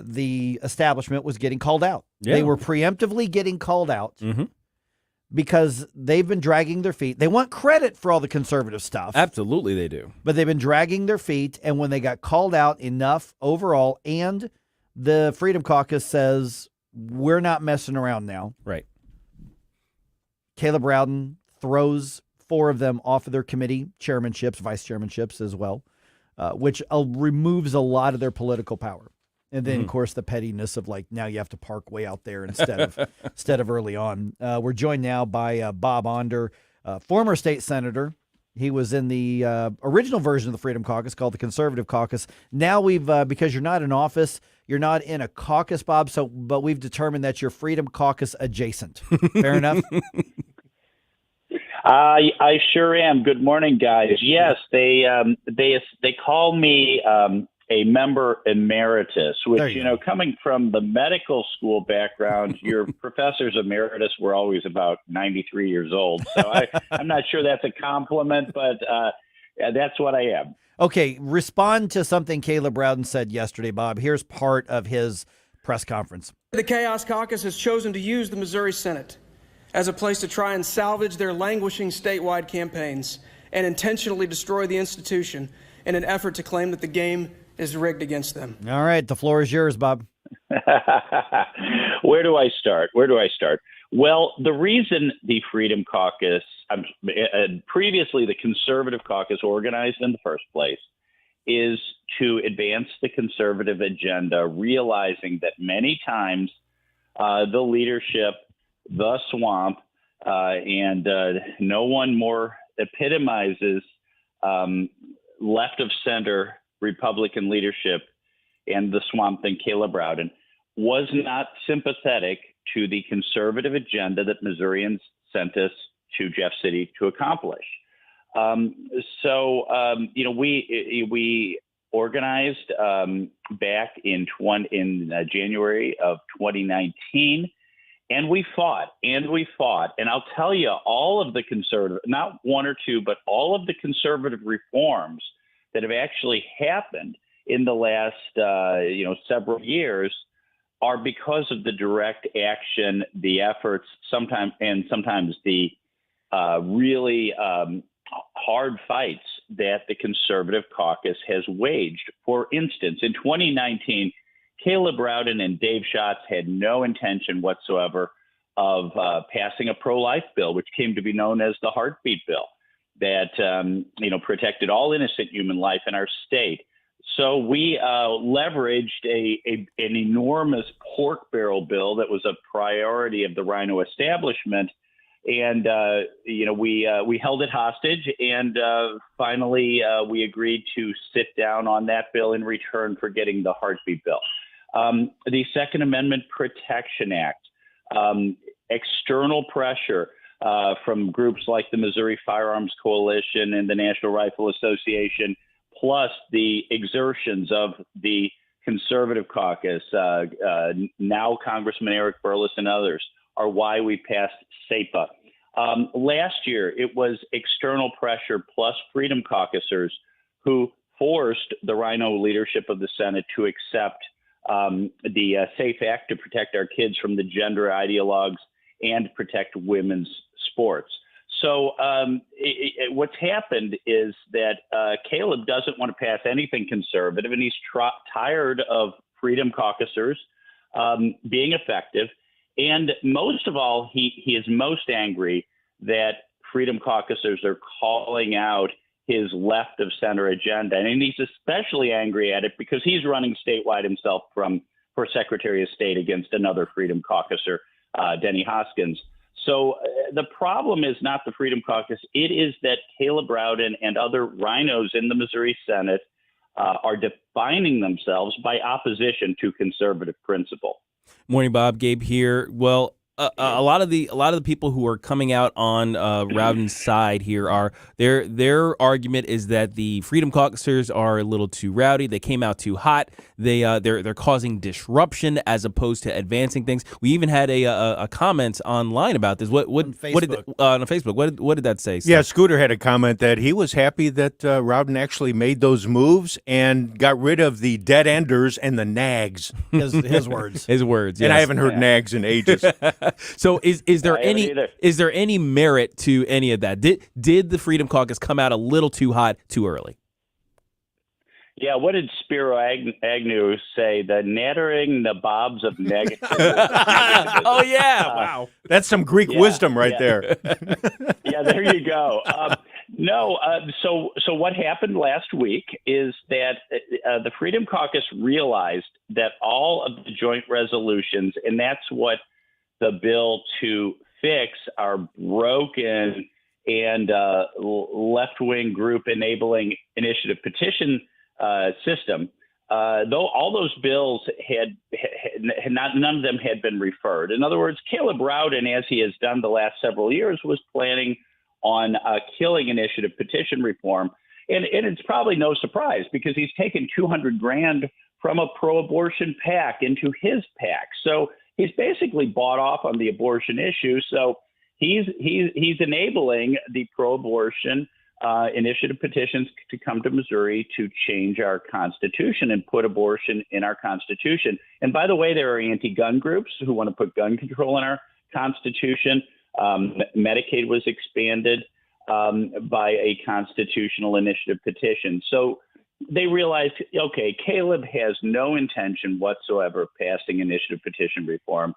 the establishment was getting called out. Yeah. They were preemptively getting called out Mm-hmm. because they've been dragging their feet. They want credit for all the conservative stuff. Absolutely they do. But they've been dragging their feet, and when they got called out enough overall, and the Freedom Caucus says, we're not messing around now. Right. Caleb Rowden throws 4 of them off of their committee chairmanships, vice chairmanships as well. Which removes a lot of their political power. And then, of course, the pettiness of like, now you have to park way out there instead of early on. We're joined now by Bob Onder, former state senator. He was in the original version of the Freedom Caucus called the Conservative Caucus. Now we've, because you're not in office, you're not in a caucus, Bob, but we've determined that you're Freedom Caucus adjacent. Fair enough? I sure am. Good morning, guys. Yes, they call me a member emeritus, which, coming from the medical school background, your professors emeritus were always about 93 years old. So I'm not sure that's a compliment, but that's what I am. Okay, respond to something Caleb Rowden said yesterday, Bob. Here's part of his press conference. The Chaos Caucus has chosen to use the Missouri Senate as a place to try and salvage their languishing statewide campaigns and intentionally destroy the institution in an effort to claim that the game is rigged against them. All right, the floor is yours, Bob. Where do I start? Well, the reason the Freedom Caucus, previously the Conservative Caucus organized in the first place, is to advance the conservative agenda, realizing that many times the leadership, the swamp, and no one more epitomizes left of center Republican leadership and the swamp than Caleb Rowden, was not sympathetic to the conservative agenda that Missourians sent us to Jeff City to accomplish. We organized back in January of 2019, and we fought. And I'll tell you, all of the conservative, not one or two, but all of the conservative reforms that have actually happened in the last, several years are because of the direct action, the efforts, sometimes the really hard fights that the Conservative Caucus has waged. For instance, in 2019, Caleb Rowden and Dave Schatz had no intention whatsoever of passing a pro-life bill, which came to be known as the Heartbeat Bill, that protected all innocent human life in our state. So we leveraged an enormous pork barrel bill that was a priority of the Rhino establishment, and we held it hostage, and finally we agreed to sit down on that bill in return for getting the Heartbeat Bill. The Second Amendment Protection Act, external pressure from groups like the Missouri Firearms Coalition and the National Rifle Association, plus the exertions of the Conservative Caucus, now Congressman Eric Burles and others, are why we passed SAPA. Last year, it was external pressure plus Freedom Caucusers who forced the Rhino leadership of the Senate to accept the SAFE Act to protect our kids from the gender ideologues and protect women's sports. So what's happened is that Caleb doesn't want to pass anything conservative, and he's tired of Freedom Caucusers being effective. And most of all, he is most angry that Freedom Caucusers are calling out his left of center agenda. And he's especially angry at it because he's running statewide himself for Secretary of State against another Freedom Caucuser, Denny Hoskins. So the problem is not the Freedom Caucus. It is that Caleb Rowden and other rhinos in the Missouri Senate are defining themselves by opposition to conservative principle. Morning, Bob. Gabe here. Well, a lot of the people who are coming out on Rowden's side here are their argument is that the Freedom Caucusers are a little too rowdy. They came out too hot. They're causing disruption as opposed to advancing things. We even had a comment online about this. What did on Facebook? What did that say? Yeah, Scooter had a comment that he was happy that Rowden actually made those moves and got rid of the dead enders and the nags. His words. His words. And yes. I haven't heard nags in ages. So is there any merit to any of that? Did the Freedom Caucus come out a little too hot too early? Yeah, what did Spiro Agnew say? The nattering the bobs of negativity. Oh, yeah. Wow. That's some Greek wisdom right there. Yeah, there you go. So what happened last week is that the Freedom Caucus realized that all of the joint resolutions, and that's what the bill to fix our broken and left-wing group enabling initiative petition system, though all those bills had none of them had been referred. In other words, Caleb Rowden, as he has done the last several years, was planning on killing initiative petition reform. And it's probably no surprise because he's taken $200,000 from a pro-abortion PAC into his PAC. So he's basically bought off on the abortion issue. So he's enabling the pro-abortion initiative petitions to come to Missouri to change our Constitution and put abortion in our Constitution. And by the way, there are anti-gun groups who want to put gun control in our Constitution. Medicaid was expanded by a constitutional initiative petition. So they realized, okay, Caleb has no intention whatsoever of passing initiative petition reform.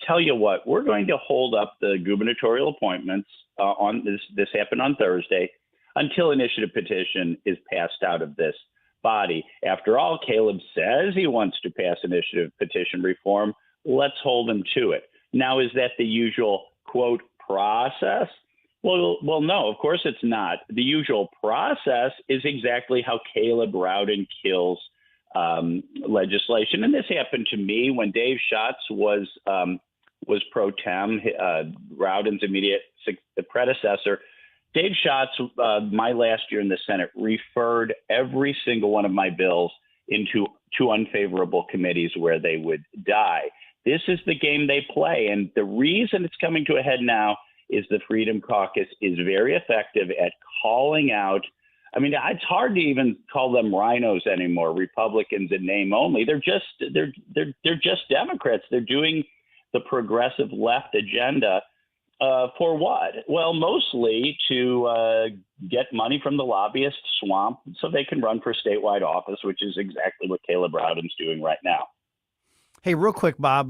Tell you what, we're going to hold up the gubernatorial appointments on this happened on Thursday until initiative petition is passed out of this body. After all, Caleb says he wants to pass initiative petition reform. Let's hold him to it. Now, is that the usual, quote, process? Well, no, of course it's not. The usual process is exactly how Caleb Rowden kills legislation. And this happened to me when Dave Schatz was pro tem, Rowden's immediate predecessor. Dave Schatz, my last year in the Senate, referred every single one of my bills into two unfavorable committees where they would die. This is the game they play. And the reason it's coming to a head now is the Freedom Caucus is very effective at calling out. I mean, it's hard to even call them rhinos anymore, Republicans in name only. They're just Democrats. They're doing the progressive left agenda for what? Well, mostly to get money from the lobbyist swamp so they can run for statewide office, which is exactly what Caleb Rowden's doing right now. Hey, real quick, Bob,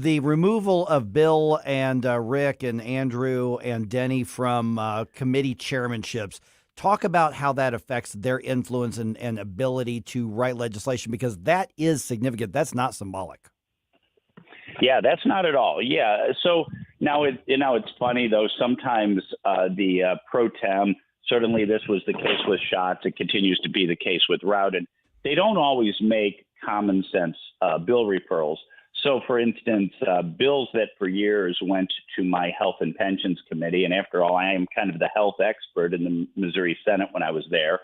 the removal of Bill and Rick and Andrew and Denny from committee chairmanships, talk about how that affects their influence and ability to write legislation, because that is significant. That's not symbolic. Yeah, that's not at all. Yeah. So now it's funny, though. Sometimes the pro tem, certainly this was the case with Schatz. It continues to be the case with Rowden. They don't always make common sense bill referrals. So, for instance, bills that for years went to my Health and Pensions Committee, and after all, I am kind of the health expert in the Missouri Senate when I was there,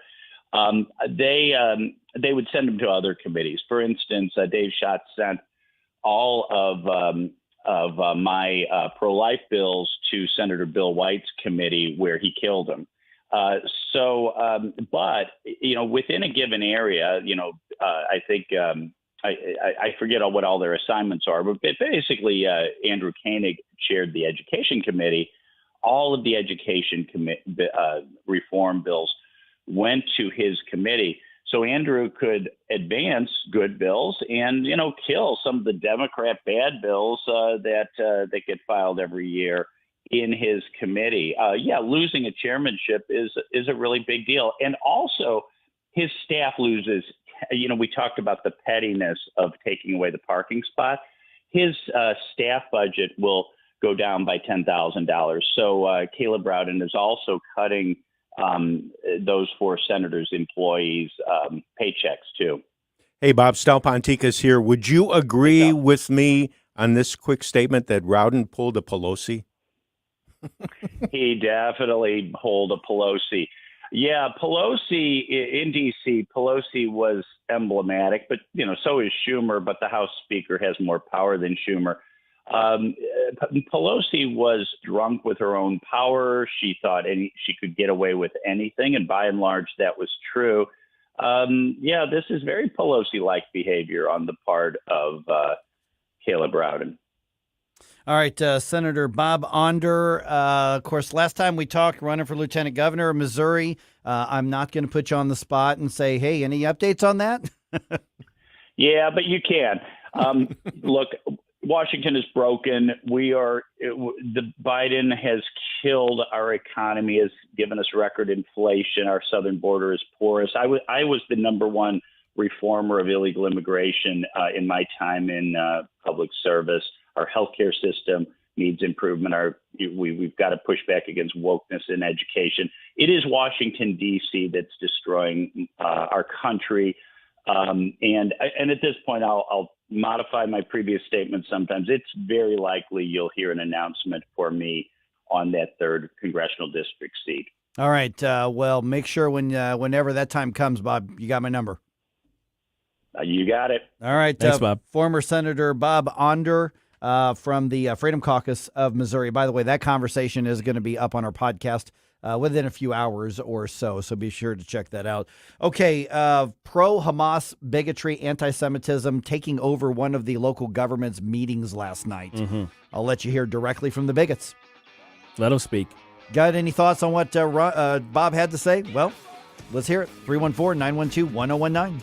they would send them to other committees. For instance, Dave Schatz sent all of my pro-life bills to Senator Bill White's committee, where he killed him. But, within a given area, I think I forget what all their assignments are, but basically Andrew Koenig chaired the Education Committee. All of the education reform bills went to his committee. So Andrew could advance good bills and, kill some of the Democrat bad bills that get filed every year in his committee. Losing a chairmanship is a really big deal. And also his staff loses. We talked about the pettiness of taking away the parking spot. His staff budget will go down by $10,000. So Caleb Rowden is also cutting those four senators' employees' paychecks too. Hey, Bob, Stalpontikas here. Would you agree with me on this quick statement that Rowden pulled a Pelosi? He definitely pulled a Pelosi. Yeah, Pelosi in D.C., Pelosi was emblematic, but, so is Schumer, but the House Speaker has more power than Schumer. Pelosi was drunk with her own power. She thought she could get away with anything, and by and large, that was true. This is very Pelosi-like behavior on the part of Caleb Rowden. All right, Senator Bob Onder, of course, last time we talked, running for lieutenant governor of Missouri. I'm not going to put you on the spot and say, hey, any updates on that? Yeah, but you can. Look, Washington is broken. The Biden has killed our economy, has given us record inflation. Our southern border is porous. I was the number one reformer of illegal immigration in my time in public service. Our healthcare system needs improvement. We've got to push back against wokeness in education. It is Washington, D.C. that's destroying our country. And at this point, I'll modify my previous statement sometimes. It's very likely you'll hear an announcement for me on that 3rd congressional district seat. All right. Well, make sure whenever that time comes, Bob, you got my number. You got it. All right. Thanks, Bob. Former Senator Bob Onder from the Freedom Caucus of Missouri. By the way, that conversation is going to be up on our podcast within a few hours or so, so be sure to check that out. Okay, pro-Hamas bigotry, anti-Semitism taking over one of the local government's meetings last night. Mm-hmm. I'll let you hear directly from the bigots. Let them speak. Got any thoughts on what Bob had to say? Well, let's hear it. 314-912-1019.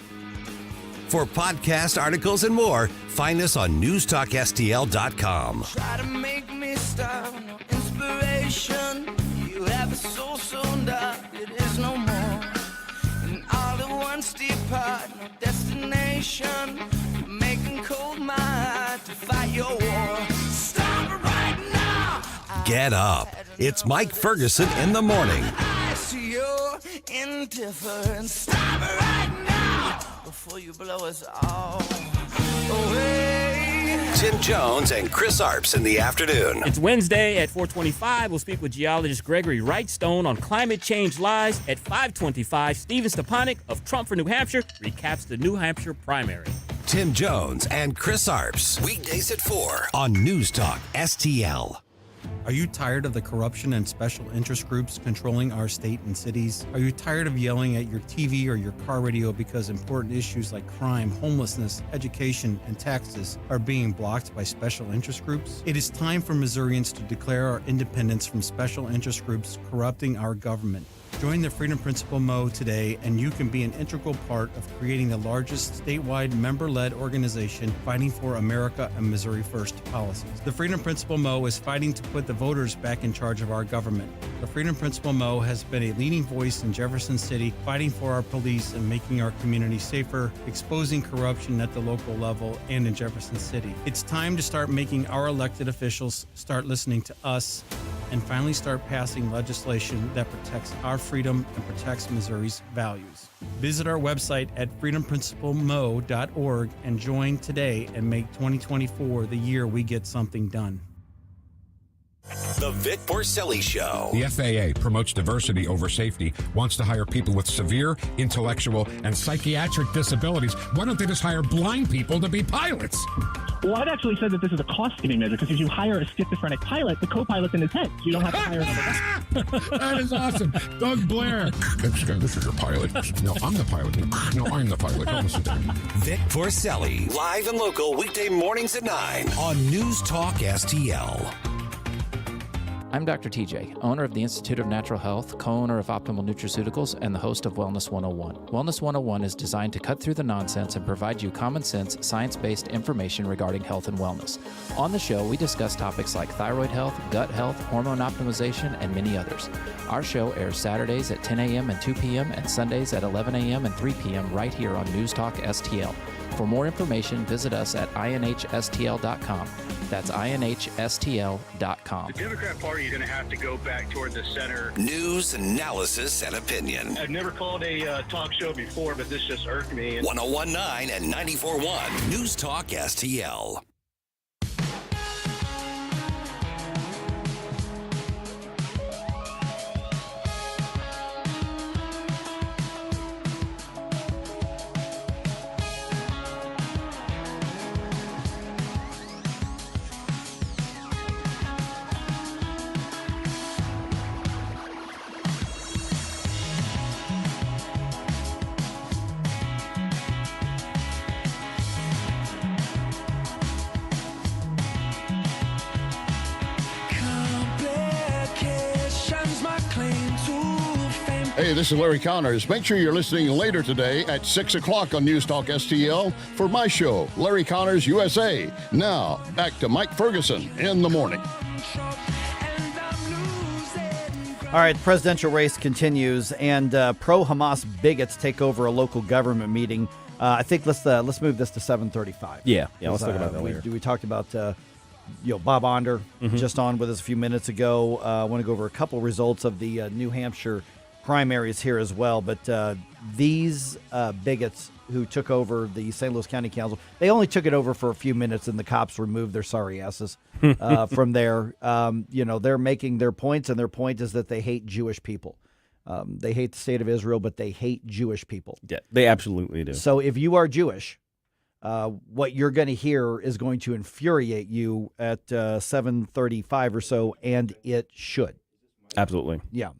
For podcast articles and more, find us on newstalkstl.com. Try to make me stop, no inspiration. You have a soul so dark, it is no more. And all at once depart, no destination. Making cold my heart to fight your war. Stop it right now. Get up. It's Mike Ferguson in the morning. I see your indifference. Stop it right now before you blow us all away. Tim Jones and Chris Arps in the afternoon. It's Wednesday at 4:25. We'll speak with geologist Gregory Wrightstone on climate change lies. At 5:25, Stephen Stepanek of Trump for New Hampshire recaps the New Hampshire primary. Tim Jones and Chris Arps. Weekdays at 4 on News Talk STL. Are you tired of the corruption and special interest groups controlling our state and cities? Are you tired of yelling at your TV or your car radio because important issues like crime, homelessness, education, and taxes are being blocked by special interest groups? It is time for Missourians to declare our independence from special interest groups corrupting our government. Join the Freedom Principle Mo today, and you can be an integral part of creating the largest statewide member-led organization fighting for America and Missouri First policies. The Freedom Principle Mo is fighting to put the voters back in charge of our government. The Freedom Principle Mo has been a leading voice in Jefferson City, fighting for our police and making our community safer, exposing corruption at the local level and in Jefferson City. It's time to start making our elected officials start listening to us and finally start passing legislation that protects our freedom and protects Missouri's values. Visit our website at freedomprinciplemmo.org and join today and make 2024 the year we get something done. The Vic Porcelli Show. The FAA promotes diversity over safety, wants to hire people with severe intellectual and psychiatric disabilities. Why don't they just hire blind people to be pilots? Well, I've actually said that this is a cost-saving measure because if you hire a schizophrenic pilot, the co-pilot's in his head. So you don't have to hire another guy. That is awesome. Doug Blair. This is your pilot. No, I'm the pilot. No, I'm the pilot. Don't listen to me. Vic Porcelli. Live and local weekday mornings at 9 on News Talk STL. I'm Dr. TJ, owner of the Institute of Natural Health, co-owner of Optimal Nutraceuticals, and the host of Wellness 101. Wellness 101 is designed to cut through the nonsense and provide you common sense, science-based information regarding health and wellness. On the show, we discuss topics like thyroid health, gut health, hormone optimization, and many others. Our show airs Saturdays at 10 a.m. and 2 p.m. and Sundays at 11 a.m. and 3 p.m. right here on News Talk STL. For more information, visit us at inhstl.com. That's inhstl.com. The Democrat Party is going to have to go back toward the center. News, analysis, and opinion. I've never called a talk show before, but this just irked me. 101.9 and 94.1 News Talk STL. Hey, this is Larry Connors. Make sure you're listening later today at 6 o'clock on News Talk STL for my show, Larry Connors USA. Now, back to Mike Ferguson in the morning. All right, the presidential race continues, and pro-Hamas bigots take over a local government meeting. I think let's move this to 7:35. Yeah, let's talk about that later. We talked about Bob Onder just on with us a few minutes ago. I want to go over a couple results of the New Hampshire primaries here as well. But these bigots who took over the St. Louis County Council, they only took it over for a few minutes, and the cops removed their sorry asses from there. They're making their points, and their point is that they hate Jewish people. They hate the state of Israel, but they hate Jewish people. Yeah, they absolutely do. So if you are Jewish, what you're going to hear is going to infuriate you at 7:35 or so, and it should. Absolutely. Yeah.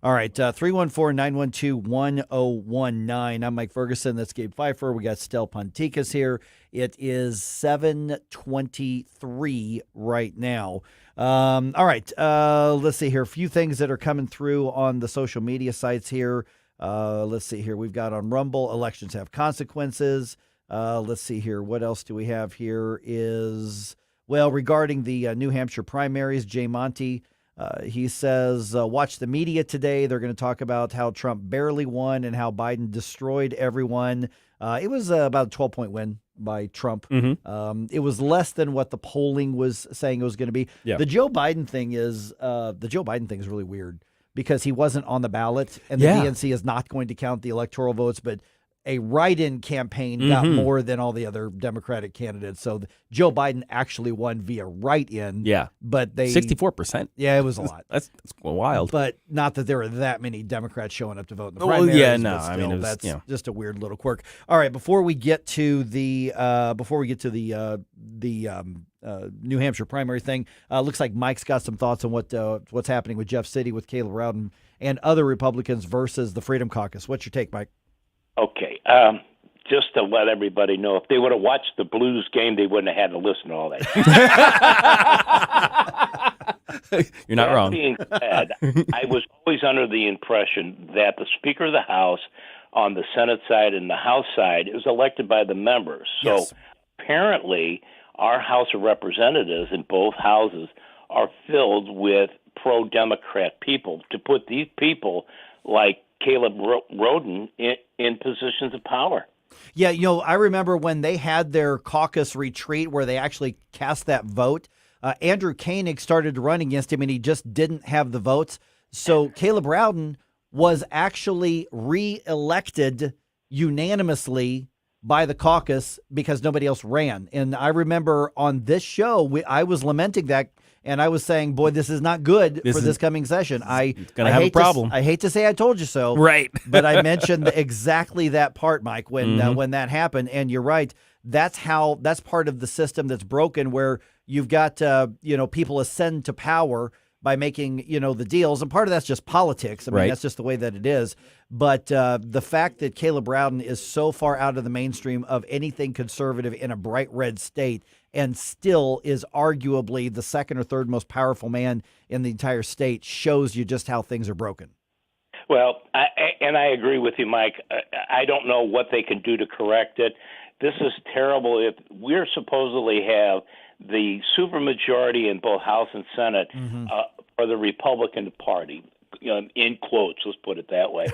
All right, 314-912-1019. I'm Mike Ferguson. That's Gabe Pfeiffer. We got Stel Ponticus here. It is 7:23 right now. All right, let's see here. A few things that are coming through on the social media sites here. Let's see here. We've got on Rumble, elections have consequences. Let's see here. What else do we have here is, well, regarding the New Hampshire primaries, Jay Monty, he says, watch the media today. They're going to talk about how Trump barely won and how Biden destroyed everyone. It was about a 12-point win by Trump. It was less than what the polling was saying it was going to be. Yeah. The Joe Biden thing is really weird because he wasn't on the ballot, and the DNC is not going to count the electoral votes, but a write-in campaign got more than all the other Democratic candidates. So Joe Biden actually won via write-in. Yeah. But 64%. Yeah, it was a lot. That's wild. But not that there were that many Democrats showing up to vote in the Well, primaries. yeah, no, but still, I mean, it was, that's you know. just a weird little quirk. All right, before we get to the New Hampshire primary thing, looks like Mike's got some thoughts on what's happening with Jeff City, with Caleb Rowden, and other Republicans versus the Freedom Caucus. What's your take, Mike? Okay. Just to let everybody know, if they would have watched the Blues game, they wouldn't have had to listen to all that. You're not wrong. That being said, I was always under the impression that the Speaker of the House on the Senate side and the House side is elected by the members. So apparently our House of Representatives in both houses are filled with pro-Democrat people. To put these people like Caleb Rowden in positions of power. Yeah, I remember when they had their caucus retreat where they actually cast that vote, Andrew Koenig started to run against him, and he just didn't have the votes. So Caleb Rowden was actually reelected unanimously by the caucus because nobody else ran. And I remember on this show, I was lamenting that, and I was saying, boy, this is not good for this coming session. It's going to have a problem. I hate to say I told you so. Right. But I mentioned exactly that part, Mike, when that happened. And you're right. That's part of the system that's broken, where you've got, people ascend to power by making, the deals. And part of that's just politics. I mean, that's just the way that it is. But the fact that Caleb Rowden is so far out of the mainstream of anything conservative in a bright red state and still is arguably the second or third most powerful man in the entire state shows you just how things are broken. Well, I agree with you, Mike. I don't know what they can do to correct it. This is terrible. If we're supposedly have the supermajority in both House and Senate for the Republican Party, in quotes, let's put it that way.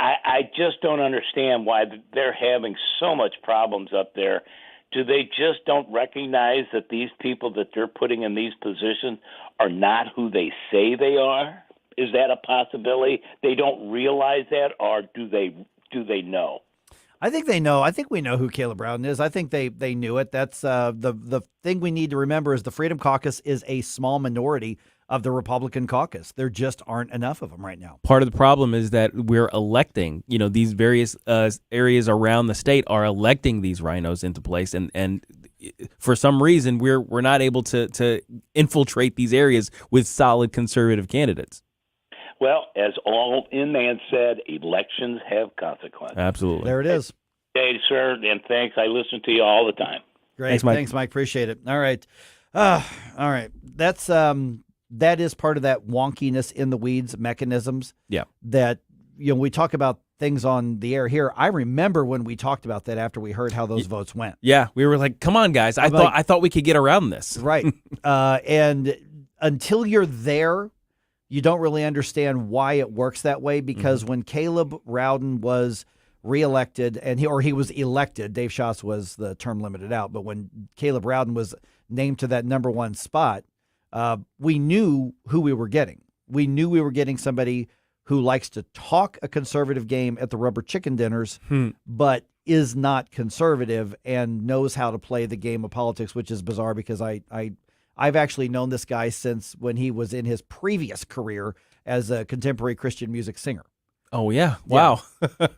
I just don't understand why they're having so much problems up there. Do they just don't recognize that these people that they're putting in these positions are not who they say they are? Is that a possibility? They don't realize that, or do they know? I think they know. I think we know who Caleb Rowden is. I think they knew it. That's the thing we need to remember is the Freedom Caucus is a small minority of the Republican caucus. There just aren't enough of them right now. Part of the problem is that we're electing, these various areas around the state are electing these rhinos into place. And for some reason, we're not able to infiltrate these areas with solid conservative candidates. Well, as all man said, elections have consequences. Absolutely. There it is. Hey, sir, and thanks. I listen to you all the time. Great. Thanks, Mike. Appreciate it. All right. All right. That is part of that wonkiness in the weeds mechanisms. Yeah. That, we talk about things on the air here. I remember when we talked about that after we heard how those votes went. Yeah. We were like, come on, guys. I thought we could get around this. Right. And until you're there, you don't really understand why it works that way, because when Caleb Rowden was reelected he was elected, Dave Schatz was the term limited out, but when Caleb Rowden was named to that number one spot, we knew who we were getting. We knew we were getting somebody who likes to talk a conservative game at the rubber chicken dinners, but is not conservative and knows how to play the game of politics, which is bizarre because I've actually known this guy since when he was in his previous career as a contemporary Christian music singer. Oh yeah! Wow,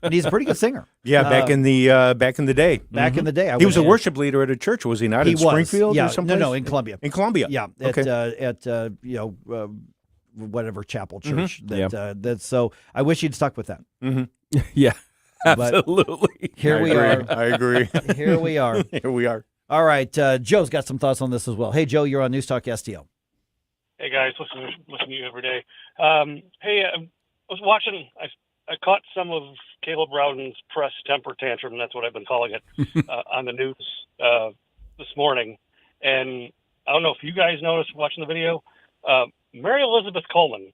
and he's a pretty good singer. Yeah, back in the day. Back in the day, he was a worship leader at a church, was he not? In Springfield, yeah, or someplace? No, in Columbia. In Columbia, yeah. Okay. Whatever chapel church Mm-hmm. that. So I wish he'd stuck with that. Mm-hmm. Yeah, But absolutely. Here we are. I agree. Here we are. Here we are. All right, Joe's got some thoughts on this as well. Hey, Joe, you're on News Talk STL. Hey guys, listen to you every day. Hey, I was watching. I caught some of Caleb Rowden's press temper tantrum. That's what I've been calling it on the news this morning. And I don't know if you guys noticed watching the video. Mary Elizabeth Coleman,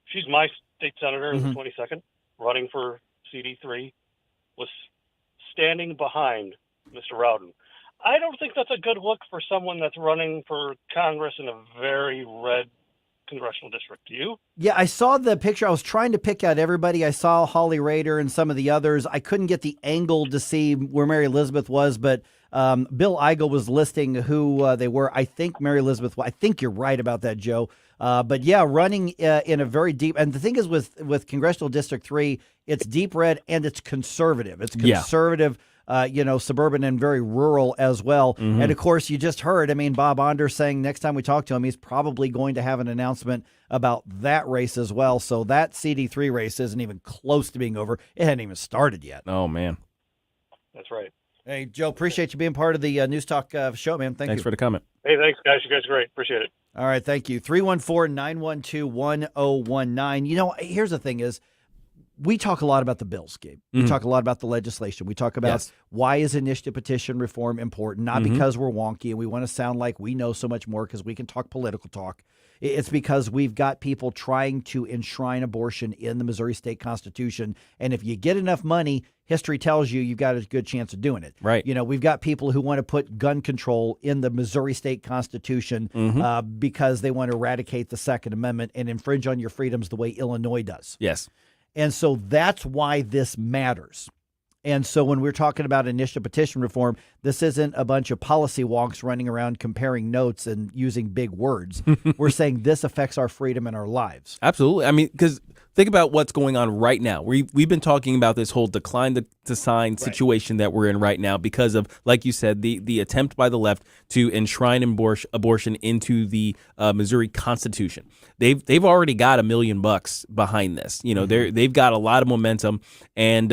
she's my state senator in the 22nd, running for CD3, was standing behind Mr. Rowden. I don't think that's a good look for someone that's running for Congress in a very red congressional district. Do you? Yeah, I saw the picture. I was trying to pick out everybody. I saw Holly Rader and some of the others. I couldn't get the angle to see where Mary Elizabeth was, but Bill Eigel was listing who they were. I think Mary Elizabeth, I think you're right about that, Joe. But yeah, running in a very deep, and the thing is with Congressional District 3, it's deep red and it's conservative. It's conservative. Suburban and very rural as well. Mm-hmm. And of course, you just heard, Bob Onder saying next time we talk to him, he's probably going to have an announcement about that race as well. So that CD3 race isn't even close to being over. It hadn't even started yet. Oh, man. That's right. Hey, Joe, appreciate you being part of the News Talk show, man. Thanks for the comment. Hey, thanks, guys. You guys are great. Appreciate it. All right, thank you. 314-912-1019. Here's the thing is, we talk a lot about the bills, Gabe. We talk a lot about the legislation. We talk about why is initiative petition reform important, not because we're wonky and we want to sound like we know so much more because we can talk political talk. It's because we've got people trying to enshrine abortion in the Missouri State Constitution. And if you get enough money, history tells you you've got a good chance of doing it. Right. We've got people who want to put gun control in the Missouri State Constitution because they want to eradicate the Second Amendment and infringe on your freedoms the way Illinois does. Yes. And so that's why this matters. And so when we're talking about initiative petition reform, this isn't a bunch of policy wonks running around comparing notes and using big words. We're saying this affects our freedom and our lives. Absolutely. Because think about what's going on right now. We've been talking about this whole decline to sign situation that we're in right now because of, like you said, the attempt by the left to enshrine abortion into the Missouri Constitution. They've already got $1 million behind this. They've got a lot of momentum, and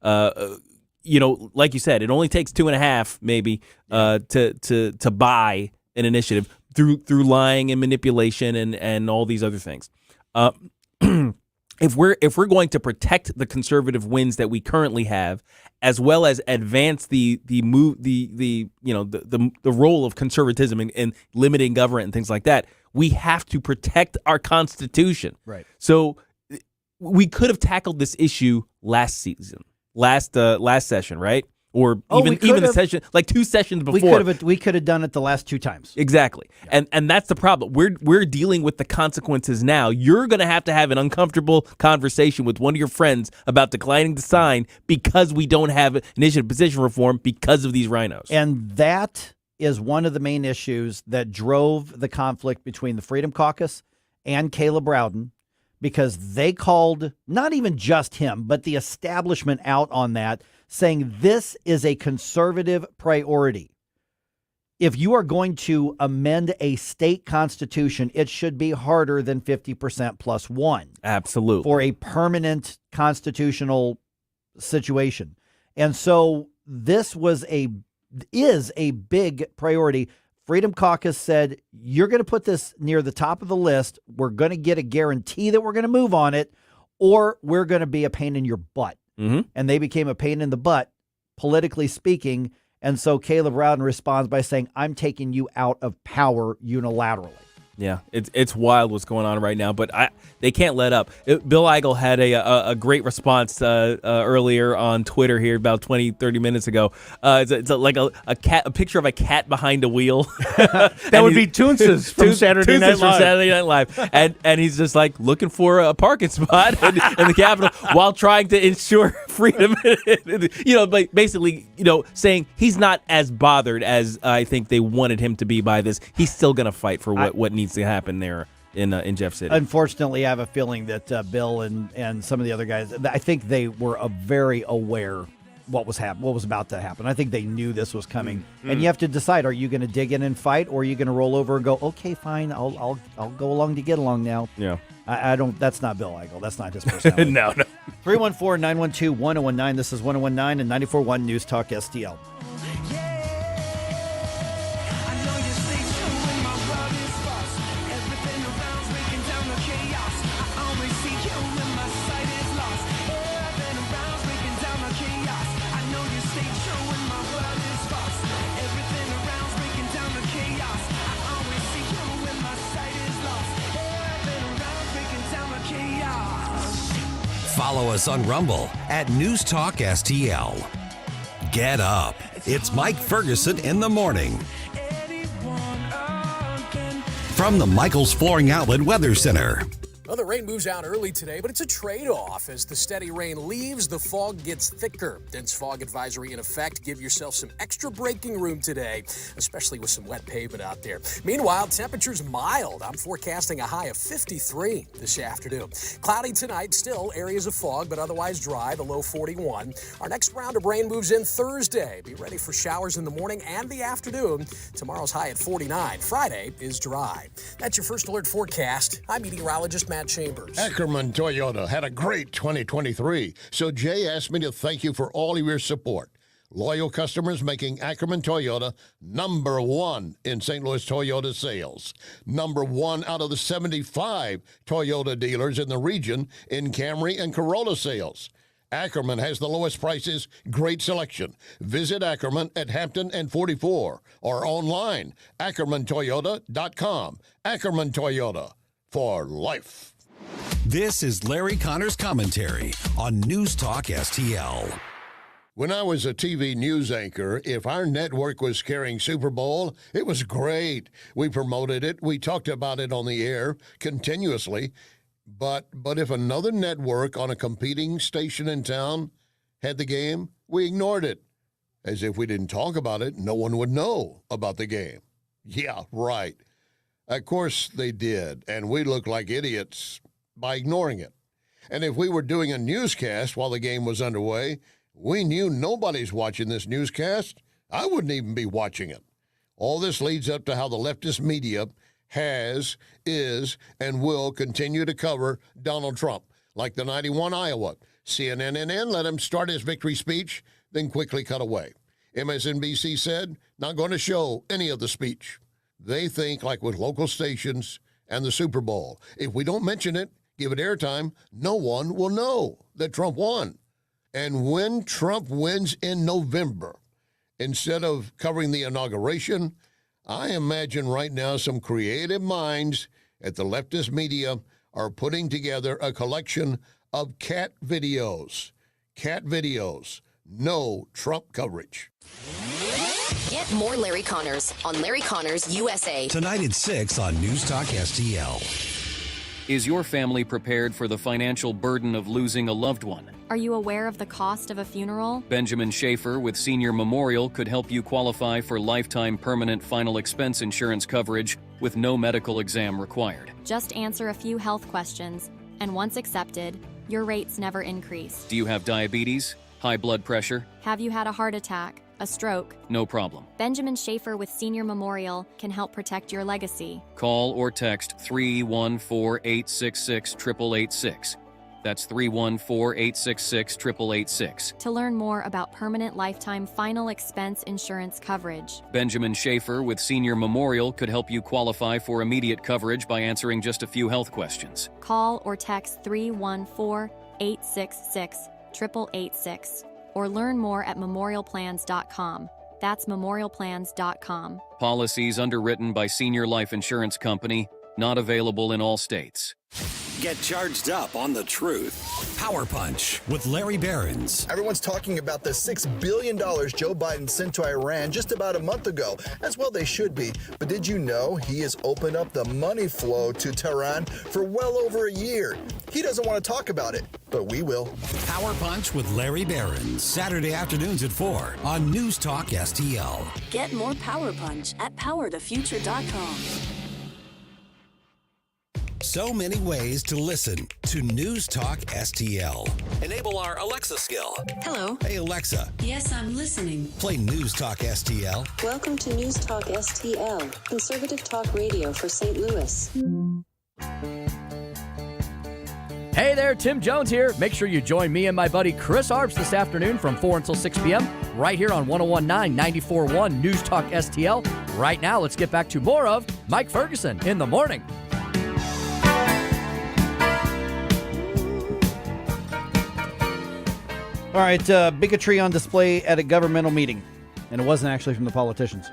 like you said, it only takes 2.5 maybe to buy an initiative through lying and manipulation and all these other things. If we're going to protect the conservative wins that we currently have, as well as advance the role of conservatism in limiting government and things like that, we have to protect our Constitution. Right. So we could have tackled this issue last season, last session, right? Or even the session, like 2 sessions before. We could have done it the last 2 times. Exactly. Yeah. And that's the problem. We're dealing with the consequences now. You're going to have an uncomfortable conversation with one of your friends about declining to sign because we don't have initiative petition reform because of these rhinos. And that is one of the main issues that drove the conflict between the Freedom Caucus and Caleb Rowden, because they called not even just him, but the establishment out on that, saying this is a conservative priority. If you are going to amend a state constitution, it should be harder than 50% plus one. Absolutely. For a permanent constitutional situation. And so this is a big priority. Freedom Caucus said, you're going to put this near the top of the list. We're going to get a guarantee that we're going to move on it, or we're going to be a pain in your butt. And they became a pain in the butt, politically speaking. And so Caleb Rowden responds by saying, I'm taking you out of power unilaterally. Yeah, it's wild what's going on right now, but they can't let up. Bill Eigel had a great response earlier on Twitter here about 20-30 minutes ago. It's like a picture of a cat behind a wheel. That would be Toonces from Saturday Night Live. And he's just like looking for a parking spot in the Capitol while trying to ensure freedom. But basically, saying he's not as bothered as I think they wanted him to be by this. He's still going to fight for what needs to happen there in Jeff City. Unfortunately, I have a feeling that Bill and some of the other guys, I think they were very aware what was about to happen. I think they knew this was coming. Mm-hmm. And you have to decide, are you going to dig in and fight, or are you going to roll over and go, okay, fine, I'll go along to get along now. Yeah. I don't. That's not Bill Eigel. That's not his personality. No. 314-912-1019. This is 1019 and 94.1 News Talk STL. Follow us on Rumble at News Talk STL. Get up. It's Mike Ferguson in the morning. From the Michaels Flooring Outlet Weather Center. Well, the rain moves out early today, but it's a trade-off. As the steady rain leaves, the fog gets thicker. Dense fog advisory in effect. Give yourself some extra braking room today, especially with some wet pavement out there. Meanwhile, temperatures mild. I'm forecasting a high of 53 this afternoon. Cloudy tonight, still areas of fog, but otherwise dry, the low 41. Our next round of rain moves in Thursday. Be ready for showers in the morning and the afternoon. Tomorrow's high at 49. Friday is dry. That's your first alert forecast. I'm meteorologist Matt Chambers. Ackerman Toyota had a great 2023, so Jay asked me to thank you for all of your support. Loyal customers making Ackerman Toyota number one in St. Louis Toyota sales. Number one out of the 75 Toyota dealers in the region in Camry and Corolla sales. Ackerman has the lowest prices, great selection. Visit Ackerman at Hampton and 44 or online, AckermanToyota.com. Ackerman Toyota, for life. This is Larry Connor's commentary on News Talk STL. When I was a TV news anchor, if our network was carrying Super Bowl, it was great. We promoted it. We talked about it on the air continuously. But if another network on a competing station in town had the game, we ignored it. As if we didn't talk about it, no one would know about the game. Yeah, right. Of course they did, and we looked like idiots by ignoring it. And if we were doing a newscast while the game was underway, we knew nobody's watching this newscast. I wouldn't even be watching it. All this leads up to how the leftist media has, is, and will continue to cover Donald Trump, like the 91 Iowa. CNN let him start his victory speech, then quickly cut away. MSNBC said, not going to show any of the speech. They think, like with local stations and the Super Bowl, if we don't mention it, give it airtime, no one will know that Trump won. And when Trump wins in November, instead of covering the inauguration, I imagine right now some creative minds at the leftist media are putting together a collection of cat videos. Cat videos. No Trump coverage. Get more Larry Connors on Larry Connors USA. Tonight at 6 on News Talk STL. Is your family prepared for the financial burden of losing a loved one? Are you aware of the cost of a funeral? Benjamin Schaefer with Senior Memorial could help you qualify for lifetime permanent final expense insurance coverage with no medical exam required. Just answer a few health questions, and once accepted, your rates never increase. Do you have diabetes? High blood pressure? Have you had a heart attack? A stroke? No problem. Benjamin Schaefer with Senior Memorial can help protect your legacy. Call or text 314-866-8886. That's 314-866-8886. To learn more about permanent lifetime final expense insurance coverage. Benjamin Schaefer with Senior Memorial could help you qualify for immediate coverage by answering just a few health questions. Call or text 314-866-8886. Or learn more at memorialplans.com. That's memorialplans.com. Policies underwritten by Senior Life Insurance Company, Not available in all states. Get charged up on the truth. Power Punch with Larry Behrens. Everyone's talking about the $6 billion Joe Biden sent to Iran just about a month ago. As well they should be. But did you know he has opened up the money flow to Tehran for well over a year? He doesn't want to talk about it, but we will. Power Punch with Larry Behrens. Saturday afternoons at 4 on News Talk STL. Get more Power Punch at powertofuture.com. So many ways to listen to News Talk STL. Enable our Alexa skill. Hello. Hey, Alexa. Yes, I'm listening. Play News Talk STL. Welcome to News Talk STL, conservative talk radio for St. Louis. Hey there, Tim Jones here. Make sure you join me and my buddy Chris Arps this afternoon from 4 until 6 p.m. right here on 101.9, 94.1 News Talk STL. Right now, let's get back to more of Mike Ferguson in the morning. All right, bigotry on display at a governmental meeting, and it wasn't actually from the politicians.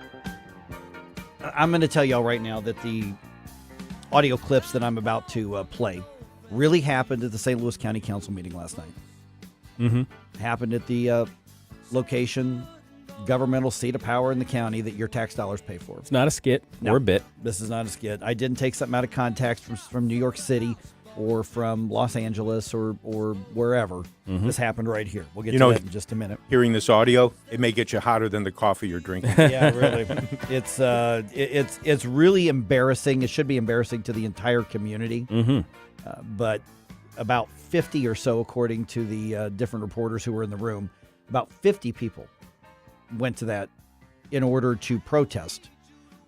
I'm going to tell y'all right now that the audio clips that I'm about to play really happened at the St. Louis County Council meeting last night. Mm-hmm. Happened at the location, governmental seat of power in the county that your tax dollars pay for. It's not a skit or a bit. This is not a skit. I didn't take something out of context from New York City or from Los Angeles or wherever. Mhm. This happened right here. We'll get to that in just a minute. Hearing this audio, it may get you hotter than the coffee you're drinking. Yeah, really. It's really embarrassing. It should be embarrassing to the entire community. Mm-hmm. But about 50 or so, according to the different reporters who were in the room, about 50 people went to that in order to protest.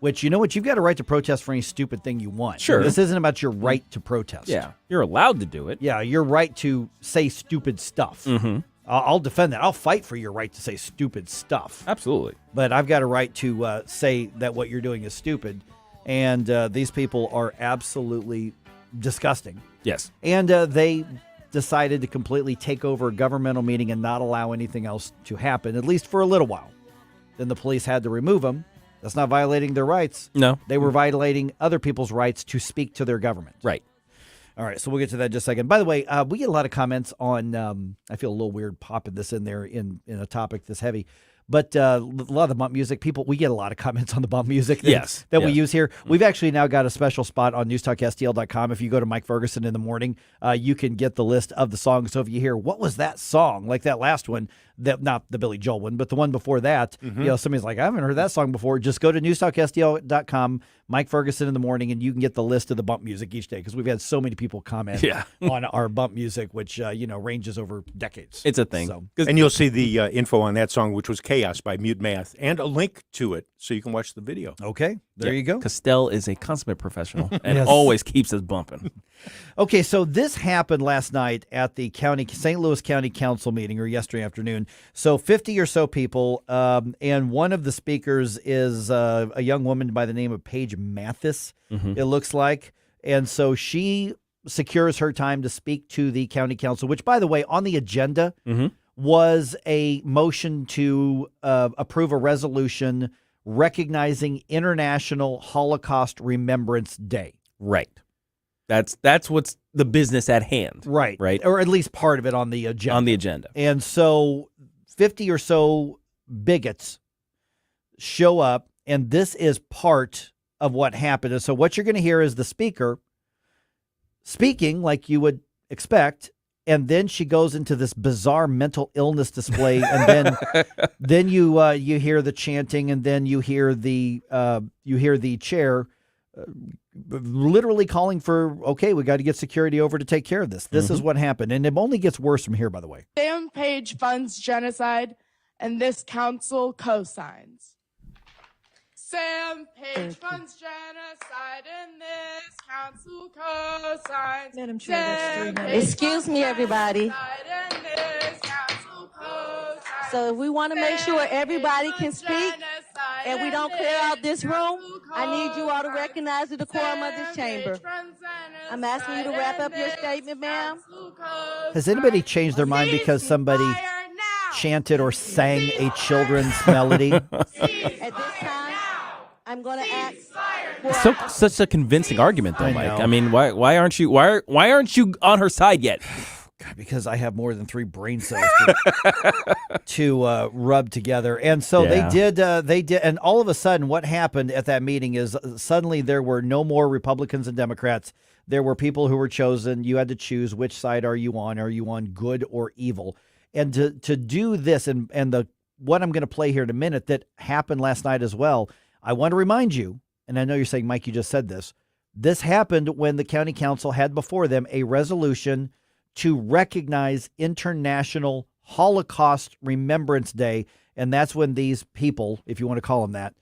Which, you know what? You've got a right to protest for any stupid thing you want. Sure. This isn't about your right to protest. Yeah, you're allowed to do it. Yeah, your right to say stupid stuff. Mm-hmm. I'll defend that. I'll fight for your right to say stupid stuff. Absolutely. But I've got a right to say that what you're doing is stupid. And these people are absolutely disgusting. Yes. And they decided to completely take over a governmental meeting and not allow anything else to happen, at least for a little while. Then the police had to remove them. That's not violating their rights. No. They were violating other people's rights to speak to their government. Right. All right, so we'll get to that in just a second. By the way, we get a lot of comments on, I feel a little weird popping this in there in a topic this heavy, but a lot of the bump music, we get a lot of comments on the bump music that we use here. We've actually now got a special spot on newstalkstl.com. If you go to Mike Ferguson in the morning, you can get the list of the songs. So if you hear, what was that song? Like that last one, that not the Billy Joel one, but the one before that, somebody's like, I haven't heard that song before. Just go to newstalkstl.com, Mike Ferguson in the morning, and you can get the list of the bump music each day because we've had so many people comment on our bump music, which, ranges over decades. It's a thing. So, and you'll see the info on that song, which was Chaos by Mute Math, and a link to it so you can watch the video. Okay, there you go. Castell is a consummate professional and Yes. always keeps us bumping. Okay, so this happened last night at the St. Louis County Council meeting, or yesterday afternoon. So 50 or so people, and one of the speakers is a young woman by the name of Paige Mathis, it looks like. And so she secures her time to speak to the county council, which, by the way, on the agenda was a motion to approve a resolution recognizing International Holocaust Remembrance Day. Right. That's what's the business at hand. Right. Right. Or at least part of it on the agenda. On the agenda. And so 50 or so bigots show up, and this is part of what happened. And so what you're going to hear is the speaker speaking like you would expect, and then she goes into this bizarre mental illness display, and then you hear the chanting, and then you hear the chair literally calling for, okay, we got to get security over to take care of this. This is what happened, and it only gets worse from here, by the way. Sam Page funds genocide, and this council co-signs. Sam Page funds genocide, and this council co-signs. Madam Chair, excuse me, everybody. So if we want to make sure everybody can speak and we don't clear out this room, I need you all to recognize the decorum of this chamber. I'm asking you to wrap up your statement, ma'am. Has anybody changed their mind because somebody chanted or sang a children's melody? At this time, I'm going to ask. It's such a convincing argument, though, I Mike. know. I mean, why aren't you on her side yet? Because I have more than 3 brain cells to rub together. And so Yeah. they did. And all of a sudden, what happened at that meeting is suddenly there were no more Republicans and Democrats. There were people who were chosen. You had to choose which side are you on? Are you on good or evil? And to do this and what I'm going to play here in a minute that happened last night as well, I want to remind you, and I know you're saying, Mike, you just said this. This happened when the county council had before them a resolution to recognize International Holocaust Remembrance Day. And that's when these people, if you want to call them that,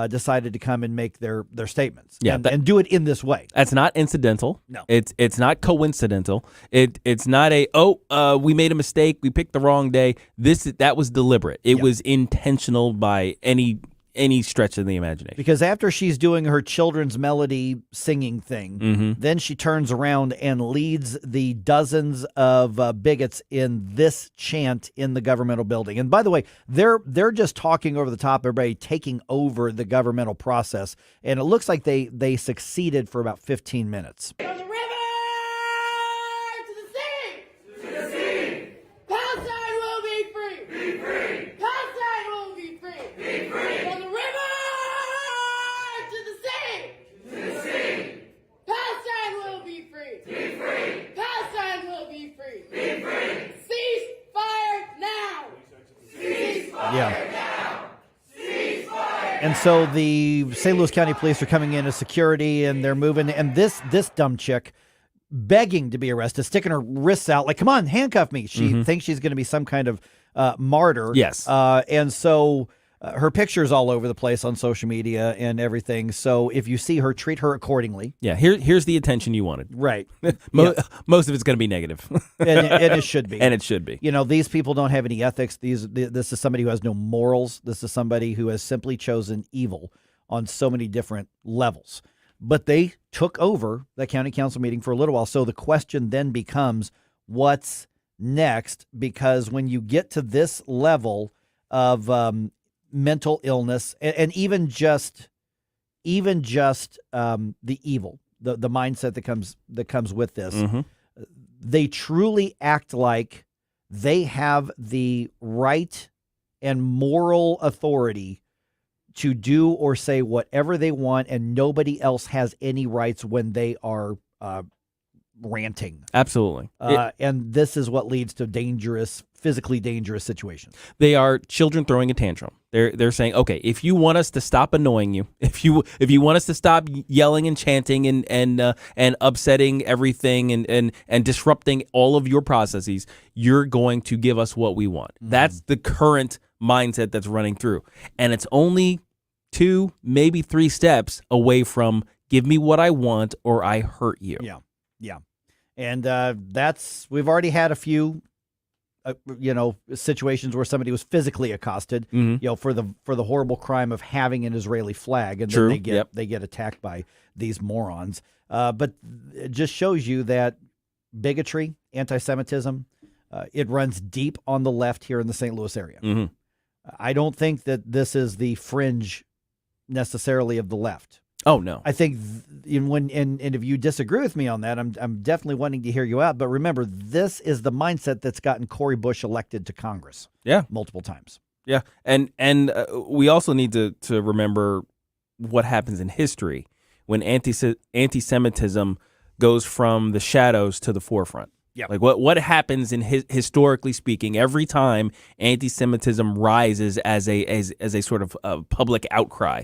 decided to come and make their statements. Yeah, and do it in this way. That's not incidental. No. It's not coincidental. It's not we made a mistake, we picked the wrong day. That was deliberate. It was intentional by any stretch of the imagination. Because after she's doing her children's melody singing thing, then she turns around and leads the dozens of bigots in this chant in the governmental building. And by the way, they're just talking over the top, everybody taking over the governmental process. And it looks like they succeeded for about 15 minutes. Palestine will be free. Be free. Palestine will be free. Be free. From the river to the sea. To the sea. Palestine will be free. Be free. Palestine will be free. Be free. Cease fire now. Cease fire now. Cease fire. And so the St. Louis County Police are coming in as security, and they're moving. And this dumb chick, begging to be arrested, sticking her wrists out, like, come on, handcuff me. She thinks she's going to be some kind of martyr. Yes. And so her picture's all over the place on social media and everything. So if you see her, treat her accordingly. Yeah, here's the attention you wanted. Right. Most of it's going to be negative. and it should be. And it should be. You know, these people don't have any ethics. This is somebody who has no morals. This is somebody who has simply chosen evil on so many different levels. But they took over the county council meeting for a little while. So the question then becomes, what's next? Because when you get to this level of mental illness and even just the evil, the mindset that comes with this, they truly act like they have the right and moral authority to do or say whatever they want, and nobody else has any rights when they are ranting. Absolutely. And this is what leads to physically dangerous situations. They are children throwing a tantrum. They're saying, okay, if you want us to stop annoying you, if you want us to stop yelling and chanting and upsetting everything and disrupting all of your processes, you're going to give us what we want. That's the current mindset that's running through. And it's only 2, maybe 3 steps away from give me what I want or I hurt you. Yeah. And we've already had a few situations where somebody was physically accosted, for the horrible crime of having an Israeli flag, and True. then they get attacked by these morons. But it just shows you that bigotry, anti-Semitism, it runs deep on the left here in the St. Louis area. I don't think that this is the fringe necessarily of the left. Oh no! I think and if you disagree with me on that, I'm definitely wanting to hear you out. But remember, this is the mindset that's gotten Cory Bush elected to Congress. Yeah, multiple times. Yeah, and we also need to remember what happens in history when anti-Semitism goes from the shadows to the forefront. Yeah, like what happens in historically speaking, every time anti-Semitism rises as a sort of public outcry,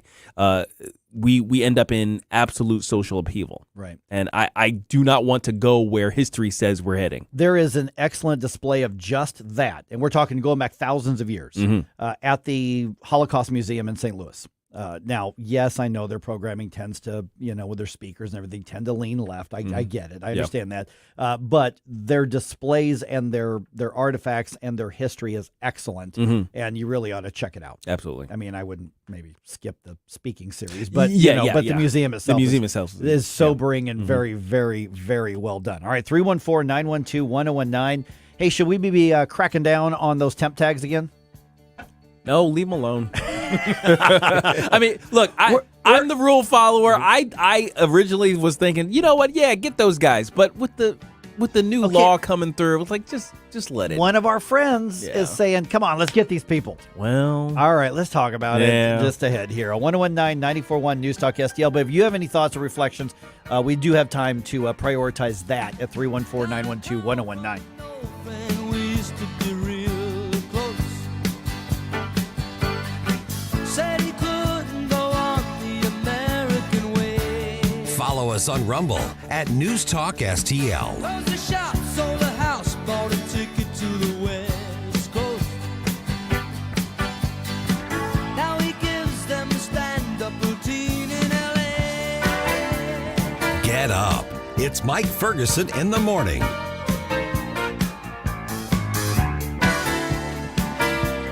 we end up in absolute social upheaval. Right. And I do not want to go where history says we're heading. There is an excellent display of just that, and we're talking going back thousands of years, at the Holocaust Museum in St. Louis. Now, yes, I know their programming tends to, with their speakers and everything, tend to lean left. I get it. I understand that. But their displays and their artifacts and their history is excellent, and you really ought to check it out. Absolutely. I mean, I wouldn't maybe skip the speaking series, but the museum itself, is sobering and very, very, very well done. All right, 314-912-1019. Hey, should we be cracking down on those temp tags again? No, leave them alone. I mean, look, I'm the rule follower. I originally was thinking, you know what? Yeah, get those guys. But with the new law coming through, it was like just let it. One of our friends is saying, "Come on, let's get these people." Well, all right, let's talk about it just ahead here on 1019-94.1 News Talk STL. But if you have any thoughts or reflections, we do have time to prioritize that at 314-912-1019. Follow us on Rumble at News Talk STL. Sold a house, bought a ticket to the West Coast. Now he gives them a stand-up routine in LA. Get up. It's Mike Ferguson in the morning.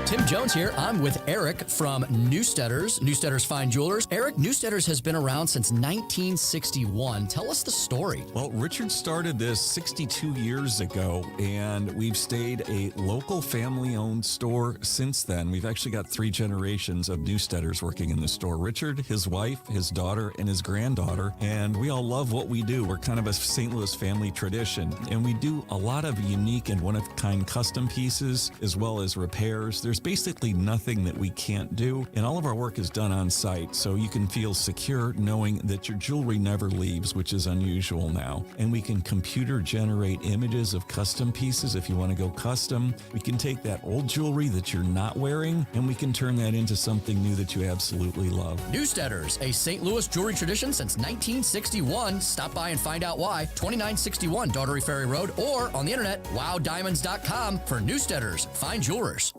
Tim Jones here. I'm with Eric from Newsteaders, Newsteaders Fine Jewelers. Eric, Newsteaders has been around since 1961. Tell us the story. Well, Richard started this 62 years ago, and we've stayed a local family-owned store since then. We've actually got 3 generations of Newsteaders working in the store. Richard, his wife, his daughter, and his granddaughter, and we all love what we do. We're kind of a St. Louis family tradition, and we do a lot of unique and one-of-a-kind custom pieces, as well as repairs. There's basically nothing that we can't do, and all of our work is done on site, so you can feel secure knowing that your jewelry never leaves, which is unusual now. And we can computer generate images of custom pieces if you want to go custom. We can take that old jewelry that you're not wearing, and we can turn that into something new that you absolutely love. Newsteaders, a St. Louis jewelry tradition since 1961. Stop by and find out why. 2961 Daughtery Ferry Road, or on the internet, wowdiamonds.com for Newsteaders Fine Jewelers.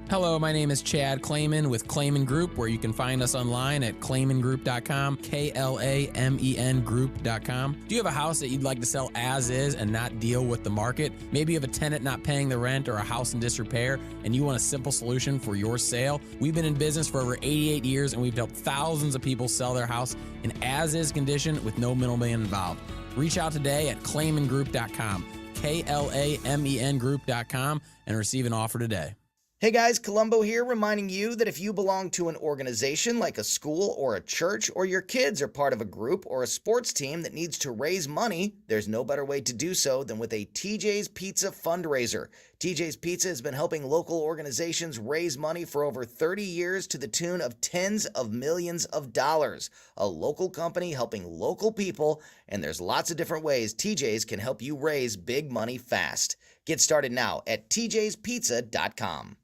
Hello, my name is Chad Clayman with Clayman Group, where you can find us online at claymangroup.com, KLAMEN group.com. Do you have a house that you'd like to sell as is and not deal with the market? Maybe you have a tenant not paying the rent or a house in disrepair and you want a simple solution for your sale? We've been in business for over 88 years and we've helped thousands of people sell their house in as-is condition with no middleman involved. Reach out today at claymangroup.com, KLAMEN group.com, and receive an offer today. Hey guys, Columbo here, reminding you that if you belong to an organization like a school or a church, or your kids are part of a group or a sports team that needs to raise money, there's no better way to do so than with a TJ's Pizza fundraiser. TJ's Pizza has been helping local organizations raise money for over 30 years to the tune of tens of millions of dollars. A local company helping local people, and there's lots of different ways TJ's can help you raise big money fast. Get started now at tjspizza.com.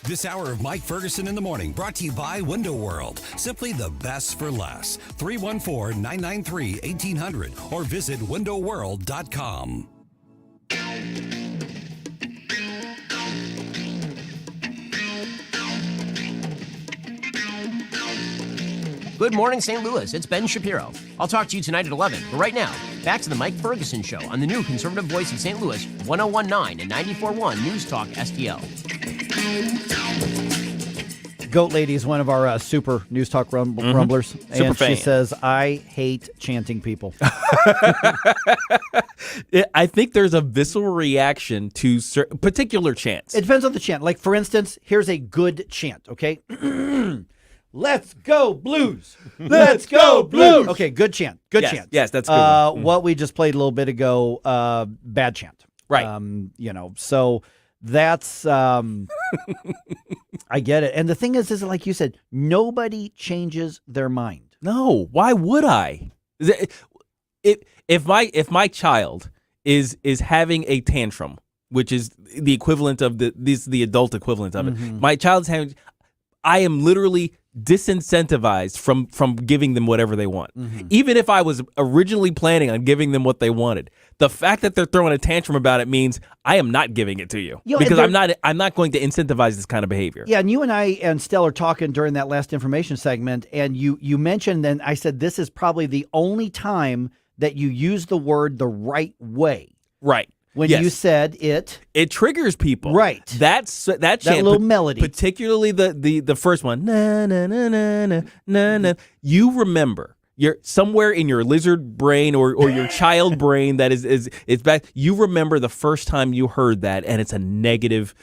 This hour of Mike Ferguson in the morning brought to you by Window World. Simply the best for less. 314-993-1800 or visit windowworld.com. Good morning, St. Louis. It's Ben Shapiro. I'll talk to you tonight at 11. But right now, back to the Mike Ferguson Show on the new conservative voice of St. Louis, 1019 and 94.1 News Talk STL. Goat Lady is one of our super News Talk rumblers. Super and fan. she says, I hate chanting people. I think there's a visceral reaction to particular chants. It depends on the chant. Like, for instance, here's a good chant, okay? Let's go Blues. Let's go Blues. Okay, good chant. Good chant. Yes, that's a good one. What we just played a little bit ago, bad chant. Right. So that's I get it. And the thing is like you said, nobody changes their mind. No, why would I? If my child is having a tantrum, which is the equivalent of the adult equivalent of it. My child's having, I am literally disincentivized from giving them whatever they want. Even if I was originally planning on giving them what they wanted, the fact that they're throwing a tantrum about it means I am not giving it to you, because I'm not going to incentivize this kind of behavior. Yeah, and you and I and Stell are talking during that last information segment, and you mentioned, and I said this is probably the only time that you use the word the right way. Right. When you said it triggers people. Right. That chant, little melody. Particularly the first one. Na na na na na na na. You remember You're somewhere in your lizard brain or your child brain that is back. You remember the first time you heard that, and it's a negative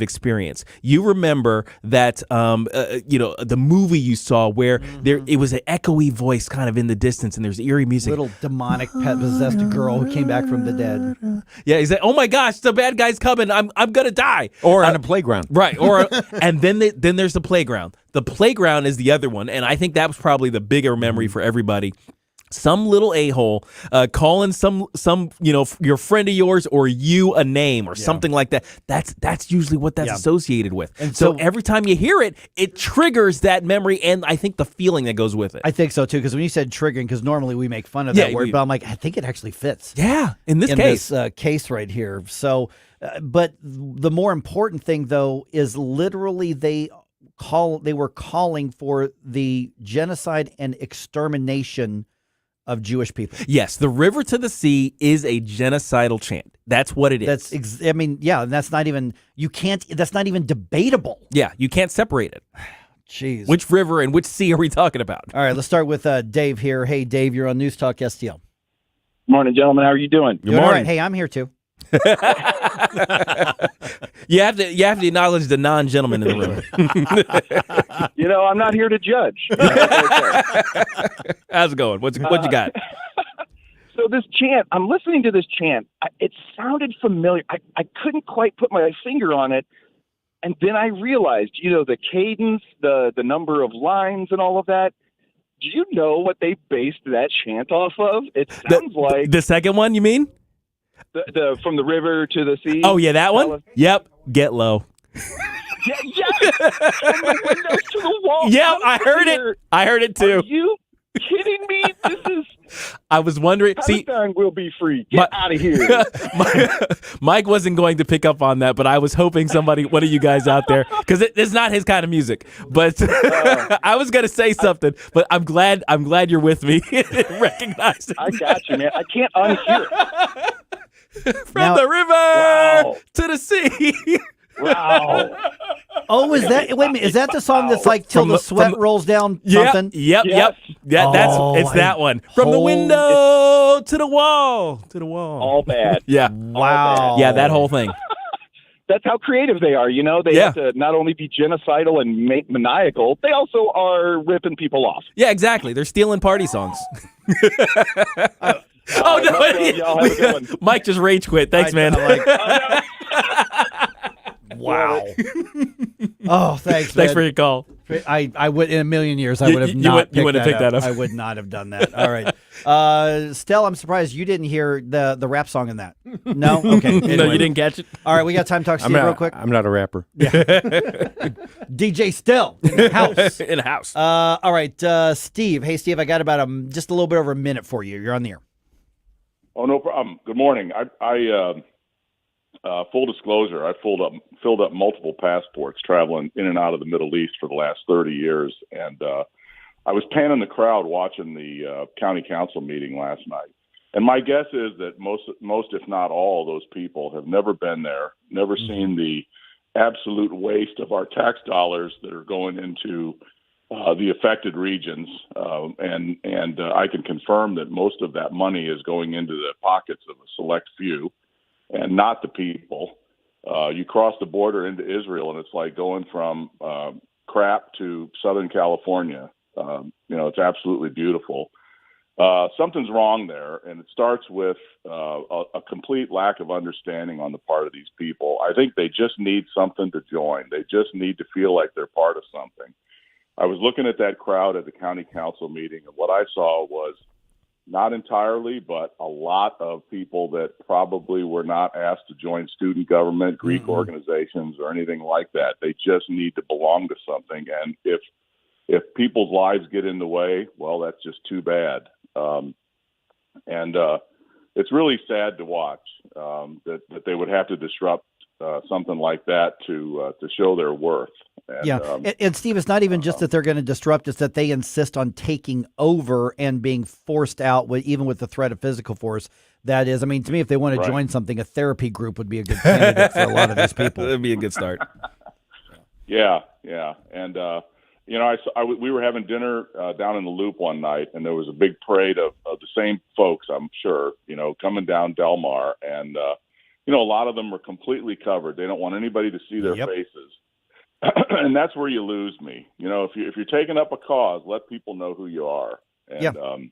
experience. You remember that the movie you saw where it was an echoey voice kind of in the distance, and there's eerie music. Little demonic pet possessed girl who came back from the dead. Yeah, he's like, oh my gosh, the bad guy's coming. I'm gonna die. Or on a playground, right? Or and then there's the playground. The playground is the other one, and I think that was probably the bigger memory for everybody. Some little a-hole calling some your friend of yours or you a name or something like that. That's usually what that's associated with. And so every time you hear it, it triggers that memory and I think the feeling that goes with it. I think so too, because when you said triggering, because normally we make fun of that word, but I'm like, I think it actually fits. Yeah, in this case right here. So, but the more important thing though is literally they were calling for the genocide and extermination of Jewish people. Yes, the river to the sea is a genocidal chant. That's what it is. That's not even that's not even debatable. Yeah, you can't separate it. Jeez. Which river and which sea are we talking about? All right, let's start with Dave here. Hey, Dave, you're on News Talk STL. Morning, gentlemen. How are you doing? Good morning. All right. Hey, I'm here too. You have to acknowledge the non-gentleman in the room. I'm not here to judge. How's it going? What you got? So this chant, I'm listening to this chant. It sounded familiar. I couldn't quite put my finger on it. And then I realized, the cadence, the number of lines and all of that. Do you know what they based that chant off of? It sounds like... The second one, you mean? The from the river to the sea. Oh, yeah, that one? Yep. Get low. Yeah. From the windows to the wall. Yep, I heard it. I heard it too. Are you kidding me? This is... I was wondering. Palestine will be free. Get out of here. Mike wasn't going to pick up on that, but I was hoping one of you guys out there, because it's not his kind of music. But I was going to say something, but I'm glad you're with me. Recognizing. I got you, man. I can't unhear it. From the river to the sea. Wow. Oh, is that? Wait a minute. Is that the song that's like till the sweat rolls down something? Yep. Yeah, it's that one. From the window to the wall. All bad. Yeah. Wow. Yeah, that whole thing. That's how creative they are. They have to not only be genocidal and maniacal, they also are ripping people off. Yeah, exactly. They're stealing party songs. Oh, no. Y'all have a good one. Mike just rage quit. Thanks, man. Wow. Oh, thanks. Thanks for your call. I would in a million years I would have not picked that up. I would not have done that. All right. Stell, I'm surprised you didn't hear the rap song in that. No? Okay. Anyway. No, you didn't catch it? All right, we got time to talk Steve real quick. I'm not a rapper. Yeah. DJ Stell in the house. In the house. All right, Steve. Hey, Steve, I got about just a little bit over a minute for you. You're on the air. Oh, no problem. Good morning. I full disclosure, I filled up multiple passports traveling in and out of the Middle East for the last 30 years. And I was panning the crowd watching the county council meeting last night. And my guess is that most, if not all, of those people have never been there, never seen the absolute waste of our tax dollars that are going into the affected regions. And I can confirm that most of that money is going into the pockets of a select few and not the people. You cross the border into Israel, and it's like going from crap to Southern California. It's absolutely beautiful. Something's wrong there, and it starts with a complete lack of understanding on the part of these people. I think they just need something to join. They just need to feel like they're part of something. I was looking at that crowd at the county council meeting, and what I saw was not entirely, but a lot of people that probably were not asked to join student government, Greek organizations, or anything like that. They just need to belong to something. And if people's lives get in the way, well, that's just too bad. It's really sad to watch that they would have to disrupt something like that to show their worth. And Steve, it's not even just that they're going to disrupt; it's that they insist on taking over and being forced out, even with the threat of physical force. That is, I mean, to me, if they want to join something, a therapy group would be a good candidate for a lot of these people. That'd be a good start. Yeah, and we were having dinner down in the Loop one night, and there was a big parade of the same folks, I'm sure, coming down Del Mar, and a lot of them were completely covered. They don't want anybody to see their faces, and that's where you lose me. If you're taking up a cause, let people know who you are. And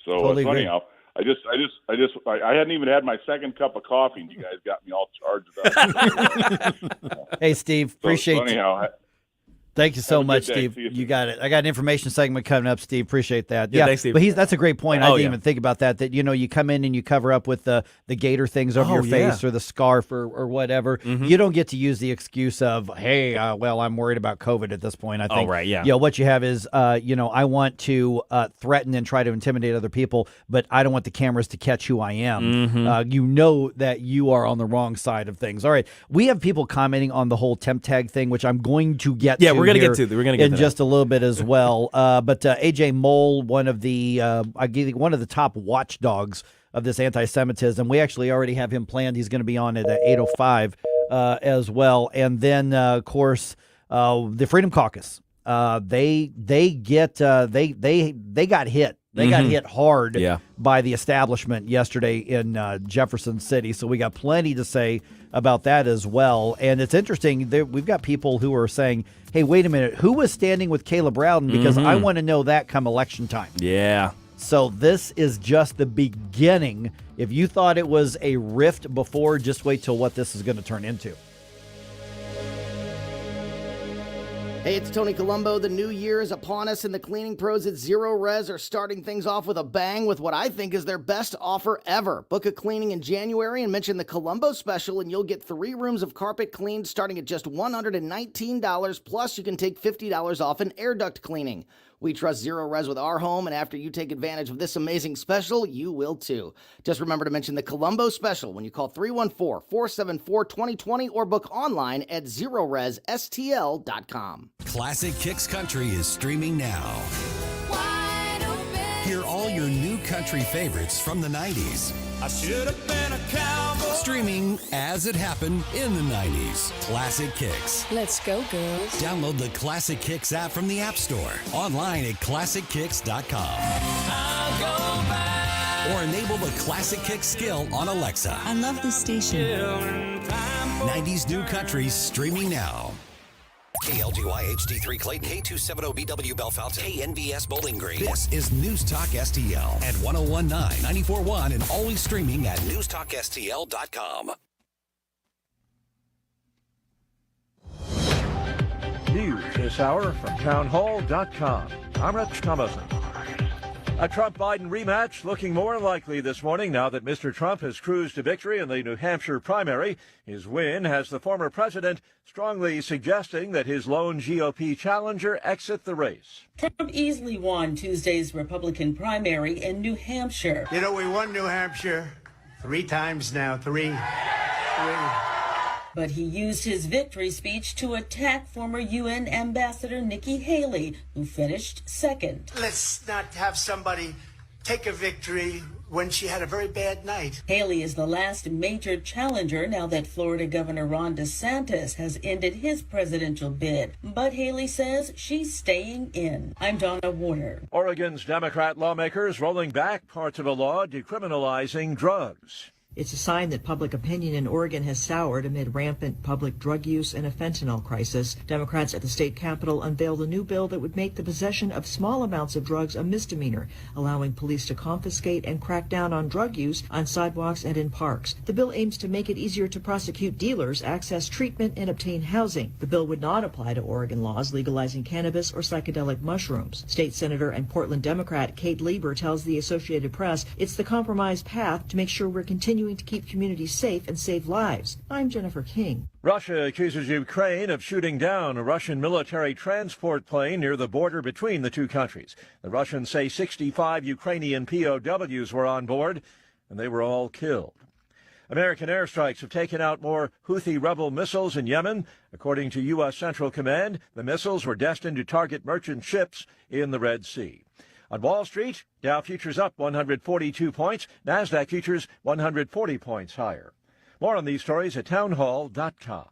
so totally anyhow, I hadn't even had my second cup of coffee, and you guys got me all charged up. Hey, Steve, appreciate it. Anyhow, Thank you so much, good day. Steve. See you You got it. I got an information segment coming up, Steve. Appreciate that. Yeah, thanks, Steve. But that's a great point. I Oh, didn't yeah. even think about that. That you come in and you cover up with the gator things over your face or the scarf or whatever. Mhm. You don't get to use the excuse of, hey, well, I'm worried about COVID at this point. I think. right, yeah. What you have is, I want to threaten and try to intimidate other people, but I don't want the cameras to catch who I am. Mhm. You know that you are on the wrong side of things. All right, we have people commenting on the whole temp tag thing, which I'm going to get. Yeah, to we're gonna here get to. We're gonna get in to just a little bit as well. But AJ Moll, one of the top watchdogs of this anti-Semitism. We actually already have him planned. He's going to be on at 8:05 as well. And then, of course, the Freedom Caucus. They got hit. They got hit hard by the establishment yesterday in Jefferson City. So we got plenty to say about that as well. And it's interesting. We've got people who are saying, hey, wait a minute. Who was standing with Caleb Rowden? Because I want to know that come election time. Yeah. So this is just the beginning. If you thought it was a rift before, just wait till what this is going to turn into. Hey, it's Tony Colombo. The new year is upon us, and the cleaning pros at Zero Res are starting things off with a bang with what I think is their best offer ever. Book a cleaning in January and mention the Colombo special, and you'll get 3 rooms of carpet cleaned starting at just $119, plus you can take $50 off an air duct cleaning. We trust Zero Res with our home, and after you take advantage of this amazing special, you will too. Just remember to mention the Colombo special when you call 314-474-2020 or book online at ZeroResSTL.com. Classic Kicks Country is streaming now. Hear all your new country favorites from the 90s. I should have been a cowboy. Streaming as it happened in the 90s. Classic Kicks. Let's go, girls. Download the Classic Kicks app from the App Store. Online at ClassicKicks.com. I'll go back. Or enable the Classic Kicks skill on Alexa. I love this station. 90s New Country streaming now. KLGY HD3 Clayton, K270BW Bellefonte, KNBS Bowling Green. This is News Talk STL at 1019, 94.1, and always streaming at newstalkstl.com. News this hour from townhall.com. I'm Rich Thomason. A Trump-Biden rematch looking more likely this morning now that Mr. Trump has cruised to victory in the New Hampshire primary. His win has the former president strongly suggesting that his lone GOP challenger exit the race. Trump easily won Tuesday's Republican primary in New Hampshire. You know, we won New Hampshire 3 times now. Three. But he used his victory speech to attack former UN Ambassador Nikki Haley, who finished second. Let's not have somebody take a victory when she had a very bad night. Haley is the last major challenger now that Florida Governor Ron DeSantis has ended his presidential bid. But Haley says she's staying in. I'm Donna Warner. Oregon's Democrat lawmakers rolling back parts of a law decriminalizing drugs. It's a sign that public opinion in Oregon has soured amid rampant public drug use and a fentanyl crisis. Democrats at the state capitol unveiled a new bill that would make the possession of small amounts of drugs a misdemeanor, allowing police to confiscate and crack down on drug use on sidewalks and in parks. The bill aims to make it easier to prosecute dealers, access treatment, and obtain housing. The bill would not apply to Oregon laws legalizing cannabis or psychedelic mushrooms. State Senator and Portland Democrat Kate Lieber tells the Associated Press it's the compromise path to make sure we're continuing to keep communities safe and save lives. I'm Jennifer King. Russia accuses Ukraine of shooting down a Russian military transport plane near the border between the two countries. The Russians say 65 Ukrainian POWs were on board, and they were all killed. American airstrikes have taken out more Houthi rebel missiles in Yemen. According to U.S. Central Command, the missiles were destined to target merchant ships in the Red Sea. On Wall Street, Dow futures up 142 points, NASDAQ futures 140 points higher. More on these stories at townhall.com.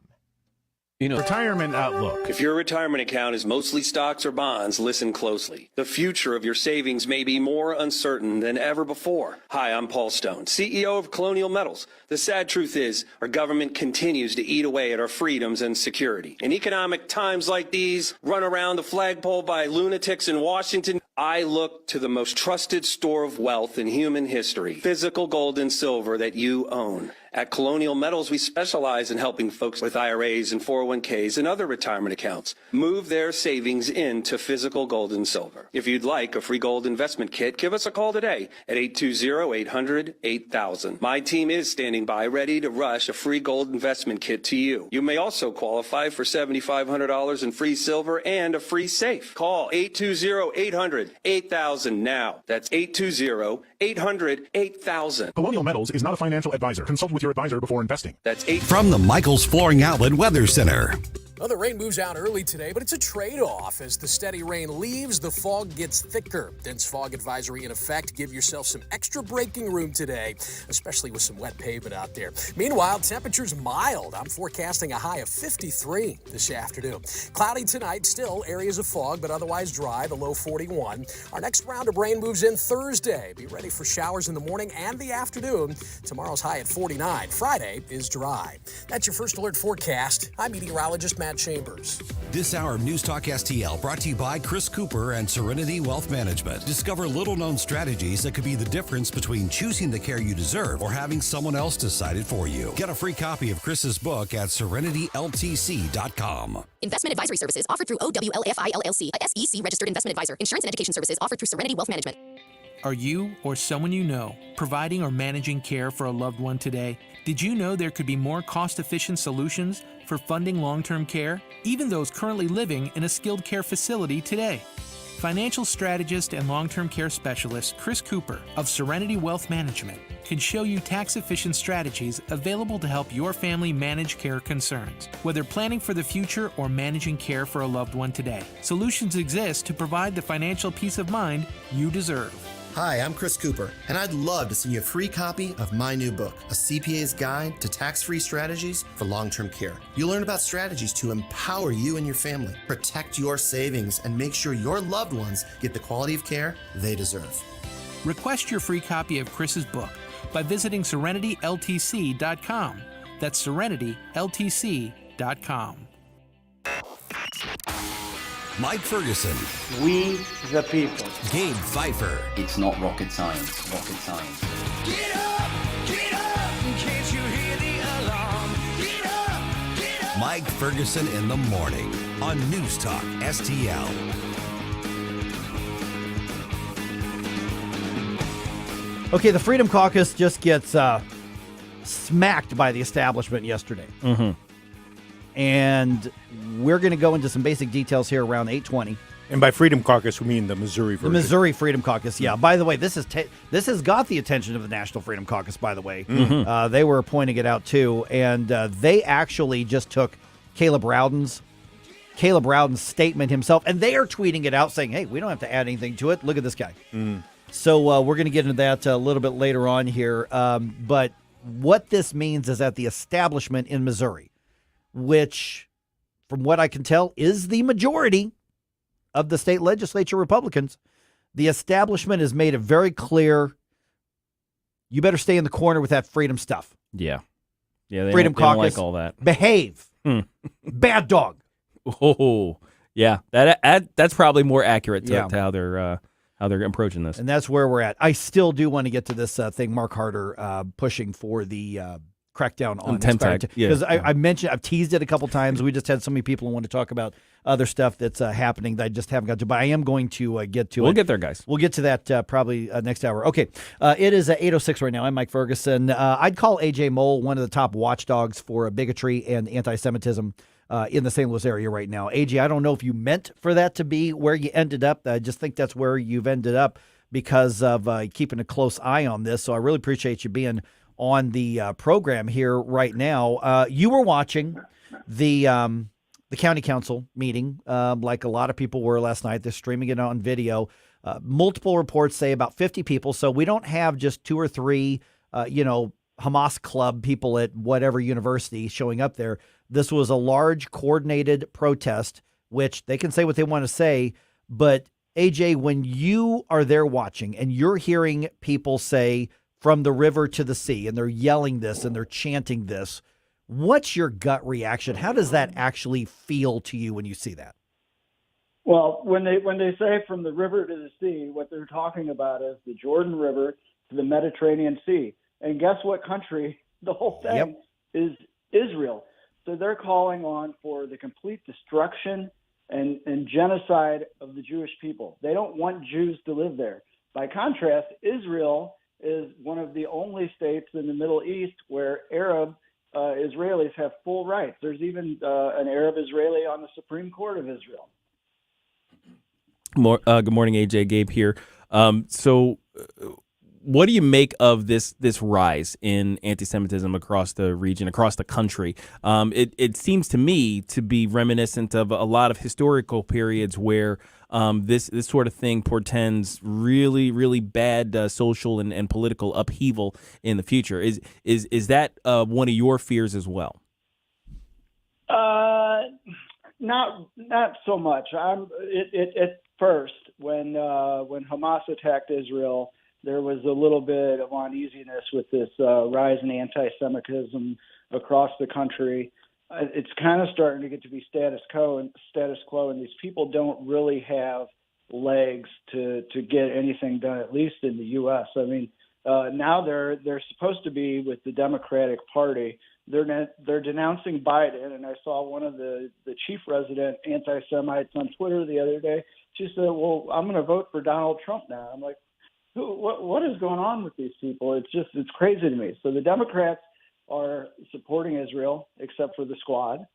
Retirement Outlook. If your retirement account is mostly stocks or bonds, listen closely. The future of your savings may be more uncertain than ever before. Hi, I'm Paul Stone, CEO of Colonial Metals. The sad truth is, our government continues to eat away at our freedoms and security. In economic times like these, run around the flagpole by lunatics in Washington, I look to the most trusted store of wealth in human history, physical gold and silver that you own. At Colonial Metals, we specialize in helping folks with IRAs and 401ks and other retirement accounts move their savings into physical gold and silver. If you'd like a free gold investment kit, give us a call today at 820-800-8000. My team is standing by ready to rush a free gold investment kit to you. You may also qualify for $7,500 in free silver and a free safe. Call 820-800-8000 now. That's 820-800-8000. Colonial Metals is not a financial advisor. Consult with your advisor before investing. That's From the Michaels Flooring Outlet Weather Center. Well, the rain moves out early today, but it's a trade-off. As the steady rain leaves, the fog gets thicker. Dense fog advisory in effect. Give yourself some extra braking room today, especially with some wet pavement out there. Meanwhile, temperatures mild. I'm forecasting a high of 53 this afternoon. Cloudy tonight, still areas of fog, but otherwise dry, the low 41. Our next round of rain moves in Thursday. Be ready for showers in the morning and the afternoon. Tomorrow's high at 49. Friday is dry. That's your first alert forecast. I'm meteorologist Matt Chambers. This hour of News Talk STL brought to you by Chris Cooper and Serenity Wealth Management. Discover little-known strategies that could be the difference between choosing the care you deserve or having someone else decide it for you. Get a free copy of Chris's book at serenityltc.com. Investment advisory services offered through OWLFI LLC, a SEC registered investment advisor. Insurance and education services offered through Serenity Wealth Management. Are you or someone you know providing or managing care for a loved one today? Did you know there could be more cost-efficient solutions for funding long-term care, even those currently living in a skilled care facility today? Financial strategist and long-term care specialist Chris Cooper of Serenity Wealth Management can show you tax-efficient strategies available to help your family manage care concerns, whether planning for the future or managing care for a loved one today. Solutions exist to provide the financial peace of mind you deserve. Hi, I'm Chris Cooper, and I'd love to send you a free copy of my new book, A CPA's Guide to Tax-Free Strategies for Long-Term Care. You'll learn about strategies to empower you and your family, protect your savings, and make sure your loved ones get the quality of care they deserve. Request your free copy of Chris's book by visiting serenityltc.com. That's serenityltc.com. Mike Ferguson. We the people. Gabe Pfeiffer. It's not rocket science. Rocket science. Get up, can't you hear the alarm? Get up. Mike Ferguson in the morning on News Talk STL. Okay, the Freedom Caucus just gets smacked by the establishment yesterday. Mm-hmm. And we're going to go into some basic details here around 8:20. And by Freedom Caucus, we mean the Missouri version. The Missouri Freedom Caucus, yeah. By the way, this has got the attention of the National Freedom Caucus, by the way. Mm-hmm. They were pointing it out, too. And they actually just took Caleb Rowden's statement himself, and they are tweeting it out saying, hey, we don't have to add anything to it. Look at this guy. Mm. So we're going to get into that a little bit later on here. But what this means is that the establishment in Missouri, which, from what I can tell, is the majority of the state legislature Republicans, the establishment has made it very clear, you better stay in the corner with that freedom stuff. Yeah. Yeah, they Freedom don't, they don't Caucus, like all that. Behave. Bad dog. Oh, yeah. That's probably more accurate to, Yeah. to how they're approaching this. And that's where we're at. I still do want to get to this thing Mark Harder pushing for the crackdown on Tag. because I've teased it a couple times. We just had so many people who want to talk about other stuff that's happening that I just haven't got to. But I am going to get to it. We'll get there, guys. We'll get to that probably next hour. Okay, it is 8:06 right now. I'm Mike Ferguson. I'd call A.J. Moll one of the top watchdogs for bigotry and anti-Semitism in the St. Louis area right now. A.J., I don't know if you meant for that to be where you ended up. I just think that's where you've ended up because of keeping a close eye on this. So I really appreciate you being on the program here right now. You were watching the county council meeting like a lot of people were last night. They're streaming it on video. Multiple reports say about 50 people. So we don't have just 2 or 3, Hamas club people at whatever university showing up there. This was a large coordinated protest, which they can say what they want to say. But AJ, when you are there watching and you're hearing people say from the river to the sea, and they're yelling this and they're chanting this, what's your gut reaction? How does that actually feel to you when you see that? Well, when they say from the river to the sea, what they're talking about is the Jordan River to the Mediterranean Sea. And guess what country? The whole thing is Israel. So they're calling on for the complete destruction and genocide of the Jewish people. They don't want Jews to live there. By contrast, Israel is one of the only states in the Middle East where Arab Israelis have full rights. There's even an Arab Israeli on the Supreme Court of Israel. Good morning, AJ. Gabe here. So what do you make of this rise in anti-Semitism across the region, across the country? It seems to me to be reminiscent of a lot of historical periods where this sort of thing portends really, really bad social and political upheaval in the future. Is that one of your fears as well? Not so much. At first, when Hamas attacked Israel, there was a little bit of uneasiness with this rise in anti-Semitism across the country. It's kind of starting to get to be status quo, and these people don't really have legs to get anything done, at least in the U.S. I mean, now they're supposed to be with the Democratic Party. They're denouncing Biden, and I saw one of the chief resident anti-Semites on Twitter the other day. She said, "Well, I'm going to vote for Donald Trump now." I'm like, what is going on with these people? It's crazy to me. So the Democrats are supporting Israel, except for the Squad,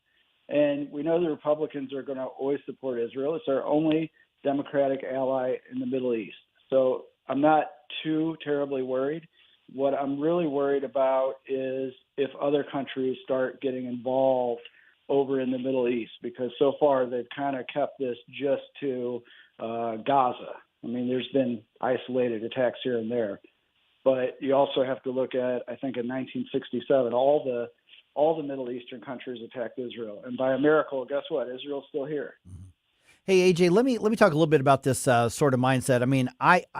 and we know the Republicans are going to always support Israel. It's our only Democratic ally in the Middle East. So I'm not too terribly worried. What I'm really worried about is if other countries start getting involved over in the Middle East, because so far they've kind of kept this just to Gaza. I mean, there's been isolated attacks here and there, but you also have to look at, I think in 1967, all the Middle Eastern countries attacked Israel, and by a miracle, guess what? Israel's still here. Hey, AJ, let me talk a little bit about this sort of mindset. I mean,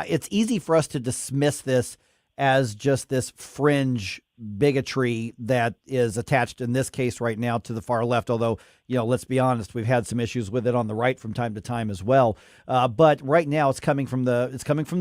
it's easy for us to dismiss this as just this fringe bigotry that is attached in this case right now to the far left. Although, let's be honest, we've had some issues with it on the right from time to time as well. But right now it's coming from the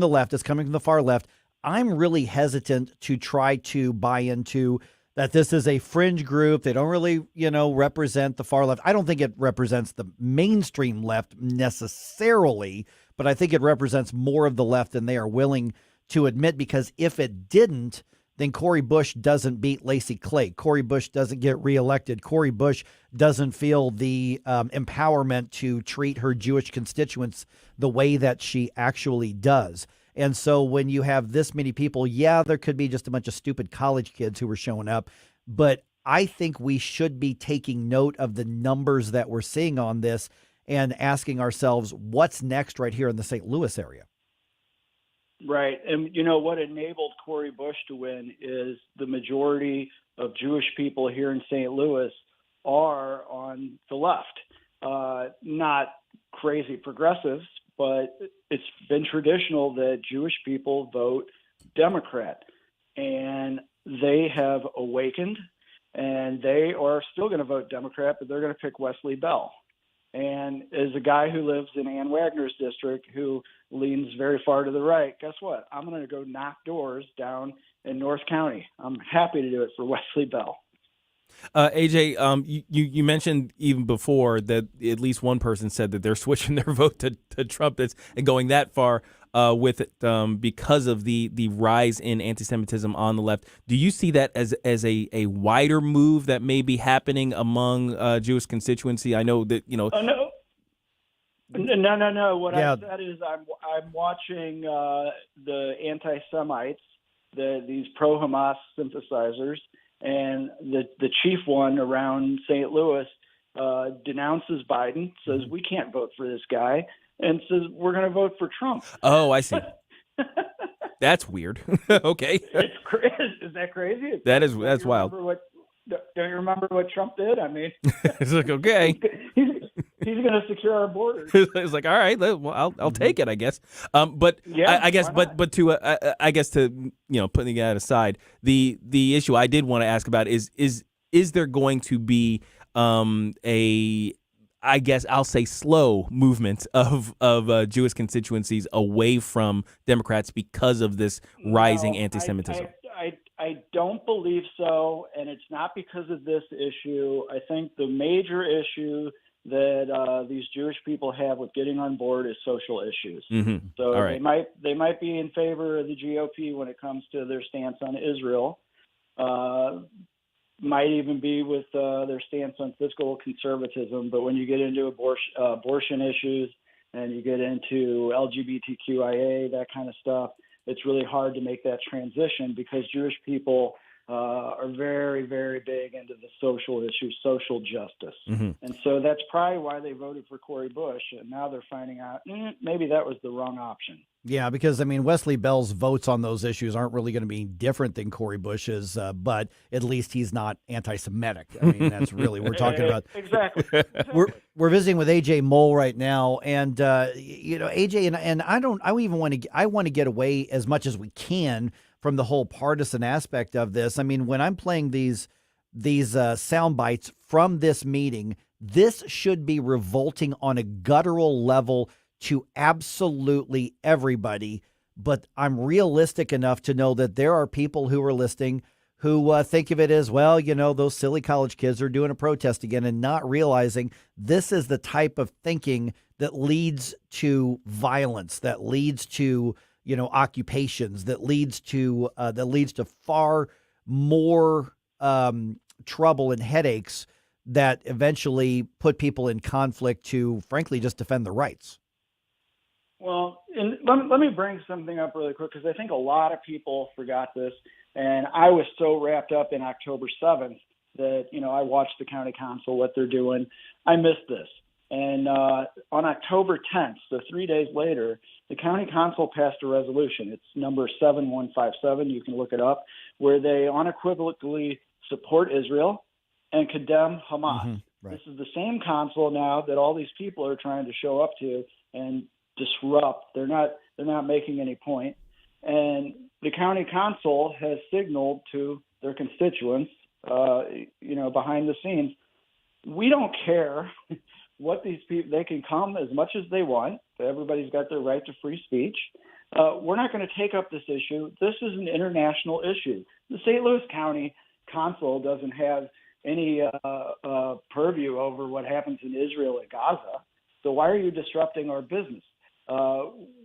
left. It's coming from the far left. I'm really hesitant to try to buy into that this is a fringe group. They don't really, represent the far left. I don't think it represents the mainstream left necessarily, but I think it represents more of the left than they are willing to admit, because if it didn't, then Cori Bush doesn't beat Lacey Clay. Cori Bush doesn't get reelected. Cori Bush doesn't feel the empowerment to treat her Jewish constituents the way that she actually does. And so when you have this many people, there could be just a bunch of stupid college kids who are showing up. But I think we should be taking note of the numbers that we're seeing on this and asking ourselves, what's next right here in the St. Louis area? Right. And what enabled Cori Bush to win is the majority of Jewish people here in St. Louis are on the left. Not crazy progressives, but it's been traditional that Jewish people vote Democrat. And they have awakened, and they are still going to vote Democrat, but they're going to pick Wesley Bell. And as a guy who lives in Ann Wagner's district who leans very far to the right, guess what? I'm going to go knock doors down in North County. I'm happy to do it for Wesley Bell. AJ, you mentioned even before that at least one person said that they're switching their vote to Trump and going that far with it because of the rise in anti-Semitism on the left. Do you see that as a wider move that may be happening among Jewish constituency? I know that Oh, no. No. What I said is I'm watching the anti-Semites, these pro-Hamas sympathizers, and the chief one around St. Louis denounces Biden, says we can't vote for this guy, and says we're going to vote for Trump. Oh, I see. That's weird. Okay. Is that crazy? That's wild. Don't you remember what Trump did? I mean, It's like, okay. he's going to secure our borders. It's like, all right, well, I'll take it, I guess. But Yeah, I guess, why not? but to I guess to putting that aside, the issue I did want to ask about is there going to be I guess I'll say slow movement of Jewish constituencies away from Democrats because of this rising No, anti-Semitism? I don't believe so, and it's not because of this issue. I think the major issue that these Jewish people have with getting on board is social issues. Mm-hmm. So All right. they might be in favor of the GOP when it comes to their stance on Israel. Might even be with their stance on fiscal conservatism. But when you get into abortion issues and you get into LGBTQIA, that kind of stuff, it's really hard to make that transition because Jewish people are very, very big into the social issues, social justice. Mm-hmm. And so that's probably why they voted for Cory Bush. And now they're finding out maybe that was the wrong option. Yeah, because, I mean, Wesley Bell's votes on those issues aren't really going to be different than Cory Bush's, but at least he's not anti-Semitic. I mean, that's really we're talking about. Exactly. We're visiting with AJ Moll right now, and AJ and I want to get away as much as we can from the whole partisan aspect of this. I mean, when I'm playing these sound bites from this meeting, this should be revolting on a guttural level to absolutely everybody, but I'm realistic enough to know that there are people who are listening who think of it as, well, those silly college kids are doing a protest again, and not realizing this is the type of thinking that leads to violence, that leads to, occupations, that leads to far more trouble and headaches that eventually put people in conflict to, frankly, just defend their rights. Well, and let me bring something up really quick because I think a lot of people forgot this, and I was so wrapped up in October 7th that, I watched the county council, what they're doing. I missed this. And on October 10th, so 3 days later, the county council passed a resolution. It's number 7157. You can look it up, where they unequivocally support Israel and condemn Hamas. Mm-hmm. Right. This is the same council now that all these people are trying to show up to and disrupt. They're not making any point. And the county council has signaled to their constituents, behind the scenes, we don't care what these people, they can come as much as they want. Everybody's got their right to free speech. We're not going to take up this issue. This is an international issue. The St. Louis County Council doesn't have any purview over what happens in Israel and Gaza. So why are you disrupting our business?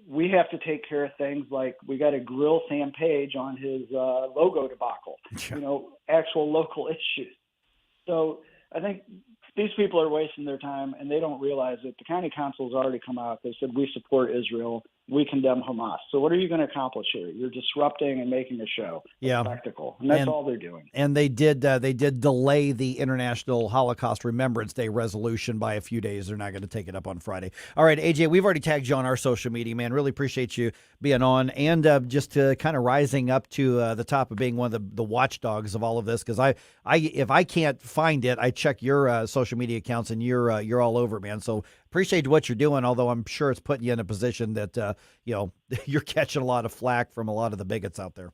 We have to take care of things like we got to grill Sam Page on his logo debacle, actual local issues. So I think these people are wasting their time, and they don't realize that the county council has already come out. They said, we support Israel. We condemn Hamas. So what are you going to accomplish here? You're disrupting and making a show, a spectacle, and that's all they're doing. And they did delay the International Holocaust Remembrance Day resolution by a few days. They're not going to take it up on Friday. All right, AJ, we've already tagged you on our social media, man. Really appreciate you being on and just kind of rising up to the top of being one of the watchdogs of all of this. Because if I can't find it, I check your social media accounts, and you're all over, man. So appreciate what you're doing, although I'm sure it's putting you in a position that, you're catching a lot of flack from a lot of the bigots out there.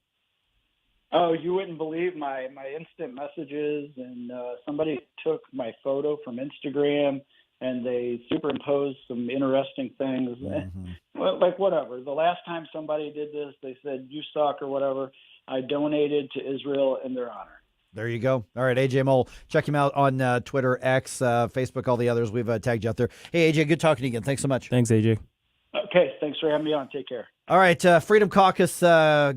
Oh, you wouldn't believe my instant messages, and somebody took my photo from Instagram and they superimposed some interesting things. Mm-hmm. Well, like whatever. The last time somebody did this, they said, you suck or whatever. I donated to Israel in their honor. There you go. All right, AJ Moll. Check him out on Twitter, X, Facebook, all the others. We've tagged you out there. Hey, AJ, good talking to you again. Thanks so much. Thanks, AJ. Okay, thanks for having me on. Take care. All right, Freedom Caucus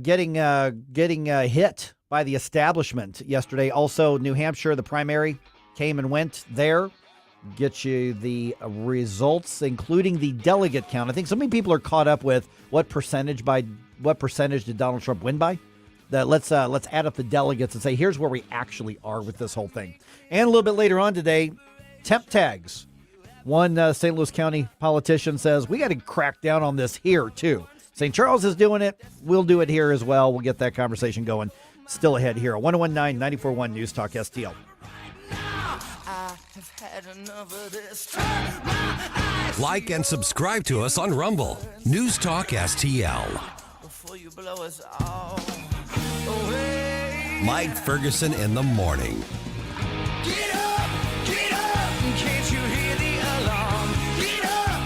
getting hit by the establishment yesterday. Also, New Hampshire, the primary came and went there. Get you the results, including the delegate count. I think so many people are caught up with what percentage did Donald Trump win by. That let's add up the delegates and say, here's where we actually are with this whole thing. And a little bit later on today, temp tags. One St. Louis County politician says, we got to crack down on this here, too. St. Charles is doing it. We'll do it here as well. We'll get that conversation going still ahead here on 101.9 94.1 News Talk STL. I have had enough of this. Like and subscribe to us on Rumble. News Talk STL. Before you blow us all away. Mike Ferguson in the morning. Get up, can't you hear the alarm? Get up,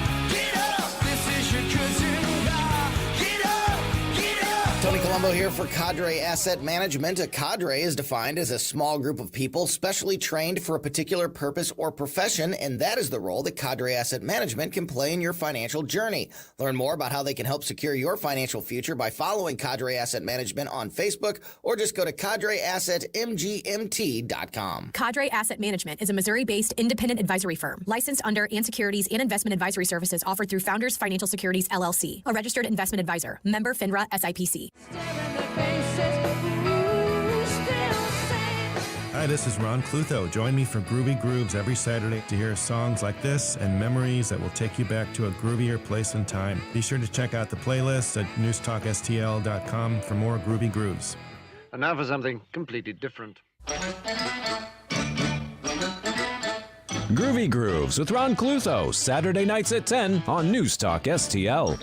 this is your cousin car. Get up. Tony Colombo here for Cadre Asset Management. A cadre is defined as a small group of people specially trained for a particular purpose or profession, and that is the role that Cadre Asset Management can play in your financial journey. Learn more about how they can help secure your financial future by following Cadre Asset Management on Facebook, or just go to cadreassetmgmt.com. Cadre Asset Management is a Missouri-based independent advisory firm licensed under and securities and investment advisory services offered through Founders Financial Securities LLC, a registered investment advisor, member FINRA SIPC. Hi, this is Ron Clutho. Join me for Groovy Grooves every Saturday to hear songs like this and memories that will take you back to a groovier place and time. Be sure to check out the playlist at newstalkstl.com for more Groovy Grooves. And now for something completely different. Groovy Grooves with Ron Clutho, Saturday nights at 10 on News Talk STL.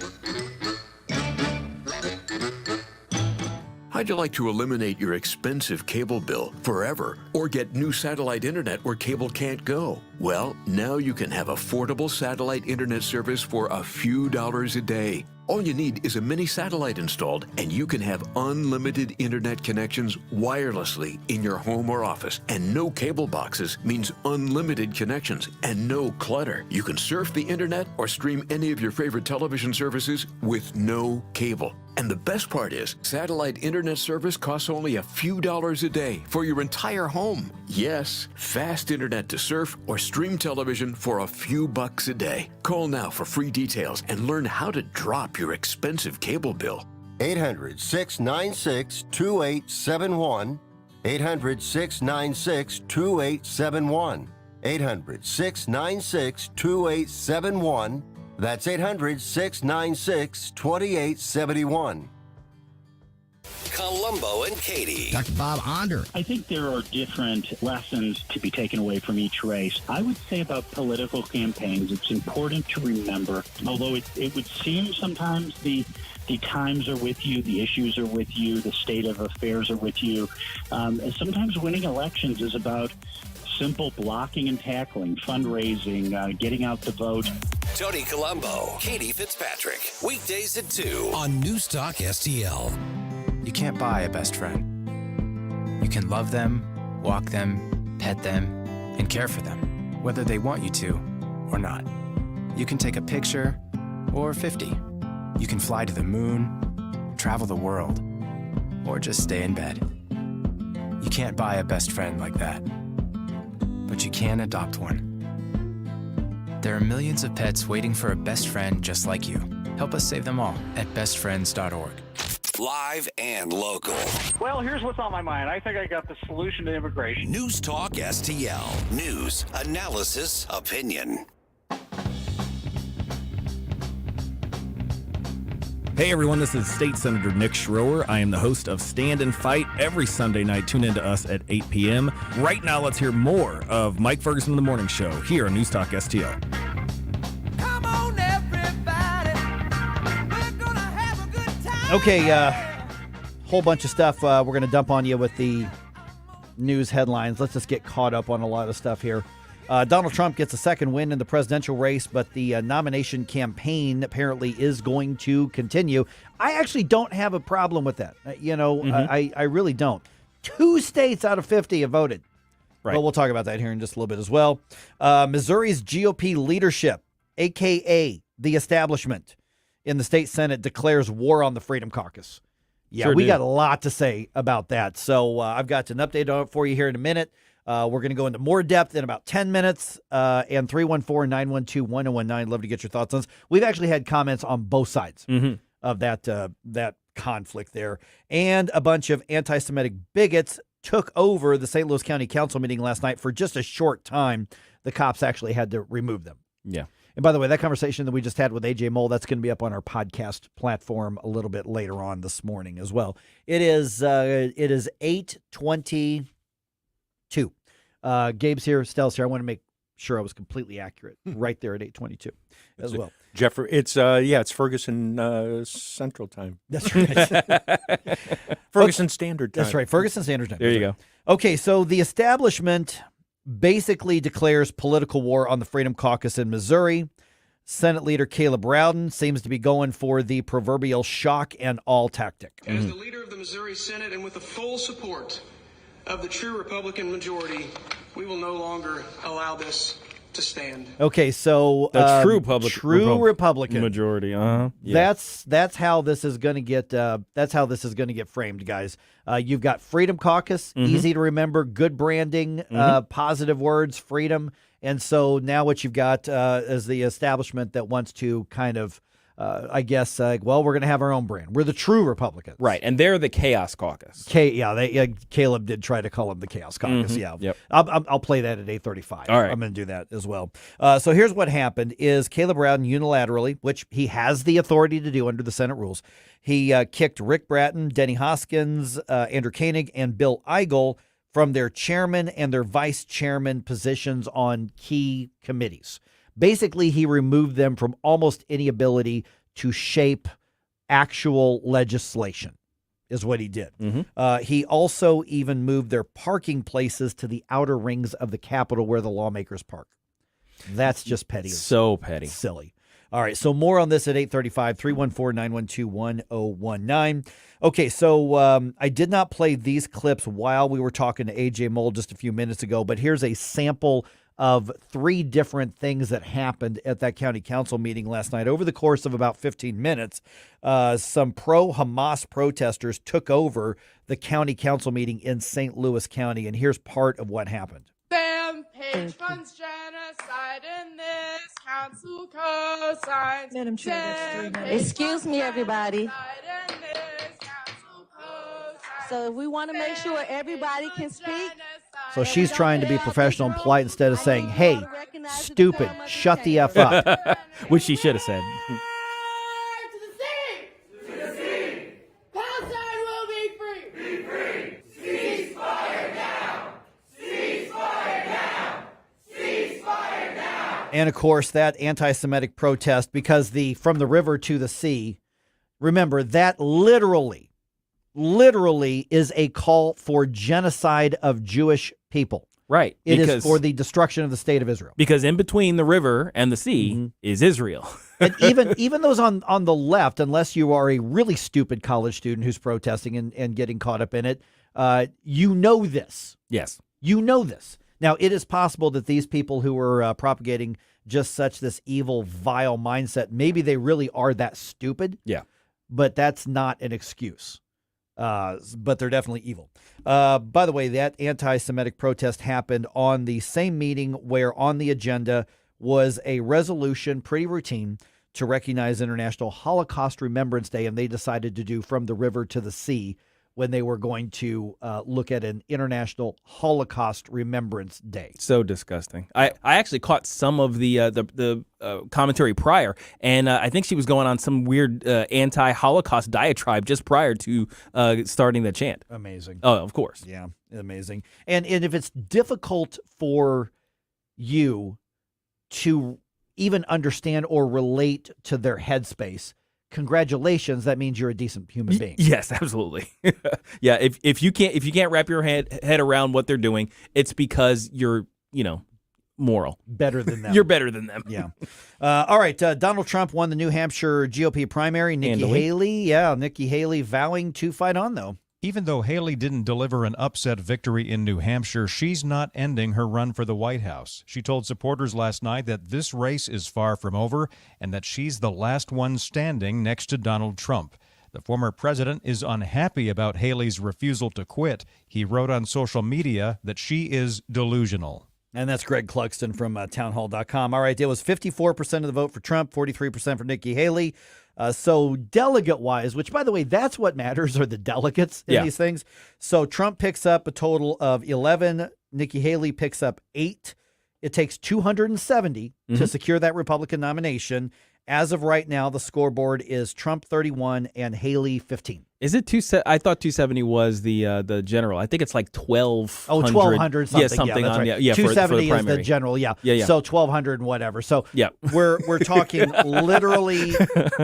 How'd you like to eliminate your expensive cable bill forever or get new satellite internet where cable can't go? Well, now you can have affordable satellite internet service for a few dollars a day. All you need is a mini satellite installed, and you can have unlimited internet connections wirelessly in your home or office. And no cable boxes means unlimited connections and no clutter. You can surf the internet or stream any of your favorite television services with no cable. And the best part is, satellite internet service costs only a few dollars a day for your entire home. Yes, fast internet to surf or stream television for a few bucks a day. Call now for free details and learn how to drop your expensive cable bill. 800-696-2871. 800-696-2871. 800-696-2871. That's 800-696-2871. Colombo and Katie. Dr. Bob Onder. I think there are different lessons to be taken away from each race. I would say about political campaigns, it's important to remember, although it would seem sometimes the times are with you, the issues are with you, the state of affairs are with you. Sometimes winning elections is about simple blocking and tackling, fundraising, getting out the vote. Tony Colombo, Katie Fitzpatrick. Weekdays at 2 on News Talk STL. You can't buy a best friend. You can love them, walk them, pet them, and care for them, whether they want you to or not. You can take a picture or 50. You can fly to the moon, travel the world, or just stay in bed. You can't buy a best friend like that, but you can adopt one. There are millions of pets waiting for a best friend just like you. Help us save them all at bestfriends.org. Live and local. Well, here's what's on my mind. I think I got the solution to immigration. News Talk STL. News, analysis, opinion. Hey everyone, this is State Senator Nick Schroer. I am the host of Stand and Fight every Sunday night. Tune in to us at 8 p.m. Right now, let's hear more of Mike Ferguson in the Morning Show here on News Talk STL. Come on, everybody. We're gonna have a good time. Okay, whole bunch of stuff we're going to dump on you with the news headlines. Let's just get caught up on a lot of stuff here. Donald Trump gets a second win in the presidential race, but the nomination campaign apparently is going to continue. I actually don't have a problem with that. I really don't. 2 states out of 50 have voted. Right. Well, we'll talk about that here in just a little bit as well. Missouri's GOP leadership, a.k.a. the establishment in the state Senate, declares war on the Freedom Caucus. Yeah, Sure we do. got a lot to say about that. So I've got an update on it for you here in a minute. We're going to go into more depth in about 10 minutes. And 314-912-1019. Love to get your thoughts on this. We've actually had comments on both sides of that conflict there. And a bunch of anti-Semitic bigots took over the St. Louis County Council meeting last night for just a short time. The cops actually had to remove them. Yeah. And by the way, that conversation that we just had with AJ Moll, that's going to be up on our podcast platform a little bit later on this morning as well. It is 8:22. Gabe's here, Stell's here. I want to make sure I was completely accurate right there at 8:22 as well. Jeffrey, it's Ferguson Central Time. That's right. Ferguson Standard Time. That's right. Ferguson Standard Time. There you go. Okay, so the establishment basically declares political war on the Freedom Caucus in Missouri. Senate Leader Caleb Rowden seems to be going for the proverbial shock and awe tactic. As the leader of the Missouri Senate and with the full support of the true Republican majority, we will no longer allow this to stand. Okay, so The true Republican majority. Yeah. That's how this is going to get. That's how this is going to get framed, guys. You've got Freedom Caucus, easy to remember, good branding, positive words, freedom, and so now what you've got is the establishment that wants to kind of, I guess, we're going to have our own brand. We're the true Republicans, Right, and they're the Chaos Caucus. Caleb did try to call them the Chaos Caucus. Yeah, Yep. I'll play that at 8:35. All right. I'm going to do that as well. So here's what happened: is Caleb Rowden unilaterally, which he has the authority to do under the Senate rules, he kicked Rick Bratton, Denny Hoskins, Andrew Koenig, and Bill Eigel from their chairman and their vice chairman positions on key committees. Basically, he removed them from almost any ability to shape actual legislation, is what he did. He also even moved their parking places to the outer rings of the Capitol where the lawmakers park. That's just petty. So petty. Silly. All right, so more on this at 8:35, 314-912-1019. Okay, so I did not play these clips while we were talking to AJ Moll just a few minutes ago, but here's a sample of 3 different things that happened at that county council meeting last night. Over the course of about 15 minutes, some pro-Hamas protesters took over the county council meeting in St. Louis County, and here's part of what happened. Them page funds genocide in this council co-signs. Madam Chair, excuse me, everybody. So if we want to make sure everybody can speak. So she's trying to be professional and polite instead of saying, hey, stupid, shut the F up. Which she should have said. And of course, that anti-Semitic protest, because from the river to the sea, remember that literally is a call for genocide of Jewish people. Right. It is for the destruction of the state of Israel. Because in between the river and the sea is Israel. And even those on the left, unless you are a really stupid college student who's protesting and getting caught up in it, you know this. Yes. You know this. Now, it is possible that these people who are propagating just such this evil, vile mindset, maybe they really are that stupid. Yeah. But that's not an excuse. But they're definitely evil. By the way, that anti-Semitic protest happened on the same meeting where on the agenda was a resolution, pretty routine, to recognize International Holocaust Remembrance Day, and they decided to do From the River to the Sea when they were going to look at an International Holocaust Remembrance Day. So disgusting. I actually caught some of the commentary prior, and I think she was going on some weird anti-Holocaust diatribe just prior to starting the chant. Amazing. Oh, of course. Yeah, amazing. And if it's difficult for you to even understand or relate to their headspace, congratulations, that means you're a decent human being. Yes, absolutely. Yeah, if you can't wrap your head around what they're doing, it's because you're, moral. Better than them. You're better than them. Yeah. All right, Donald Trump won the New Hampshire GOP primary. Nikki Haley vowing to fight on, though. Even though Haley didn't deliver an upset victory in New Hampshire, she's not ending her run for the White House. She told supporters last night that this race is far from over and that she's the last one standing next to Donald Trump. The former president is unhappy about Haley's refusal to quit. He wrote on social media that she is delusional. And that's Greg Clugston from townhall.com. All right, it was 54% of the vote for Trump, 43% for Nikki Haley. So delegate-wise, which, by the way, that's what matters, are the delegates in these things. So Trump picks up a total of 11. Nikki Haley picks up 8. It takes 270 to secure that Republican nomination. As of right now, the scoreboard is Trump 31 and Haley 15. Is it I thought 270 was the general. I think it's like 1,200. Oh, 1,200 something. Yeah, something that's on right. yeah. 270 for the is primary. the general. Yeah. Yeah. So 1,200 and whatever. So yeah, we're talking literally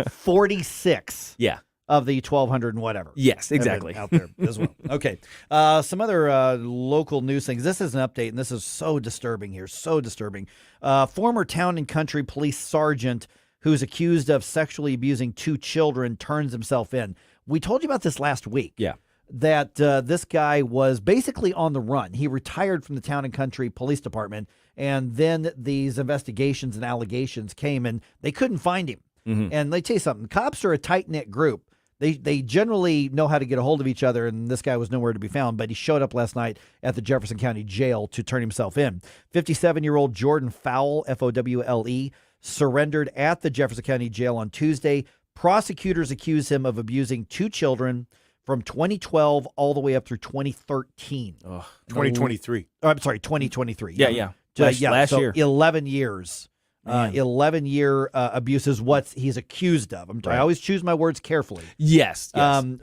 46. Yeah. Of the 1,200 and whatever. Yes, exactly. Out there as well. Okay. Some other local news things. This is an update, and this is so disturbing here. So disturbing. Former Town and Country Police Sergeant who's accused of sexually abusing 2 children turns himself in. We told you about this last week. Yeah. That this guy was basically on the run. He retired from the Town and Country Police Department, and then these investigations and allegations came, and they couldn't find him. Mm-hmm. And let me tell you something. Cops are a tight-knit group. They generally know how to get a hold of each other, and this guy was nowhere to be found, but he showed up last night at the Jefferson County Jail to turn himself in. 57-year-old Jordan Fowle, Fowle, surrendered at the Jefferson County Jail on Tuesday. Prosecutors accuse him of abusing 2 children from 2012 all the way up through 2013. 2023. Oh, I'm sorry, 2023. Yeah. Last year. 11 years. 11-year abuse is what he's accused of. I always choose my words carefully. Yes.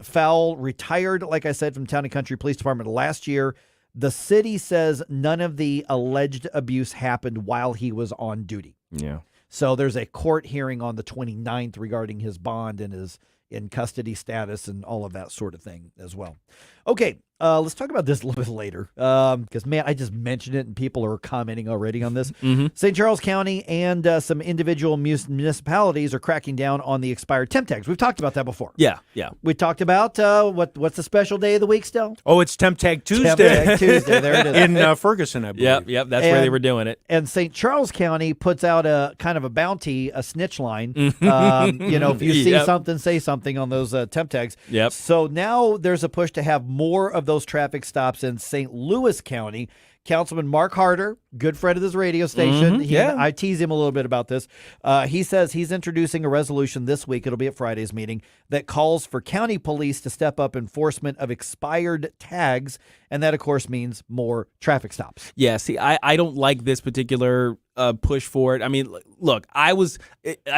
Fowle retired, like I said, from Town and Country Police Department last year. The city says none of the alleged abuse happened while he was on duty. Yeah. So there's a court hearing on the 29th regarding his bond and his in custody status and all of that sort of thing as well. Okay, let's talk about this a little bit later because, man, I just mentioned it and people are commenting already on this. St. Charles County and some individual municipalities are cracking down on the expired temp tags. We've talked about that before. Yeah. We talked about what's the special day of the week still? Oh, it's Temp Tag Tuesday. Temp Tag Tuesday, there it is. In Ferguson, I believe. Yep, that's where they were doing it. And St. Charles County puts out a kind of a bounty, a snitch line. If you see something, say something on those temp tags. Yep. So now there's a push to have more of those traffic stops in St. Louis County. Councilman Mark Harder, good friend of this radio station. I tease him a little bit about this. He says he's introducing a resolution this week. It'll be at Friday's meeting that calls for county police to step up enforcement of expired tags. And that, of course, means more traffic stops. Yeah, see, I don't like this particular push for it. I mean, look, I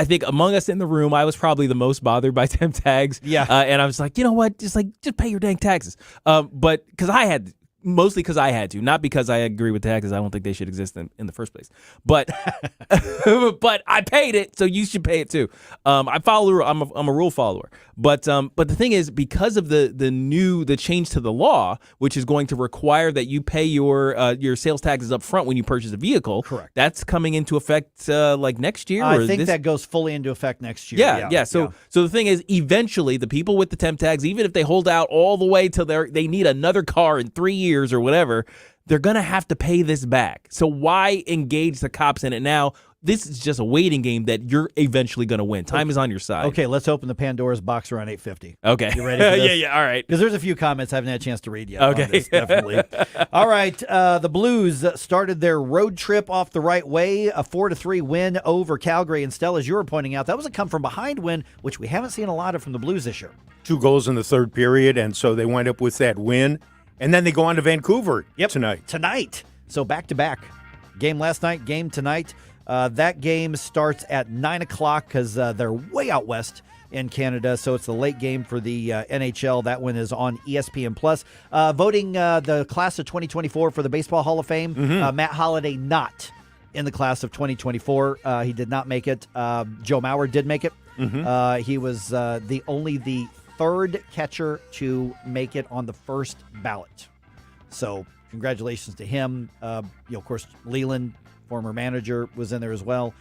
think among us in the room, I was probably the most bothered by temp tags. Yeah. And I was like, you know what? Just pay your dang taxes. But because I had mostly because I had to, not because I agree with taxes. I don't think they should exist in the first place. But but I paid it, so you should pay it too. I'm a rule follower. But the thing is, because of the change to the law, which is going to require that you pay your sales taxes up front when you purchase a vehicle. Correct. That's coming into effect like next year. I think that goes fully into effect next year. Yeah. So the thing is, eventually, the people with the temp tags, even if they hold out all the way till they need another car in 3 years or whatever, they're going to have to pay this back. So why engage the cops in it now? This is just a waiting game that you're eventually going to win. Time is on your side. Okay, let's open the Pandora's box around 8:50. Okay. You ready for this? Yeah, all right. Because there's a few comments I haven't had a chance to read yet. Okay. On this, definitely. All right, the Blues started their road trip off the right way, a 4-3 win over Calgary. And Stella, as you were pointing out, that was a come-from-behind win, which we haven't seen a lot of from the Blues this year. 2 goals in the third period, and so they wind up with that win. And then they go on to Vancouver tonight. So back-to-back. Game last night, game tonight. That game starts at 9 o'clock because they're way out west in Canada. So it's the late game for the NHL. That one is on ESPN+. Voting the class of 2024 for the Baseball Hall of Fame. Matt Holliday not in the class of 2024. He did not make it. Joe Mauer did make it. He was the third catcher to make it on the first ballot. So congratulations to him. Of course, Leland, former manager, was in there as well.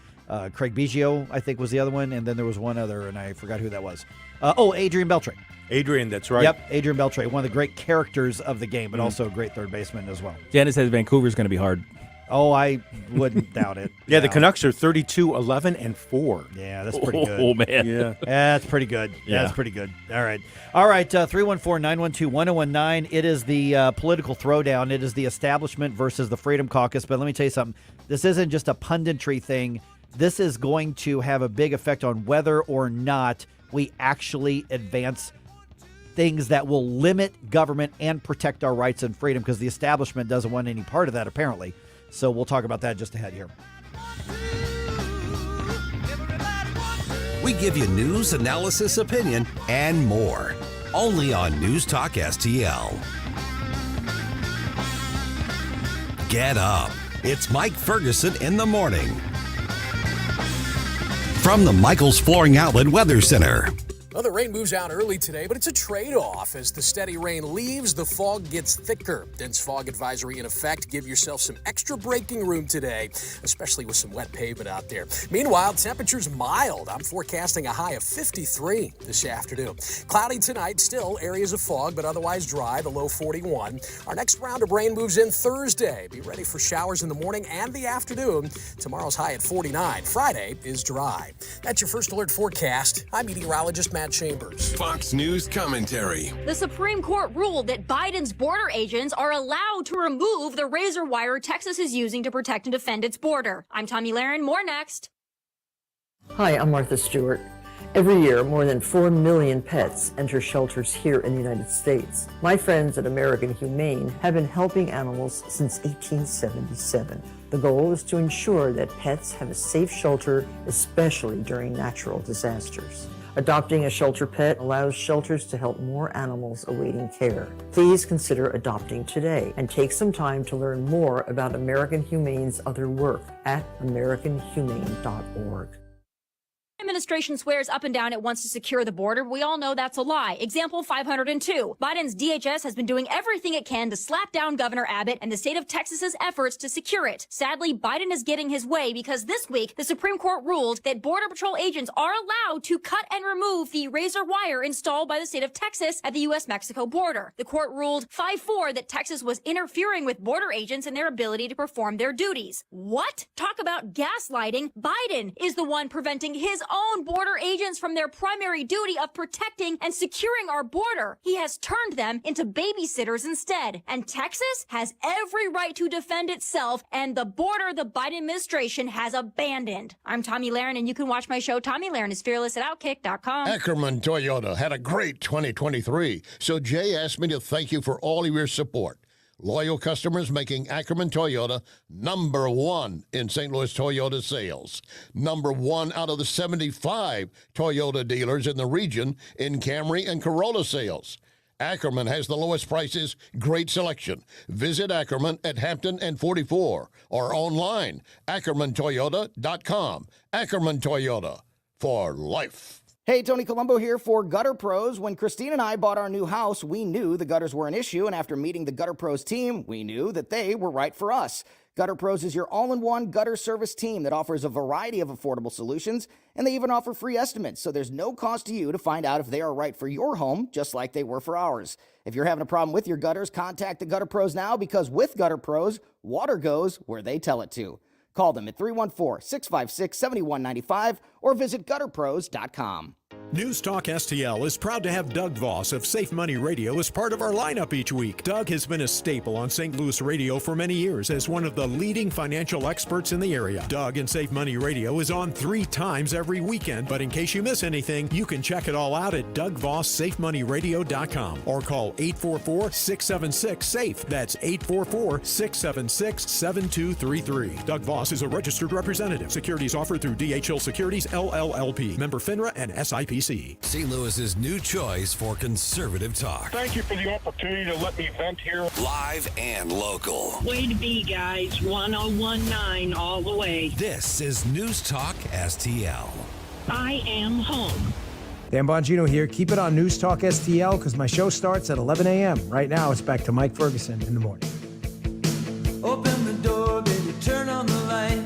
Craig Biggio, I think, was the other one. And then there was one other, and I forgot who that was. Adrian Beltre. Adrian, that's right. Yep, Adrian Beltre, one of the great characters of the game, but also a great third baseman as well. Janice says Vancouver's going to be hard. Oh, I wouldn't doubt it. Yeah, the Canucks are 32-11-4. Yeah, that's pretty good. Oh, man. Yeah. That's pretty good. Yeah. That's pretty good. All right. 314-912-1019. It is the political throwdown. It is the establishment versus the Freedom Caucus. But let me tell you something. This isn't just a punditry thing. This is going to have a big effect on whether or not we actually advance things that will limit government and protect our rights and freedom, because the establishment doesn't want any part of that, apparently. So we'll talk about that just ahead here. We give you news, analysis, opinion, and more. Only on News Talk STL. Get up. It's Mike Ferguson in the morning. From the Michaels Flooring Outlet Weather Center. Well, the rain moves out early today, but it's a trade-off. As the steady rain leaves, the fog gets thicker. Dense fog advisory in effect. Give yourself some extra braking room today, especially with some wet pavement out there. Meanwhile, temperatures mild. I'm forecasting a high of 53 this afternoon. Cloudy tonight, still areas of fog, but otherwise dry, the low 41. Our next round of rain moves in Thursday. Be ready for showers in the morning and the afternoon. Tomorrow's high at 49. Friday is dry. That's your First Alert forecast. I'm meteorologist Matt Chambers. Fox News commentary. The Supreme Court ruled that Biden's border agents are allowed to remove the razor wire Texas is using to protect and defend its border. I'm Tommy Lahren. More next. Hi, I'm Martha Stewart. Every year, more than 4 million pets enter shelters here in the United States. My friends at American Humane have been helping animals since 1877. The goal is to ensure that pets have a safe shelter, especially during natural disasters. Adopting a shelter pet allows shelters to help more animals awaiting care. Please consider adopting today and take some time to learn more about American Humane's other work at americanhumane.org. Administration swears up and down it wants to secure the border. We all know that's a lie. Example 502. Biden's DHS has been doing everything it can to slap down Governor Abbott and the state of Texas's efforts to secure it. Sadly, Biden is getting his way because this week the Supreme Court ruled that Border Patrol agents are allowed to cut and remove the razor wire installed by the state of Texas at the U.S.-Mexico border. The court ruled 5-4 that Texas was interfering with border agents and their ability to perform their duties. What? Talk about gaslighting. Biden is the one preventing his own border agents from their primary duty of protecting and securing our border. He has turned them into babysitters instead. And Texas has every right to defend itself, and the border the Biden administration has abandoned. I'm Tommy Lahren, and you can watch my show, Tommy Lahren is Fearless, at Outkick.com. Ackerman Toyota had a great 2023, so Jay asked me to thank you for all of your support. Loyal customers making Ackerman Toyota number one in St. Louis Toyota sales. Number one out of the 75 Toyota dealers in the region in Camry and Corolla sales. Ackerman has the lowest prices, great selection. Visit Ackerman at Hampton and 44 or online, ackermantoyota.com. Ackerman Toyota, for life. Hey, Tony Colombo here for Gutter Pros. When Christine and I bought our new house, we knew the gutters were an issue, and after meeting the Gutter Pros team, we knew that they were right for us. Gutter Pros is your all-in-one gutter service team that offers a variety of affordable solutions, and they even offer free estimates, so there's no cost to you to find out if they are right for your home, just like they were for ours. If you're having a problem with your gutters, contact the Gutter Pros now, because with Gutter Pros, water goes where they tell it to. Call them at 314-656-7195 or visit gutterpros.com. News Talk STL is proud to have Doug Voss of Safe Money Radio as part of our lineup each week. Doug has been a staple on St. Louis radio for many years as one of the leading financial experts in the area. Doug and Safe Money Radio is on 3 times every weekend, but in case you miss anything, you can check it all out at DougVossSafeMoneyRadio.com or call 844-676-SAFE. That's 844-676-7233. Doug Voss is a registered representative. Securities offered through DHL Securities, LLLP. Member FINRA and SIPC. St. Louis's new choice for conservative talk. Thank you for the opportunity to let me vent here. Live and local. Way to be, guys. 1019 all the way. This is News Talk STL. I am home. Dan Bongino here. Keep it on News Talk STL because my show starts at 11 a.m. Right now, it's back to Mike Ferguson in the morning. Open the door, baby, turn on the light.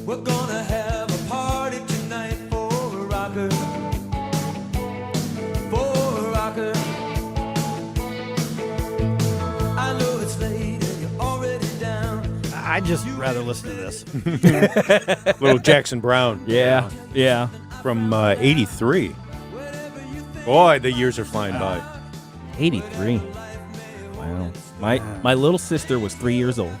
We're gonna have a party tonight for a rocker. For a rocker. I know it's late and you're already down. I'd just rather listen to this. Little Jackson Brown. Yeah. From 83. Boy, the years are flying by. 83. Wow. My little sister was 3 years old.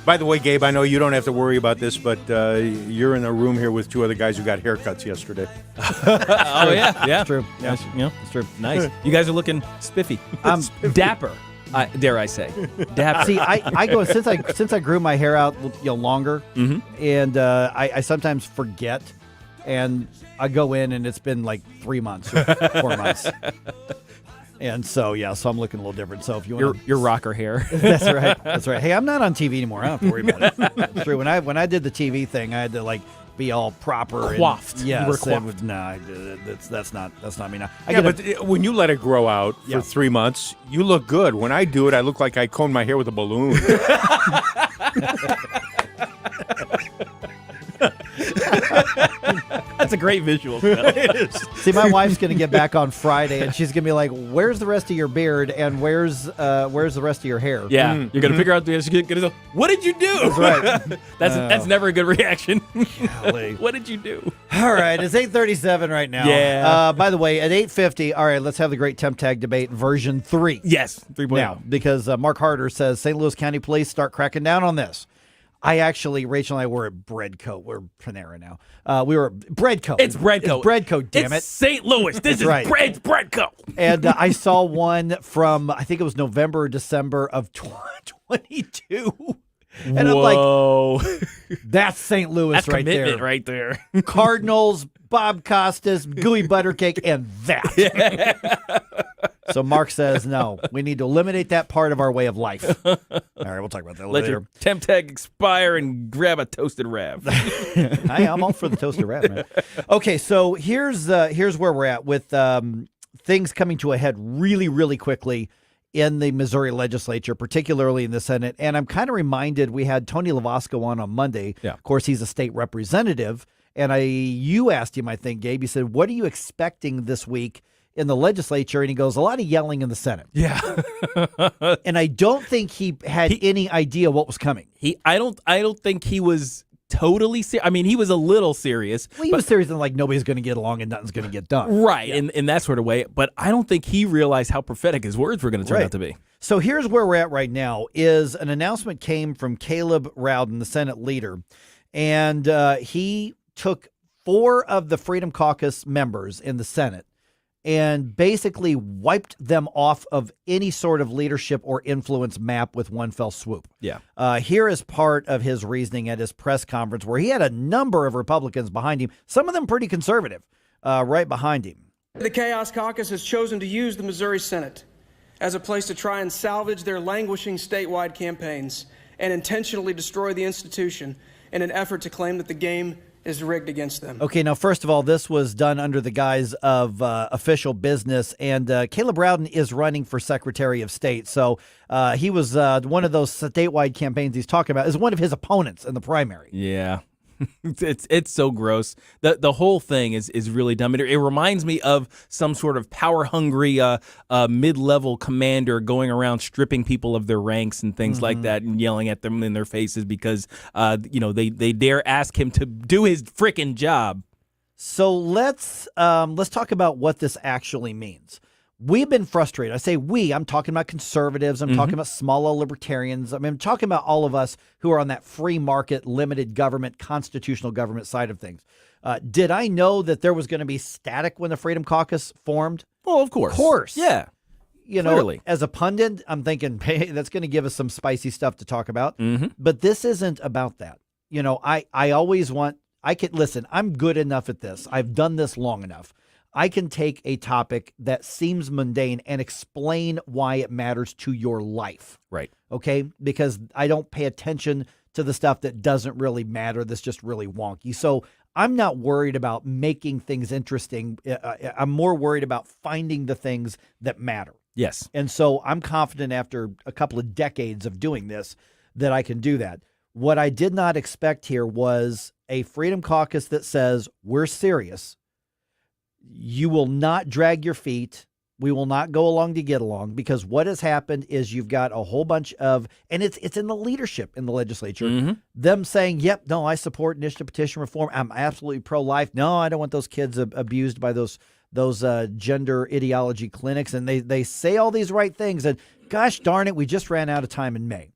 By the way, Gabe, I know you don't have to worry about this, but you're in a room here with 2 other guys who got haircuts yesterday. Oh, yeah. It's true. Yeah. It's true. Nice. You guys are looking spiffy. Dapper. Dare I say. Dapper. See, I go since I grew my hair out longer, and I sometimes forget, and I go in and it's been like 3 months or 4 months. And so, so I'm looking a little different. So if you want your rocker hair. That's right. That's right. Hey, I'm not on TV anymore. I don't have to worry about it. It's true. When I did the TV thing, I had to be all proper. Coiffed. Yes. You were coiffed. That's not me now. But when you let it grow out for 3 months, you look good. When I do it, I look like I combed my hair with a balloon. That's a great visual. See, my wife's going to get back on Friday, and she's going to be like, "Where's the rest of your beard, and where's the rest of your hair?" Yeah, you're going to figure out. She's going to go, "What did you do?" That's right. That's never a good reaction. Golly. What did you do? All right, it's 8:37 right now. Yeah. By the way, at 8:50, all right, let's have the great temp tag debate version 3. Yes, 3.0. Now, because Mark Harder says St. Louis County Police start cracking down on this. Rachel and I were at Breadcoat. We're Panera now. We were at Breadcoat. It's Breadcoat. It's Breadcoat, damn it. It's St. Louis. This is right. Breadcoat. And I saw one from, I think it was November or December of 2022. And Whoa. I'm like, that's St. Louis That's right there. commitment right there. Cardinals, Bob Costas, Gooey Buttercake, and that. So Mark says, no, we need to eliminate that part of our way of life. All right, we'll talk about that Let later. your temp tag expire and grab a toasted Rav. I'm all for the toasted Rav, man. Okay, so here's where we're at with things coming to a head really, really quickly in the Missouri legislature, particularly in the Senate. And I'm kind of reminded we had Tony Lavasco on Monday. Yeah. Of course, he's a state representative. And you asked him, I think, Gabe, you said, what are you expecting this week in the legislature? And he goes, a lot of yelling in the Senate. Yeah. And I don't think he had any idea what was coming. I don't think he was totally serious. I mean, he was a little serious. Well, he was serious and like nobody's going to get along and nothing's going to get done. Right, in that sort of way. But I don't think he realized how prophetic his words were going to turn out to be. So here's where we're at right now is an announcement came from Caleb Rowden, the Senate leader, and he took 4 of the Freedom Caucus members in the Senate and basically wiped them off of any sort of leadership or influence map with one fell swoop. Yeah. Here is part of his reasoning at his press conference where he had a number of Republicans behind him, some of them pretty conservative, right behind him. The Chaos Caucus has chosen to use the Missouri Senate as a place to try and salvage their languishing statewide campaigns and intentionally destroy the institution in an effort to claim that the game is rigged against them. Okay, now, first of all, this was done under the guise of official business, and Caleb Rowden is running for Secretary of State. So he was one of those statewide campaigns he's talking about is one of his opponents in the primary. Yeah. It's so gross. The whole thing is really dumb. It reminds me of some sort of power hungry mid-level commander going around stripping people of their ranks and things like that and yelling at them in their faces because they dare ask him to do his frickin' job. So let's talk about what this actually means. We've been frustrated. I say we, I'm talking about conservatives. I'm talking about small L libertarians. I'm talking about all of us who are on that free market, limited government, constitutional government side of things. Did I know that there was going to be static when the Freedom Caucus formed? Well, of course. Of course. Yeah. Clearly. As a pundit, I'm thinking, hey, that's going to give us some spicy stuff to talk about. But this isn't about that. I always want, listen, I'm good enough at this. I've done this long enough. I can take a topic that seems mundane and explain why it matters to your life. Right. Okay? Because I don't pay attention to the stuff that doesn't really matter, that's just really wonky. So I'm not worried about making things interesting. I'm more worried about finding the things that matter. Yes. And so I'm confident after a couple of decades of doing this that I can do that. What I did not expect here was a Freedom Caucus that says, we're serious. You will not drag your feet. We will not go along to get along, because what has happened is you've got a whole bunch of, and it's in the leadership in the legislature, them saying, yep, no, I support initiative petition reform. I'm absolutely pro-life. No, I don't want those kids abused by those gender ideology clinics. And they say all these right things. And gosh darn it, we just ran out of time in May.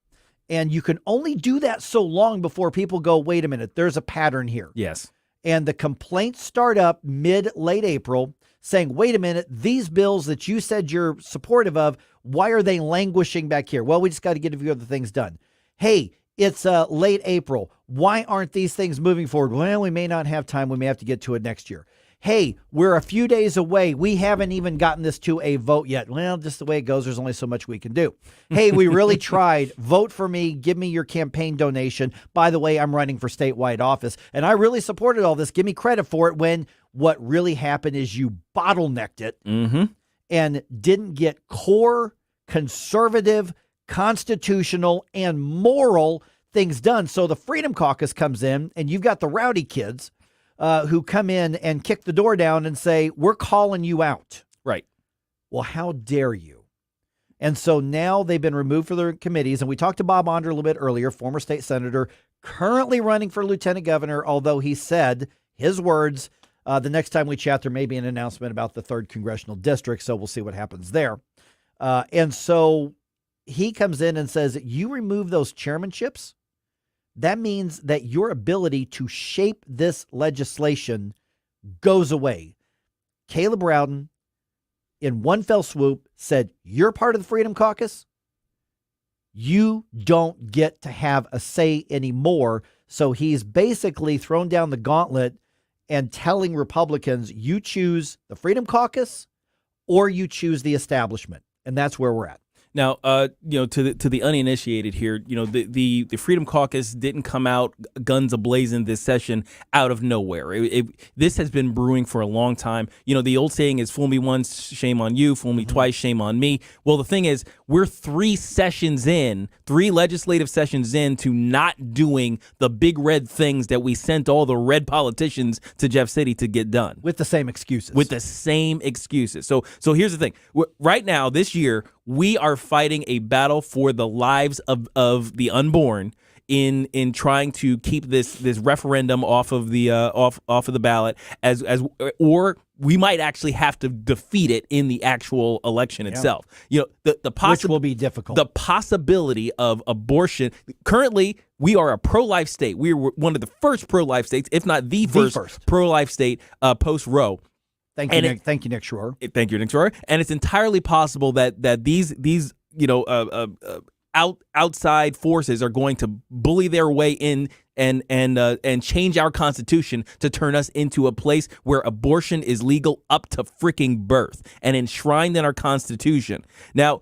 And you can only do that so long before people go, wait a minute, there's a pattern here. Yes. And the complaints start up late April saying, wait a minute, these bills that you said you're supportive of, why are they languishing back here? Well, we just got to get a few other things done. Hey, it's late April. Why aren't these things moving forward? Well, we may not have time. We may have to get to it next year. Hey, we're a few days away. We haven't even gotten this to a vote yet. Well, just the way it goes, there's only so much we can do. Hey, we really tried. Vote for me. Give me your campaign donation. By the way, I'm running for statewide office, and I really supported all this. Give me credit for it, when what really happened is you bottlenecked it and didn't get core, conservative, constitutional, and moral things done. So the Freedom Caucus comes in, and you've got the rowdy kids who come in and kick the door down and say, we're calling you out. Right. Well, how dare you? And so now they've been removed from their committees. And we talked to Bob Onder a little bit earlier, former state senator, currently running for lieutenant governor, although he said, his words, the next time we chat, there may be an announcement about the 3rd congressional district. So we'll see what happens there. And so he comes in and says, you remove those chairmanships, that means that your ability to shape this legislation goes away. Caleb Rowden, in one fell swoop, said, you're part of the Freedom Caucus. You don't get to have a say anymore. So he's basically thrown down the gauntlet and telling Republicans, you choose the Freedom Caucus or you choose the establishment. And that's where we're at. Now, to the uninitiated here, the Freedom Caucus didn't come out guns a-blazing this session out of nowhere. This has been brewing for a long time. The old saying is, fool me once, shame on you. Fool me twice, shame on me. Well, the thing is, we're 3 legislative sessions in to not doing the big red things that we sent all the red politicians to Jeff City to get done. With the same excuses. So here's the thing. Right now, this year, we are fighting a battle for the lives of the unborn in trying to keep this referendum off of the ballot or we might actually have to defeat it in the actual election itself. Which will be difficult. The possibility of abortion. Currently, we are a pro-life state. We are one of the first pro-life states, if not the first pro-life state post-Roe. Thank you, Nick Schroer. Thank you, Nick Schroer. And it's entirely possible that these outside forces are going to bully their way in and change our Constitution to turn us into a place where abortion is legal up to freaking birth and enshrined in our Constitution. Now,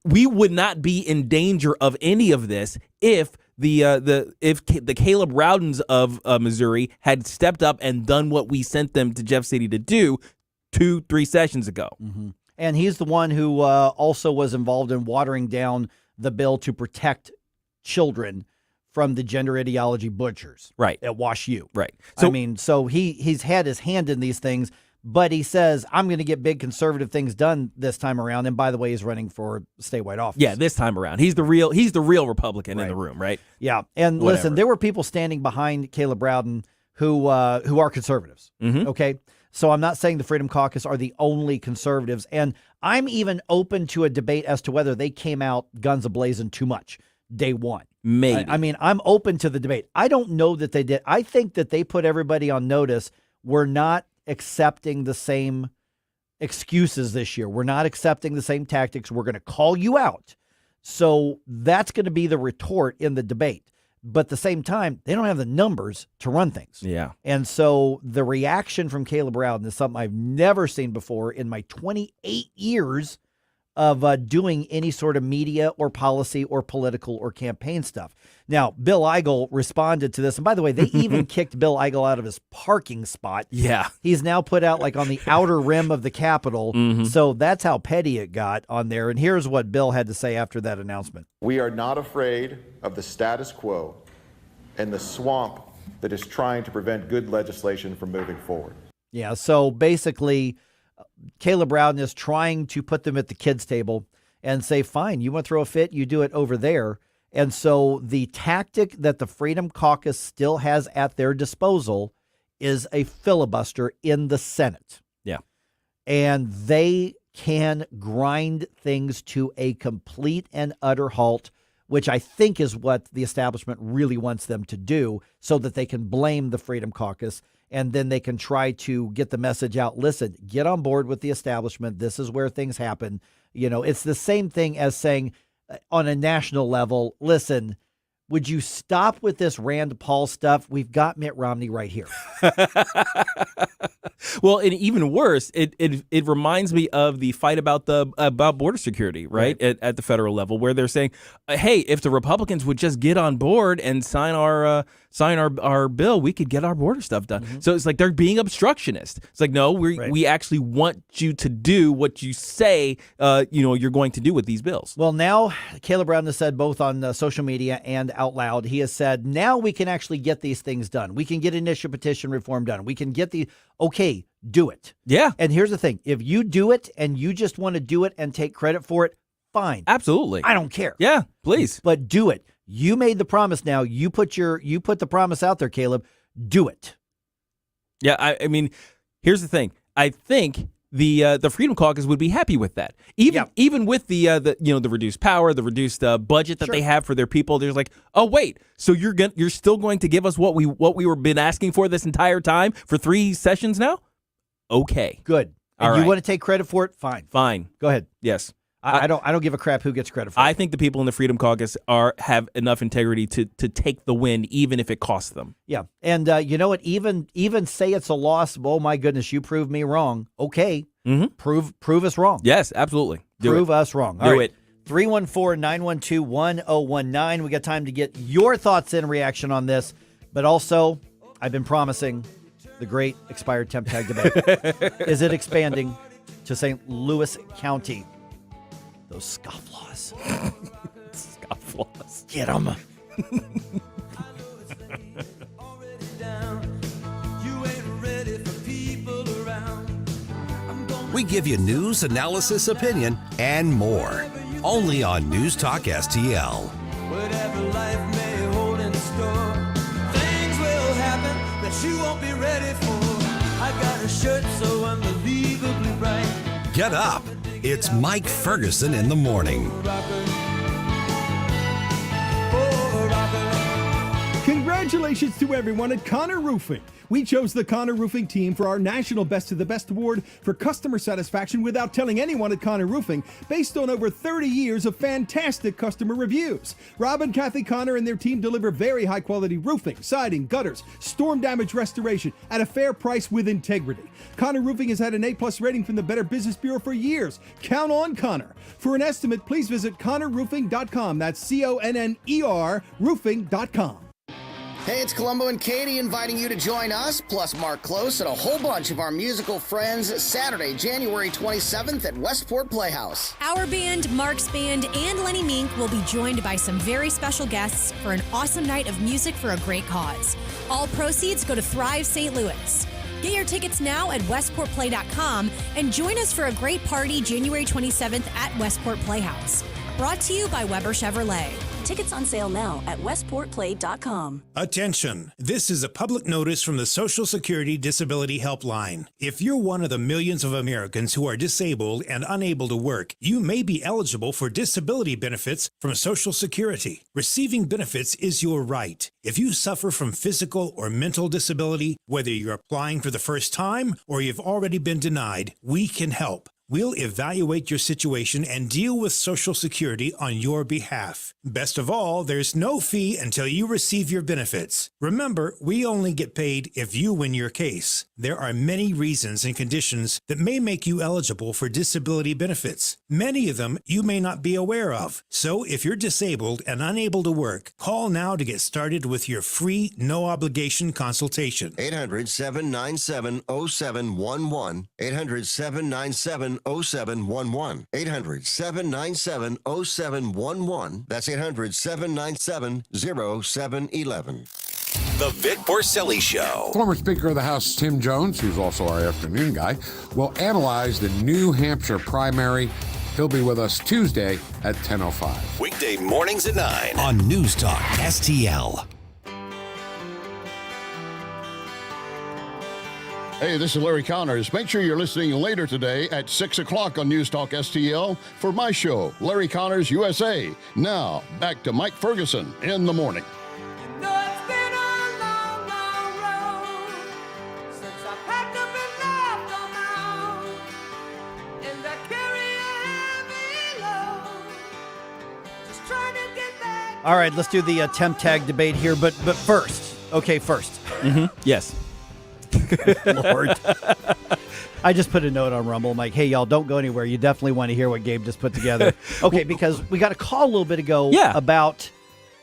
we would not be in danger of any of this if the Caleb Rowdens of Missouri had stepped up and done what we sent them to Jeff City to do 2-3 sessions ago. Mm-hmm. And he's the one who also was involved in watering down the bill to protect children from the gender ideology butchers at Wash U. Right. So he's had his hand in these things, but he says, I'm going to get big conservative things done this time around. And by the way, he's running for statewide office. Yeah, this time around. He's the real Republican in the room, right? Yeah. And listen, there were people standing behind Caleb Rowden who are conservatives. Mm-hmm. Okay. So I'm not saying the Freedom Caucus are the only conservatives. And I'm even open to a debate as to whether they came out guns a-blazing too much day one. Maybe. I mean, I'm open to the debate. I don't know that they did. I think that they put everybody on notice. We're not accepting the same excuses this year. We're not accepting the same tactics. We're going to call you out. So that's going to be the retort in the debate. But at the same time, they don't have the numbers to run things. Yeah. And so the reaction from Caleb Rowden is something I've never seen before in my 28 years of doing any sort of media or policy or political or campaign stuff. Now, Bill Eigel responded to this. And by the way, they even kicked Bill Eigel out of his parking spot. Yeah. He's now put out like on the outer rim of the Capitol. Mm-hmm. So that's how petty it got on there. And here's what Bill had to say after that announcement. We are not afraid of the status quo and the swamp that is trying to prevent good legislation from moving forward. Yeah, so basically, Caleb Rowden is trying to put them at the kids' table and say, fine, you want to throw a fit, you do it over there. And so the tactic that the Freedom Caucus still has at their disposal is a filibuster in the Senate. Yeah. And they can grind things to a complete and utter halt, which I think is what the establishment really wants them to do so that they can blame the Freedom Caucus and then they can try to get the message out. Listen, get on board with the establishment. This is where things happen. It's the same thing as saying on a national level, listen, would you stop with this Rand Paul stuff? We've got Mitt Romney right here. Well, and even worse, it reminds me of the fight about border security, right? At the federal level, where they're saying, "Hey, if the Republicans would just get on board and sign our bill, we could get our border stuff done." Mm-hmm. So it's like they're being obstructionist. It's like, no, we actually want you to do what you say, you're going to do with these bills. Well, now Caleb Brown has said both on social media and out loud, he has said, now we can actually get these things done. We can get initial petition reform done. We can get okay, do it. Yeah. And here's the thing. If you do it and you just want to do it and take credit for it, fine. Absolutely. I don't care. Yeah, please. But do it. You made the promise now. You put the promise out there, Caleb. Do it. Yeah, I mean, here's the thing. I think the Freedom Caucus would be happy with that. Even with the reduced power, the reduced budget that they have for their people. There's like, oh wait, so you're still going to give us what we were been asking for this entire time for 3 sessions now? Okay, good. And all you right. want to take credit for it? Fine. Go ahead. Yes. I don't give a crap who gets credit for it. I think the people in the Freedom Caucus have enough integrity to take the win, even if it costs them. Yeah, and you know what? Even say it's a loss. Oh my goodness, you proved me wrong. Okay, prove us wrong. Yes, absolutely. Prove us wrong. Do it. 314-912-1019. We got time to get your thoughts and reaction on this, but also I've been promising the great expired temp tag debate. Is it expanding to St. Louis County? Those scofflaws. Scofflaws. Get them. We give you news, analysis, opinion, and more. Only on News Talk STL. Whatever life may hold in store, things will happen that you won't be ready for. I got a shirt so unbelievably bright. Get up. It's Mike Ferguson in the morning. Congratulations to everyone at Connor Roofing. We chose the Connor Roofing team for our National Best of the Best Award for customer satisfaction without telling anyone at Connor Roofing, based on over 30 years of fantastic customer reviews. Rob and Kathy Connor and their team deliver very high quality roofing, siding, gutters, storm damage restoration at a fair price with integrity. Connor Roofing has had an A+ rating from the Better Business Bureau for years. Count on Connor. For an estimate, please visit ConnorRoofing.com. That's CONNER roofing.com. Hey, it's Columbo and Katie inviting you to join us, plus Mark Close and a whole bunch of our musical friends, Saturday, January 27th at Westport Playhouse. Our band, Mark's band, and Lenny Mink will be joined by some very special guests for an awesome night of music for a great cause. All proceeds go to Thrive St. Louis. Get your tickets now at westportplay.com and join us for a great party January 27th at Westport Playhouse. Brought to you by Weber Chevrolet. Tickets on sale now at westportplay.com. Attention! This is a public notice from the Social Security Disability Helpline. If you're one of the millions of Americans who are disabled and unable to work, you may be eligible for disability benefits from Social Security. Receiving benefits is your right. If you suffer from physical or mental disability, whether you're applying for the first time or you've already been denied, we can help. We'll evaluate your situation and deal with Social Security on your behalf. Best of all, there's no fee until you receive your benefits. Remember, we only get paid if you win your case. There are many reasons and conditions that may make you eligible for disability benefits. Many of them you may not be aware of. So if you're disabled and unable to work, call now to get started with your free, no-obligation consultation. 800-797-0711. 800-797-0711. 800-797-0711. That's 800-797-0711. The Vic Porcelli Show. Former Speaker of the House Tim Jones, who's also our afternoon guy, will analyze the New Hampshire primary. He'll be with us Tuesday at 10:05. Weekday mornings at 9 on News Talk STL. Hey, this is Larry Connors. Make sure you're listening later today at 6 o'clock on News Talk STL for my show, Larry Connors USA. Now, back to Mike Ferguson in the morning. All right, let's do the temp tag debate here, but first. Okay, first. Yes. Lord. I just put a note on Rumble. I'm like, hey, y'all, don't go anywhere. You definitely want to hear what Gabe just put together. Okay, because we got a call a little bit ago about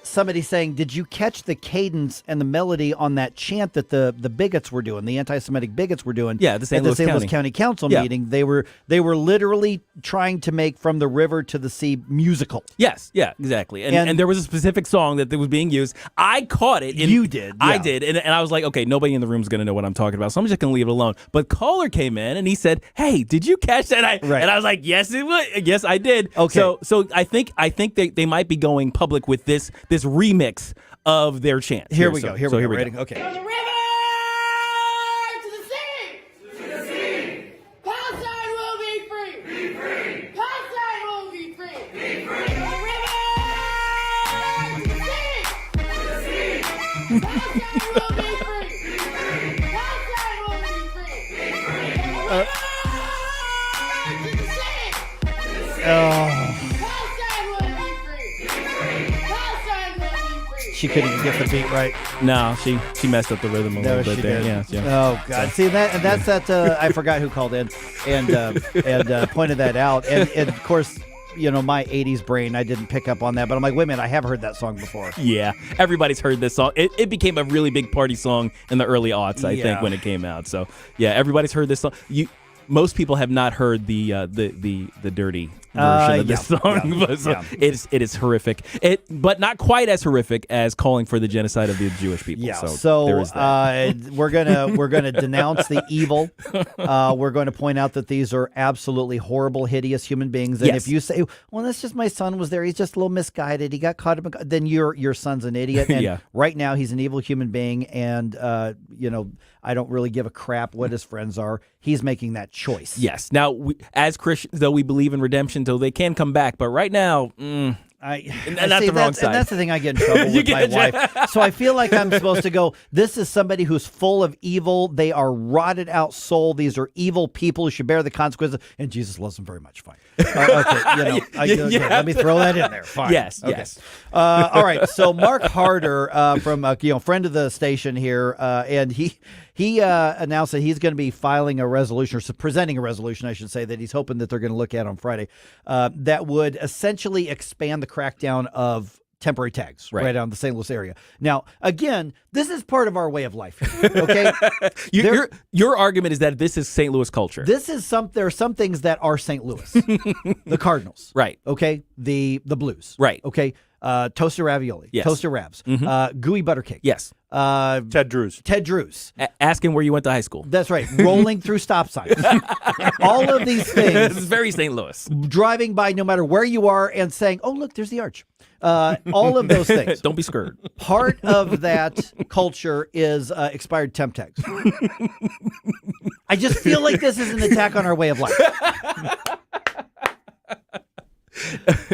somebody saying, did you catch the cadence and the melody on that chant that the bigots were doing, the anti-Semitic bigots were doing at the St. Louis County Council meeting? They were literally trying to make From the River to the Sea musical. Yes, yeah, exactly. And there was a specific song that was being used. I caught it. You did. I did. And I was like, okay, nobody in the room is going to know what I'm talking about, so I'm just going to leave it alone. But caller came in and he said, hey, did you catch that? And I was like, yes, yes, I did. Okay. So I think they might be going public with this remix of their chant. Here we go. Here we go. Okay. From the river to the sea. To the sea. Palestine will be free. Be free. Palestine will be free. Be free. From the river to the sea. To the sea. Palestine will be free. Be free. Palestine will be free. Be free. From the river to the sea. To the sea. She couldn't even get the beat right. No, she messed up the rhythm a little bit there. Did. Yeah. Oh God! See that's that. I forgot who called in and pointed that out. And of course, my '80s brain, I didn't pick up on that. But I'm like, wait a minute, I have heard that song before. Yeah, everybody's heard this song. It became a really big party song in the early aughts, I think, when it came out. So yeah, everybody's heard this song. Most people have not heard the dirty version of this song, but it is horrific. But not quite as horrific as calling for the genocide of the Jewish people. Yeah. So there is that. we're gonna denounce the evil. We're going to point out that these are absolutely horrible, hideous human beings. And if you say, "Well, that's just my son was there. He's just a little misguided. He got caught up," then your son's an idiot. And right now he's an evil human being, and I don't really give a crap what his friends are. He's making that choice. Yes. Now, as Christians, though, we believe in redemption, though they can come back. But right now, and that's the wrong side. And that's the thing, I get in trouble with my wife. So I feel like I'm supposed to go, this is somebody who's full of evil. They are rotted out soul. These are evil people who should bear the consequences. And Jesus loves them very much. Fine. Okay. Let me throw that in there. Fine. Yes. Okay. Yes. All right. So Mark Harder from friend of the station here, and he announced that he's going to be filing a resolution, or presenting a resolution, I should say, that he's hoping that they're going to look at on Friday, that would essentially expand the crackdown of temporary tags right out in the St. Louis area. Now, again, this is part of our way of life here, okay? Your argument is that this is St. Louis culture. There are some things that are St. Louis. The Cardinals. Right. Okay? The Blues. Right. Okay? Toaster ravioli. Yes. Toaster ravs. Gooey butter cake. Yes. Ted Drews. Asking where you went to high school. That's right. Rolling through stop signs. All of these things. This is very St. Louis. Driving by no matter where you are and saying, oh, look, there's the arch. All of those things. Don't be scared. Part of that culture is expired temp tags. I just feel like this is an attack on our way of life.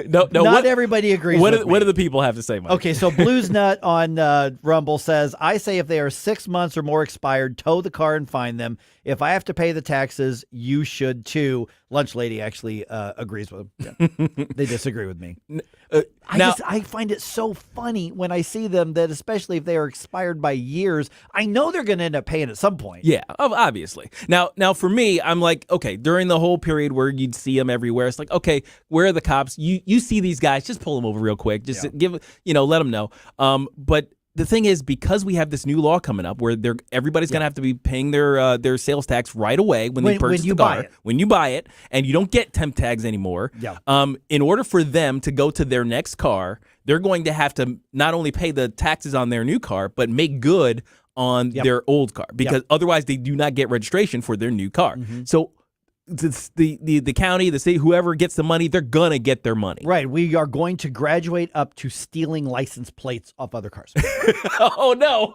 Not everybody agrees with me. What do the people have to say, Mike? Okay, so Blues Nut on Rumble says, I say if they are 6 months or more expired, tow the car and fine them. If I have to pay the taxes, you should too. Lunch Lady actually agrees with them. Yeah. They disagree with me. I find it so funny when I see them that, especially if they are expired by years, I know they're going to end up paying at some point. Yeah, obviously. Now for me, I'm like, okay, during the whole period where you'd see them everywhere, it's like, okay, where are the cops? You see these guys, just pull them over real quick. Just let them know. But the thing is, because we have this new law coming up where everybody's going to have to be paying their sales tax right away when they purchase the car. When you buy it, and you don't get temp tags anymore. Yeah. In order for them to go to their next car, they're going to have to not only pay the taxes on their new car, but make good on their old car, because otherwise they do not get registration for their new car. So the county, the city, whoever gets the money, they're gonna get their money. Right. We are going to graduate up to stealing license plates off other cars. Oh no!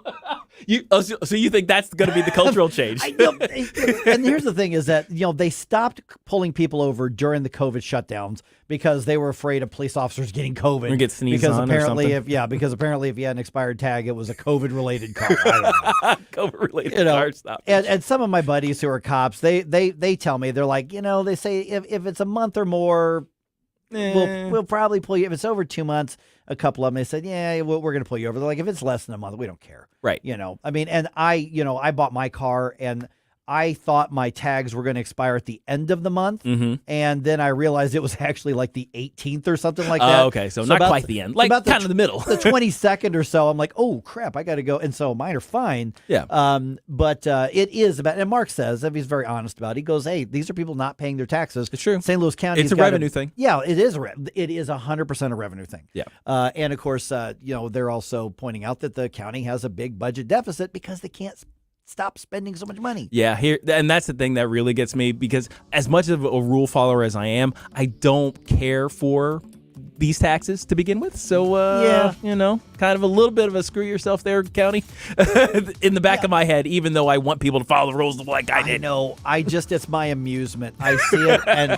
So you think that's going to be the cultural change? And here's the thing: is that they stopped pulling people over during the COVID shutdowns because they were afraid of police officers getting COVID. Or get sneezed on apparently, or something. because apparently, if you had an expired tag, it was a COVID-related car. I don't know. COVID-related car stuff. And some of my buddies who are cops, they tell me, they're like, they say if it's a month or more, we'll probably pull you. If it's over 2 months, a couple of them, they said, yeah, we're going to pull you over. They're like, if it's less than a month, we don't care. Right. I mean, and I bought my car and I thought my tags were going to expire at the end of the month. Mm-hmm. And then I realized it was actually like the 18th or something like that. Okay. So not about quite the end, like about kind of the middle. The 22nd or so, I'm like, oh, crap, I got to go. And so mine are fine. Yeah. But it is about, and Mark says, if he's very honest about it, he goes, hey, these are people not paying their taxes. It's true. St. Louis County. It's a revenue thing. Yeah, it is. It is 100% a revenue thing. Yeah. And of course, they're also pointing out that the county has a big budget deficit because they can't stop spending so much money. Yeah, and that's the thing that really gets me, because as much of a rule follower as I am, I don't care for these taxes to begin with. So, kind of a little bit of a screw yourself there, county, in the back of my head, even though I want people to follow the rules like I did. I know. It's my amusement. I see it, and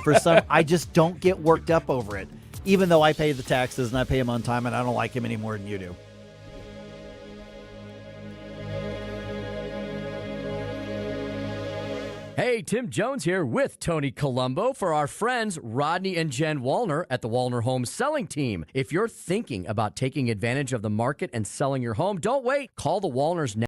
I just don't get worked up over it, even though I pay the taxes and I pay them on time, and I don't like him any more than you do. Hey, Tim Jones here with Tony Colombo for our friends Rodney and Jen Wallner at the Wallner Home Selling Team. If you're thinking about taking advantage of the market and selling your home, don't wait. Call the Wallners now.